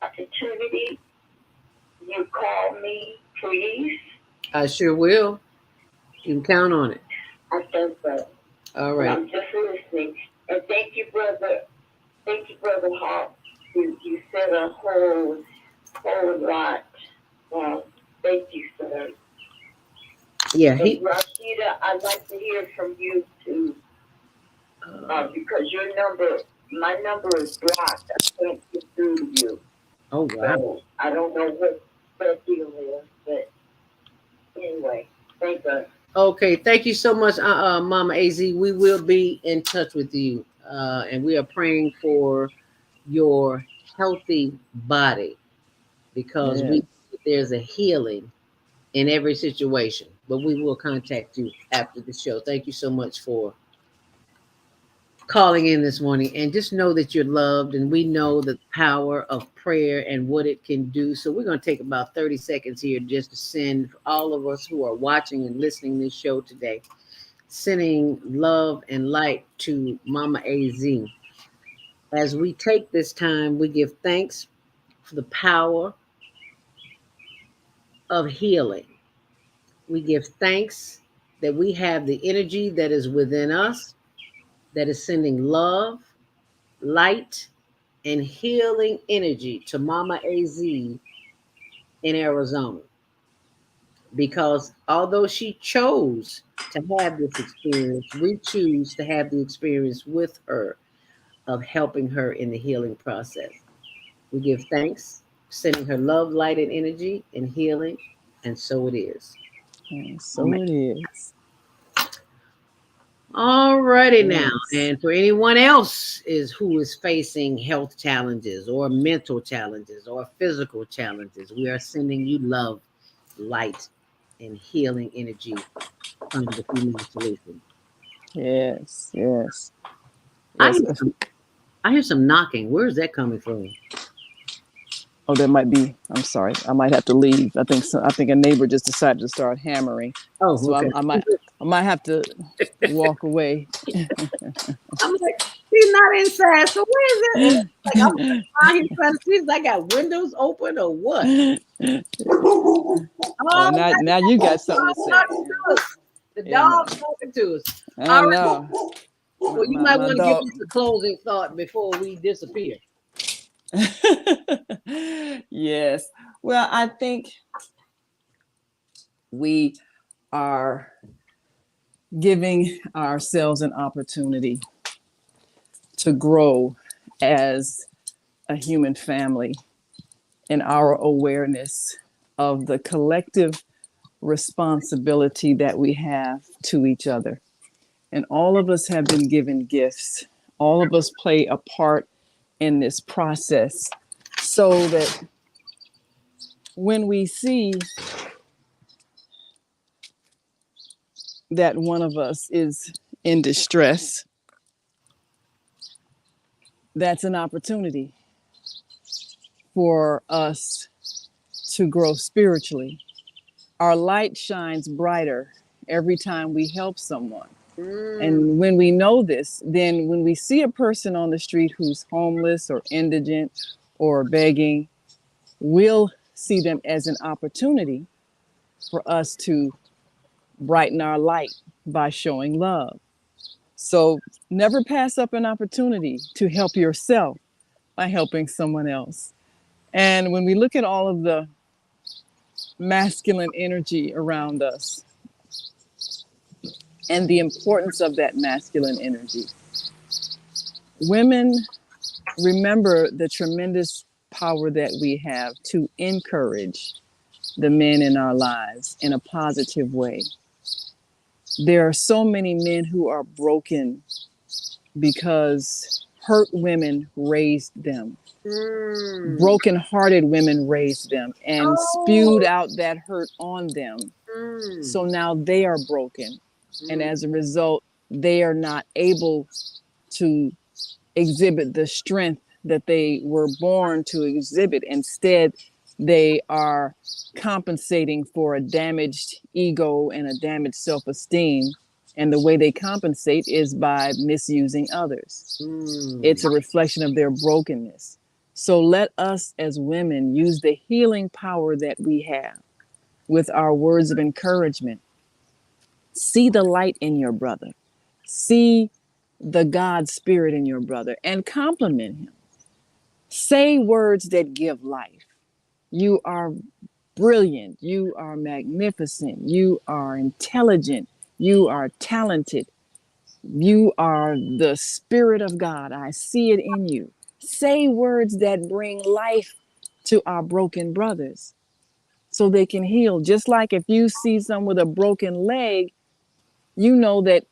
opportunity, you call me, please. I sure will. You can count on it. I think so. All right. I'm just listening. And thank you, brother. Thank you, Brother Haqq. You said a whole lot. Thank you, sir. Yeah. Rashida, I'd like to hear from you too. Because my number is blocked. I can't get through to you. Oh, wow. So I don't know what that deal is, but anyway, thank God. Okay, thank you so much, Mama AZ. We will be in touch with you, and we are praying for your healthy body because there's a healing in every situation. But we will contact you after the show. Thank you so much for calling in this morning, and just know that you're loved, and we know the power of prayer and what it can do. So we're going to take about 30 seconds here just to send all of us who are watching and listening to this show today, sending love and light to Mama AZ. As we take this time, we give thanks for the power of healing. We give thanks that we have the energy that is within us, that is sending love, light, and healing energy to Mama AZ in Arizona. Because although she chose to have this experience, we choose to have the experience with her of helping her in the healing process. We give thanks, sending her love, light, and energy and healing And so it is. And so it is. All righty now. Yes. And for anyone else who is facing health challenges or mental challenges or physical challenges, we are sending you love, light, and healing energy from the Female Solution. Yes. Yes. I Yes. hear some knocking. Where is that coming from? Oh, that might be. I'm sorry. I might have to leave. I think a neighbor just decided to start hammering. Oh, So okay. I might have to walk away. I'm like, he's not inside. So where is it? Like I'm trying to see if I got windows open or what. Oh, now you got something to say. The Yeah, dog's talking to us. I know. Well, you might want to give us a closing thought before we disappear. Yes. Well, I think we are giving ourselves an opportunity to grow as a human family in our awareness of the collective responsibility that we have to each other. And all of us have been given gifts. All of us play a part in this process so that when we see that one of us is in distress, that's an opportunity for us to grow spiritually. Our light shines brighter every time we help someone. And when we know this, then when we see a person on the street who's homeless or indigent or begging, we'll see them as an opportunity for us to brighten our light by showing love. So never pass up an opportunity to help yourself by helping someone else. And when we look at all of the masculine energy around us and the importance of that masculine energy, women remember the tremendous power that we have to encourage the men in our lives in a positive way. There are so many men who are broken because hurt women raised them. Broken-hearted women raised them and spewed out that hurt on them. So now they are broken. And as a result, they are not able to exhibit the strength that they were born to exhibit. Instead, they are compensating for a damaged ego and a damaged self-esteem. And the way they compensate is by misusing others. It's a reflection of their brokenness. So let us as women use the healing power that we have with our words of encouragement. See the light in your brother. See the God spirit in your brother and compliment him. Say words that give life. You are brilliant. You are magnificent. You are intelligent. You are talented. You are the spirit of God. I see it in you. Say words that bring life to our broken brothers so they can heal. Just like if you see someone with a broken leg, you know that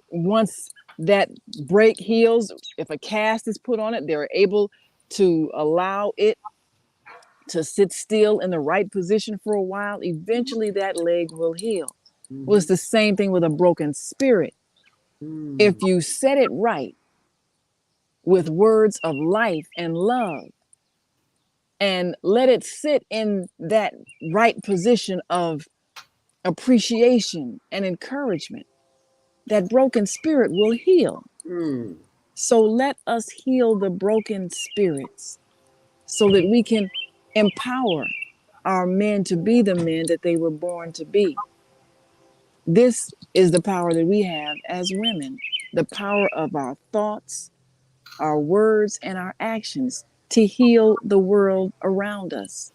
once that break heals, if a cast is put on it, they're able to allow it to sit still in the right position for a while. Eventually that leg will heal. Well, it's the same thing with a broken spirit. If you set it right with words of life and love and let it sit in that right position of appreciation and encouragement, that broken spirit will heal. So let us heal the broken spirits so that we can empower our men to be the men that they were born to be. This is the power that we have as women, the power of our thoughts, our words, and our actions to heal the world around us.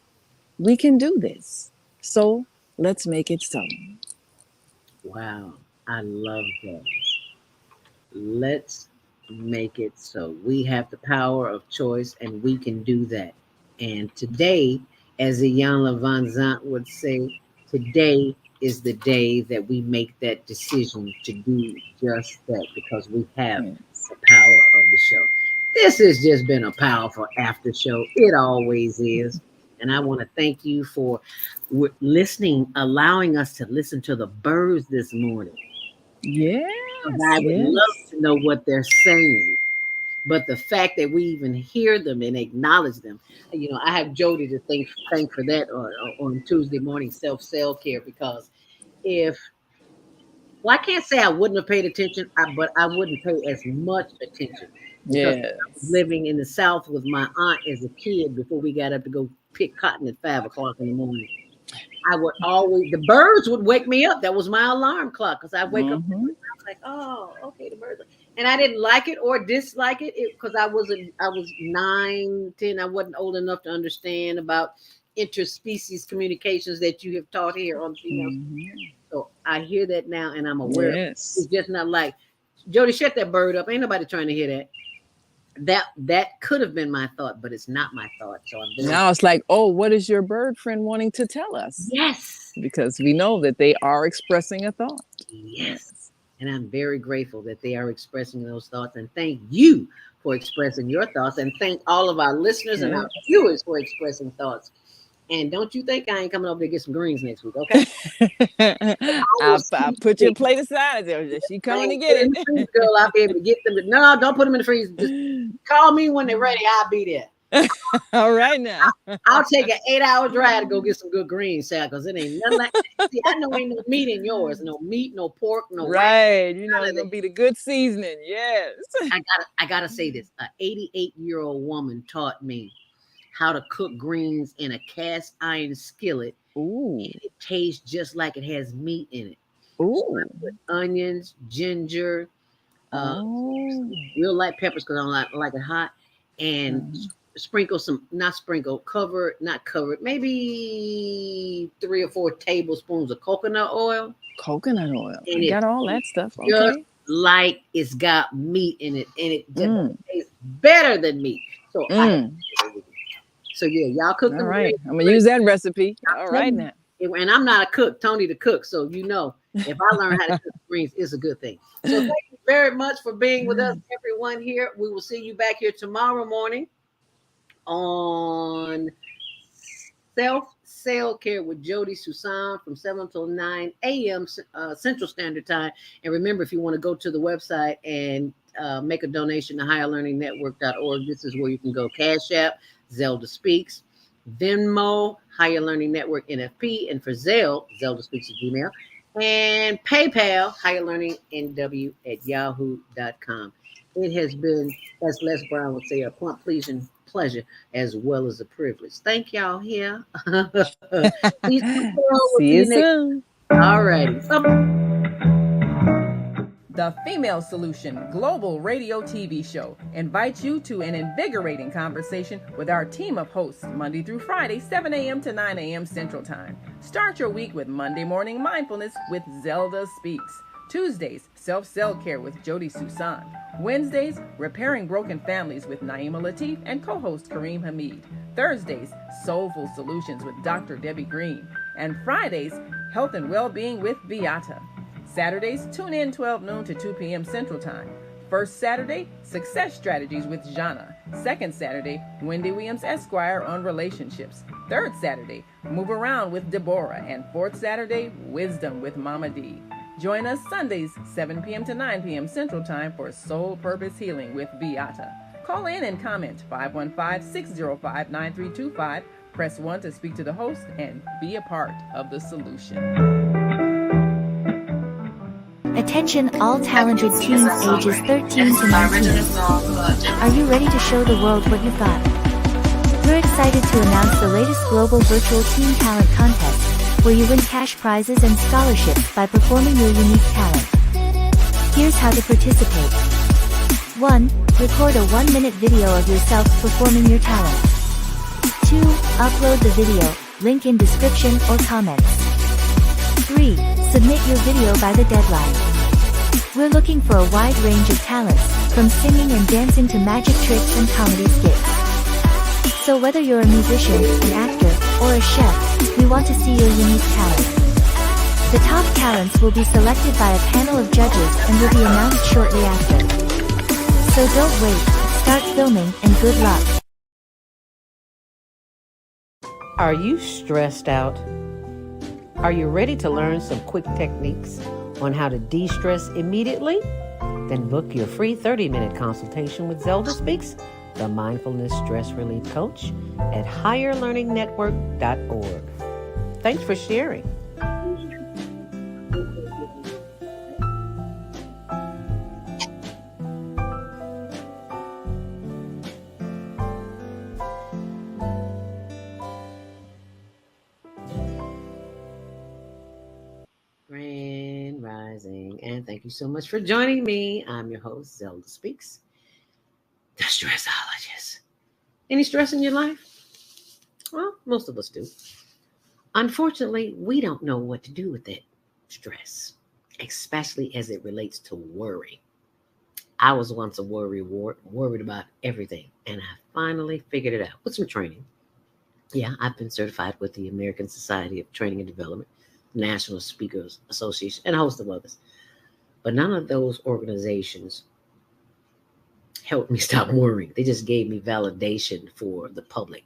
We can do this. So let's make it so. Wow, I love that. Let's make it so. We have the power of choice and we can do that. And today, as Iyanla Van Zant would say, today is the day that we make that decision to do just that, because we have the power of the show. This has just been a powerful after show. It always is. And I want to thank you for listening, allowing us to listen to the birds this morning. Yes. I would love to know what they're saying. But the fact that we even hear them and acknowledge them, you know, I have Jody to thank for that on Tuesday morning self-care, because I can't say I wouldn't have paid attention, but I wouldn't pay as much attention. Because I was living in the South with my aunt as a kid before we got up to go pick cotton at 5 o'clock in the morning. I would the birds would wake me up. That was my alarm clock, because I wake up. I was like, oh, okay, the birds. And I didn't like it or dislike it because I was 9, 10. I wasn't old enough to understand about interspecies communications that you have taught here on females. So I hear that now, and I'm aware. It's just not like, Jody, shut that bird up. Ain't nobody trying to hear that. That could have been my thought, but it's not my thought. So now it's like, oh, what is your bird friend wanting to tell us? Yes. Because we know that they are expressing a thought. Yes. And I'm very grateful that they are expressing those thoughts. And thank you for expressing your thoughts. And thank all of our listeners and our viewers for expressing thoughts. And don't you think I ain't coming over to get some greens next week, okay? I'll put your plate aside. She coming to get it. Girl, I'll be able to get them. No, don't put them in the freezer. Just call me when they're ready. I'll be there. All right now. I'll take an 8-hour drive to go get some good greens, Sal, because it ain't nothing like that. See, I know ain't no meat in yours. No meat, no pork, no right. You know, it's gonna be the good seasoning. Yes. I gotta say this. An 88-year-old woman taught me how to cook greens in a cast iron skillet. Ooh. And it tastes just like it has meat in it. Ooh. So I put onions, ginger, real light peppers because I don't like it hot, and sprinkle some, maybe 3 or 4 tablespoons of coconut oil. Coconut oil. And you got all that stuff. Okay. Just like it's got meat in it, and it just tastes better than meat. So So yeah, y'all cook them. All right, I'm gonna use that recipe. All right now. And I'm not a cook, Tony the cook. So you know, if I learn how to cook greens, it's a good thing. So thank you very much for being with us, everyone here. We will see you back here tomorrow morning on Self-Care with Jody Susan from 7 till 9 a.m. Central Standard Time. And remember, if you want to go to the website and make a donation to higherlearningnetwork.org, this is where you can go. Cash App, Zelda Speaks, Venmo, Higher Learning Network NFP, and for Zelda Speaks at Gmail, and PayPal, Higher Learning NW at yahoo.com. It has been, as Les Brown would say, a pleasing pleasure as well as a privilege. Thank y'all here. See you soon. All righty. The Female Solution Global Radio TV Show invites you to an invigorating conversation with our team of hosts Monday through Friday, 7 a.m. to 9 a.m. Central Time. Start your week with Monday Morning Mindfulness with Zelda Speaks. Tuesdays, Self-Care with Jody Susan. Wednesdays, Repairing Broken Families with Naima Latif and co-host Kareem Hamid. Thursdays, Soulful Solutions with Dr. Debbie Green. And Fridays, Health and Wellbeing with Beata. Saturdays, tune in 12 noon to 2 p.m. Central Time. First Saturday, Success Strategies with Jana. Second Saturday, Wendy Williams Esquire on relationships. Third Saturday, Move Around with Deborah. And fourth Saturday, Wisdom with Mama D. Join us Sundays, 7 p.m. to 9 p.m. Central Time for Soul Purpose Healing with Beata. Call in and comment 515-605-9325. Press 1 to speak to the host and be a part of the solution. Attention all talented teens ages 13 to 19. Are you ready to show the world what you've got? We're excited to announce the latest global virtual teen talent contest, where you win cash prizes and scholarships by performing your unique talent. Here's how to participate. 1. Record a 1-minute video of yourself performing your talent. 2. Upload the video, link in description or comments. 3. Submit your video by the deadline. We're looking for a wide range of talents, from singing and dancing to magic tricks and comedy skits. So whether you're a musician, an actor, or a chef, we want to see your unique talent. The top talents will be selected by a panel of judges and will be announced shortly after. So don't wait, start filming, and good luck. Are you stressed out? Are you ready to learn some quick techniques on how to de-stress immediately? Then book your free 30-minute consultation with Zelda Speaks, the Mindfulness Stress Relief Coach, at higherlearningnetwork.org. Thanks for sharing. Grand Rising, and thank you so much for joining me. I'm your host, Zelda Speaks, the stressologist. Any stress in your life? Well, most of us do. Unfortunately, we don't know what to do with that stress, especially as it relates to worry. I was once a worried about everything, and I finally figured it out with some training. Yeah, I've been certified with the American Society of Training and Development, National Speakers Association, and a host of others. But none of those organizations helped me stop worrying. They just gave me validation for the public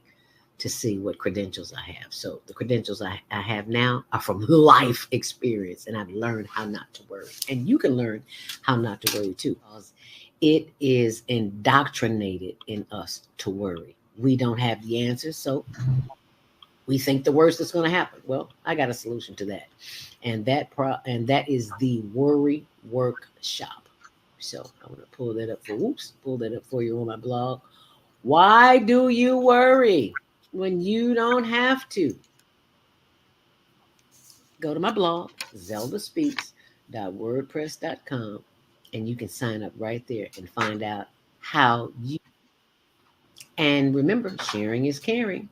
to see what credentials I have. So the credentials I have now are from life experience, and I've learned how not to worry. And you can learn how not to worry too, because it is indoctrinated in us to worry. We don't have the answers, so we think the worst is going to happen. Well, I got a solution to that, and that is the Worry Workshop. So I'm going to pull that up for you on my blog. Why do you worry when you don't have to? Go to my blog, zeldaspeaks.wordpress.com, and you can sign up right there and find out how you. And remember, sharing is caring.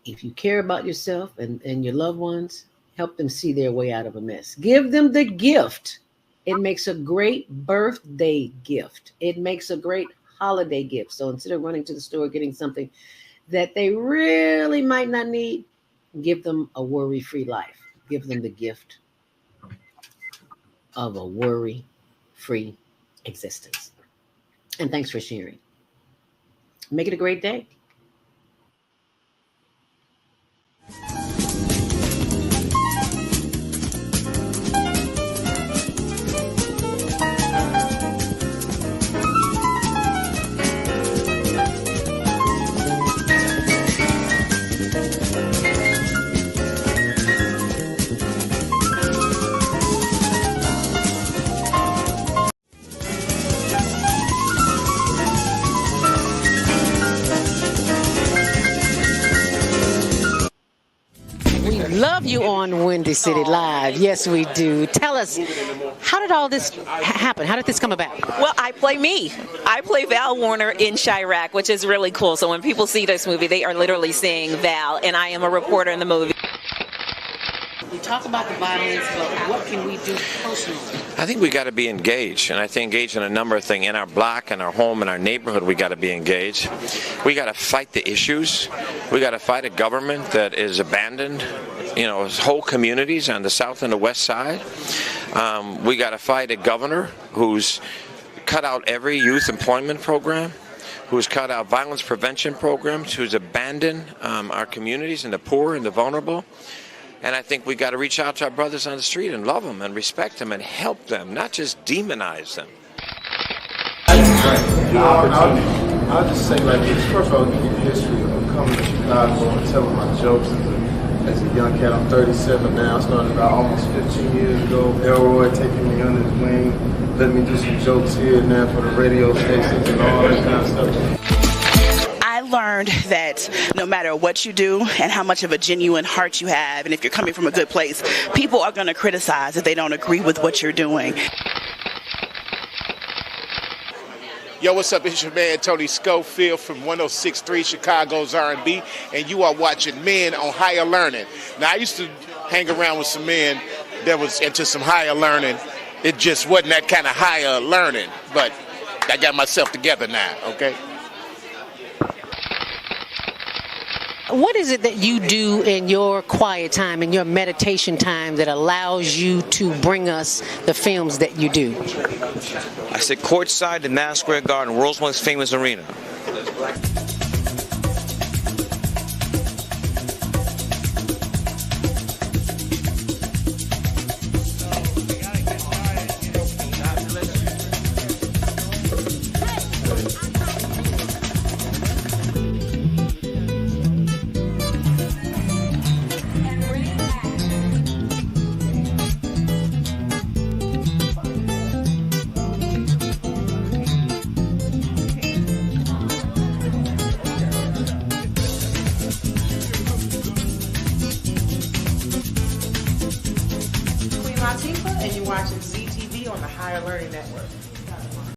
If you care about yourself and your loved ones, help them see their way out of a mess. Give them the gift. It makes a great birthday gift. It makes a great holiday gift. So instead of running to the store getting something that they really might not need, give them a worry-free life. Give them the gift of a worry-free existence. And thanks for sharing. Make it a great day. Love you on Windy City Live. Yes, we do. Tell us, how did all this happen? How did this come about? Well, I play me. I play Val Warner in Chirac, which is really cool. So when people see this movie, they are literally seeing Val, and I am a reporter in the movie. We talk about the violence, but what can we do personally? I think we got to be engaged, and I think engaged in a number of things. In our block, in our home, in our neighborhood, we got to be engaged. We got to fight the issues. We got to fight a government that is abandoned, whole communities on the south and the west side. We got to fight a governor who's cut out every youth employment program, who's cut out violence prevention programs, who's abandoned our communities and the poor and the vulnerable. And I think we got to reach out to our brothers on the street and love them and respect them and help them, not just demonize them. I'll just say like this. First of all, give you the history of coming to Chicago and telling my jokes as a young cat. I'm 37 now. I started about almost 15 years ago. Elroy taking me under his wing, letting me do some jokes here and there for the radio stations and all that kind of stuff. I learned that no matter what you do and how much of a genuine heart you have, and if you're coming from a good place, people are going to criticize if they don't agree with what you're doing. Yo, what's up? It's your man Tony Schofield from 106.3 Chicago's R&B, and you are watching Men on Higher Learning. Now, I used to hang around with some men that was into some higher learning. It just wasn't that kind of higher learning, but I got myself together now, okay? What is it that you do in your quiet time, in your meditation time, that allows you to bring us the films that you do? I sit courtside in Madison Square Garden, world's most famous arena. Latifah, and you're watching ZTV on the Higher Learning Network.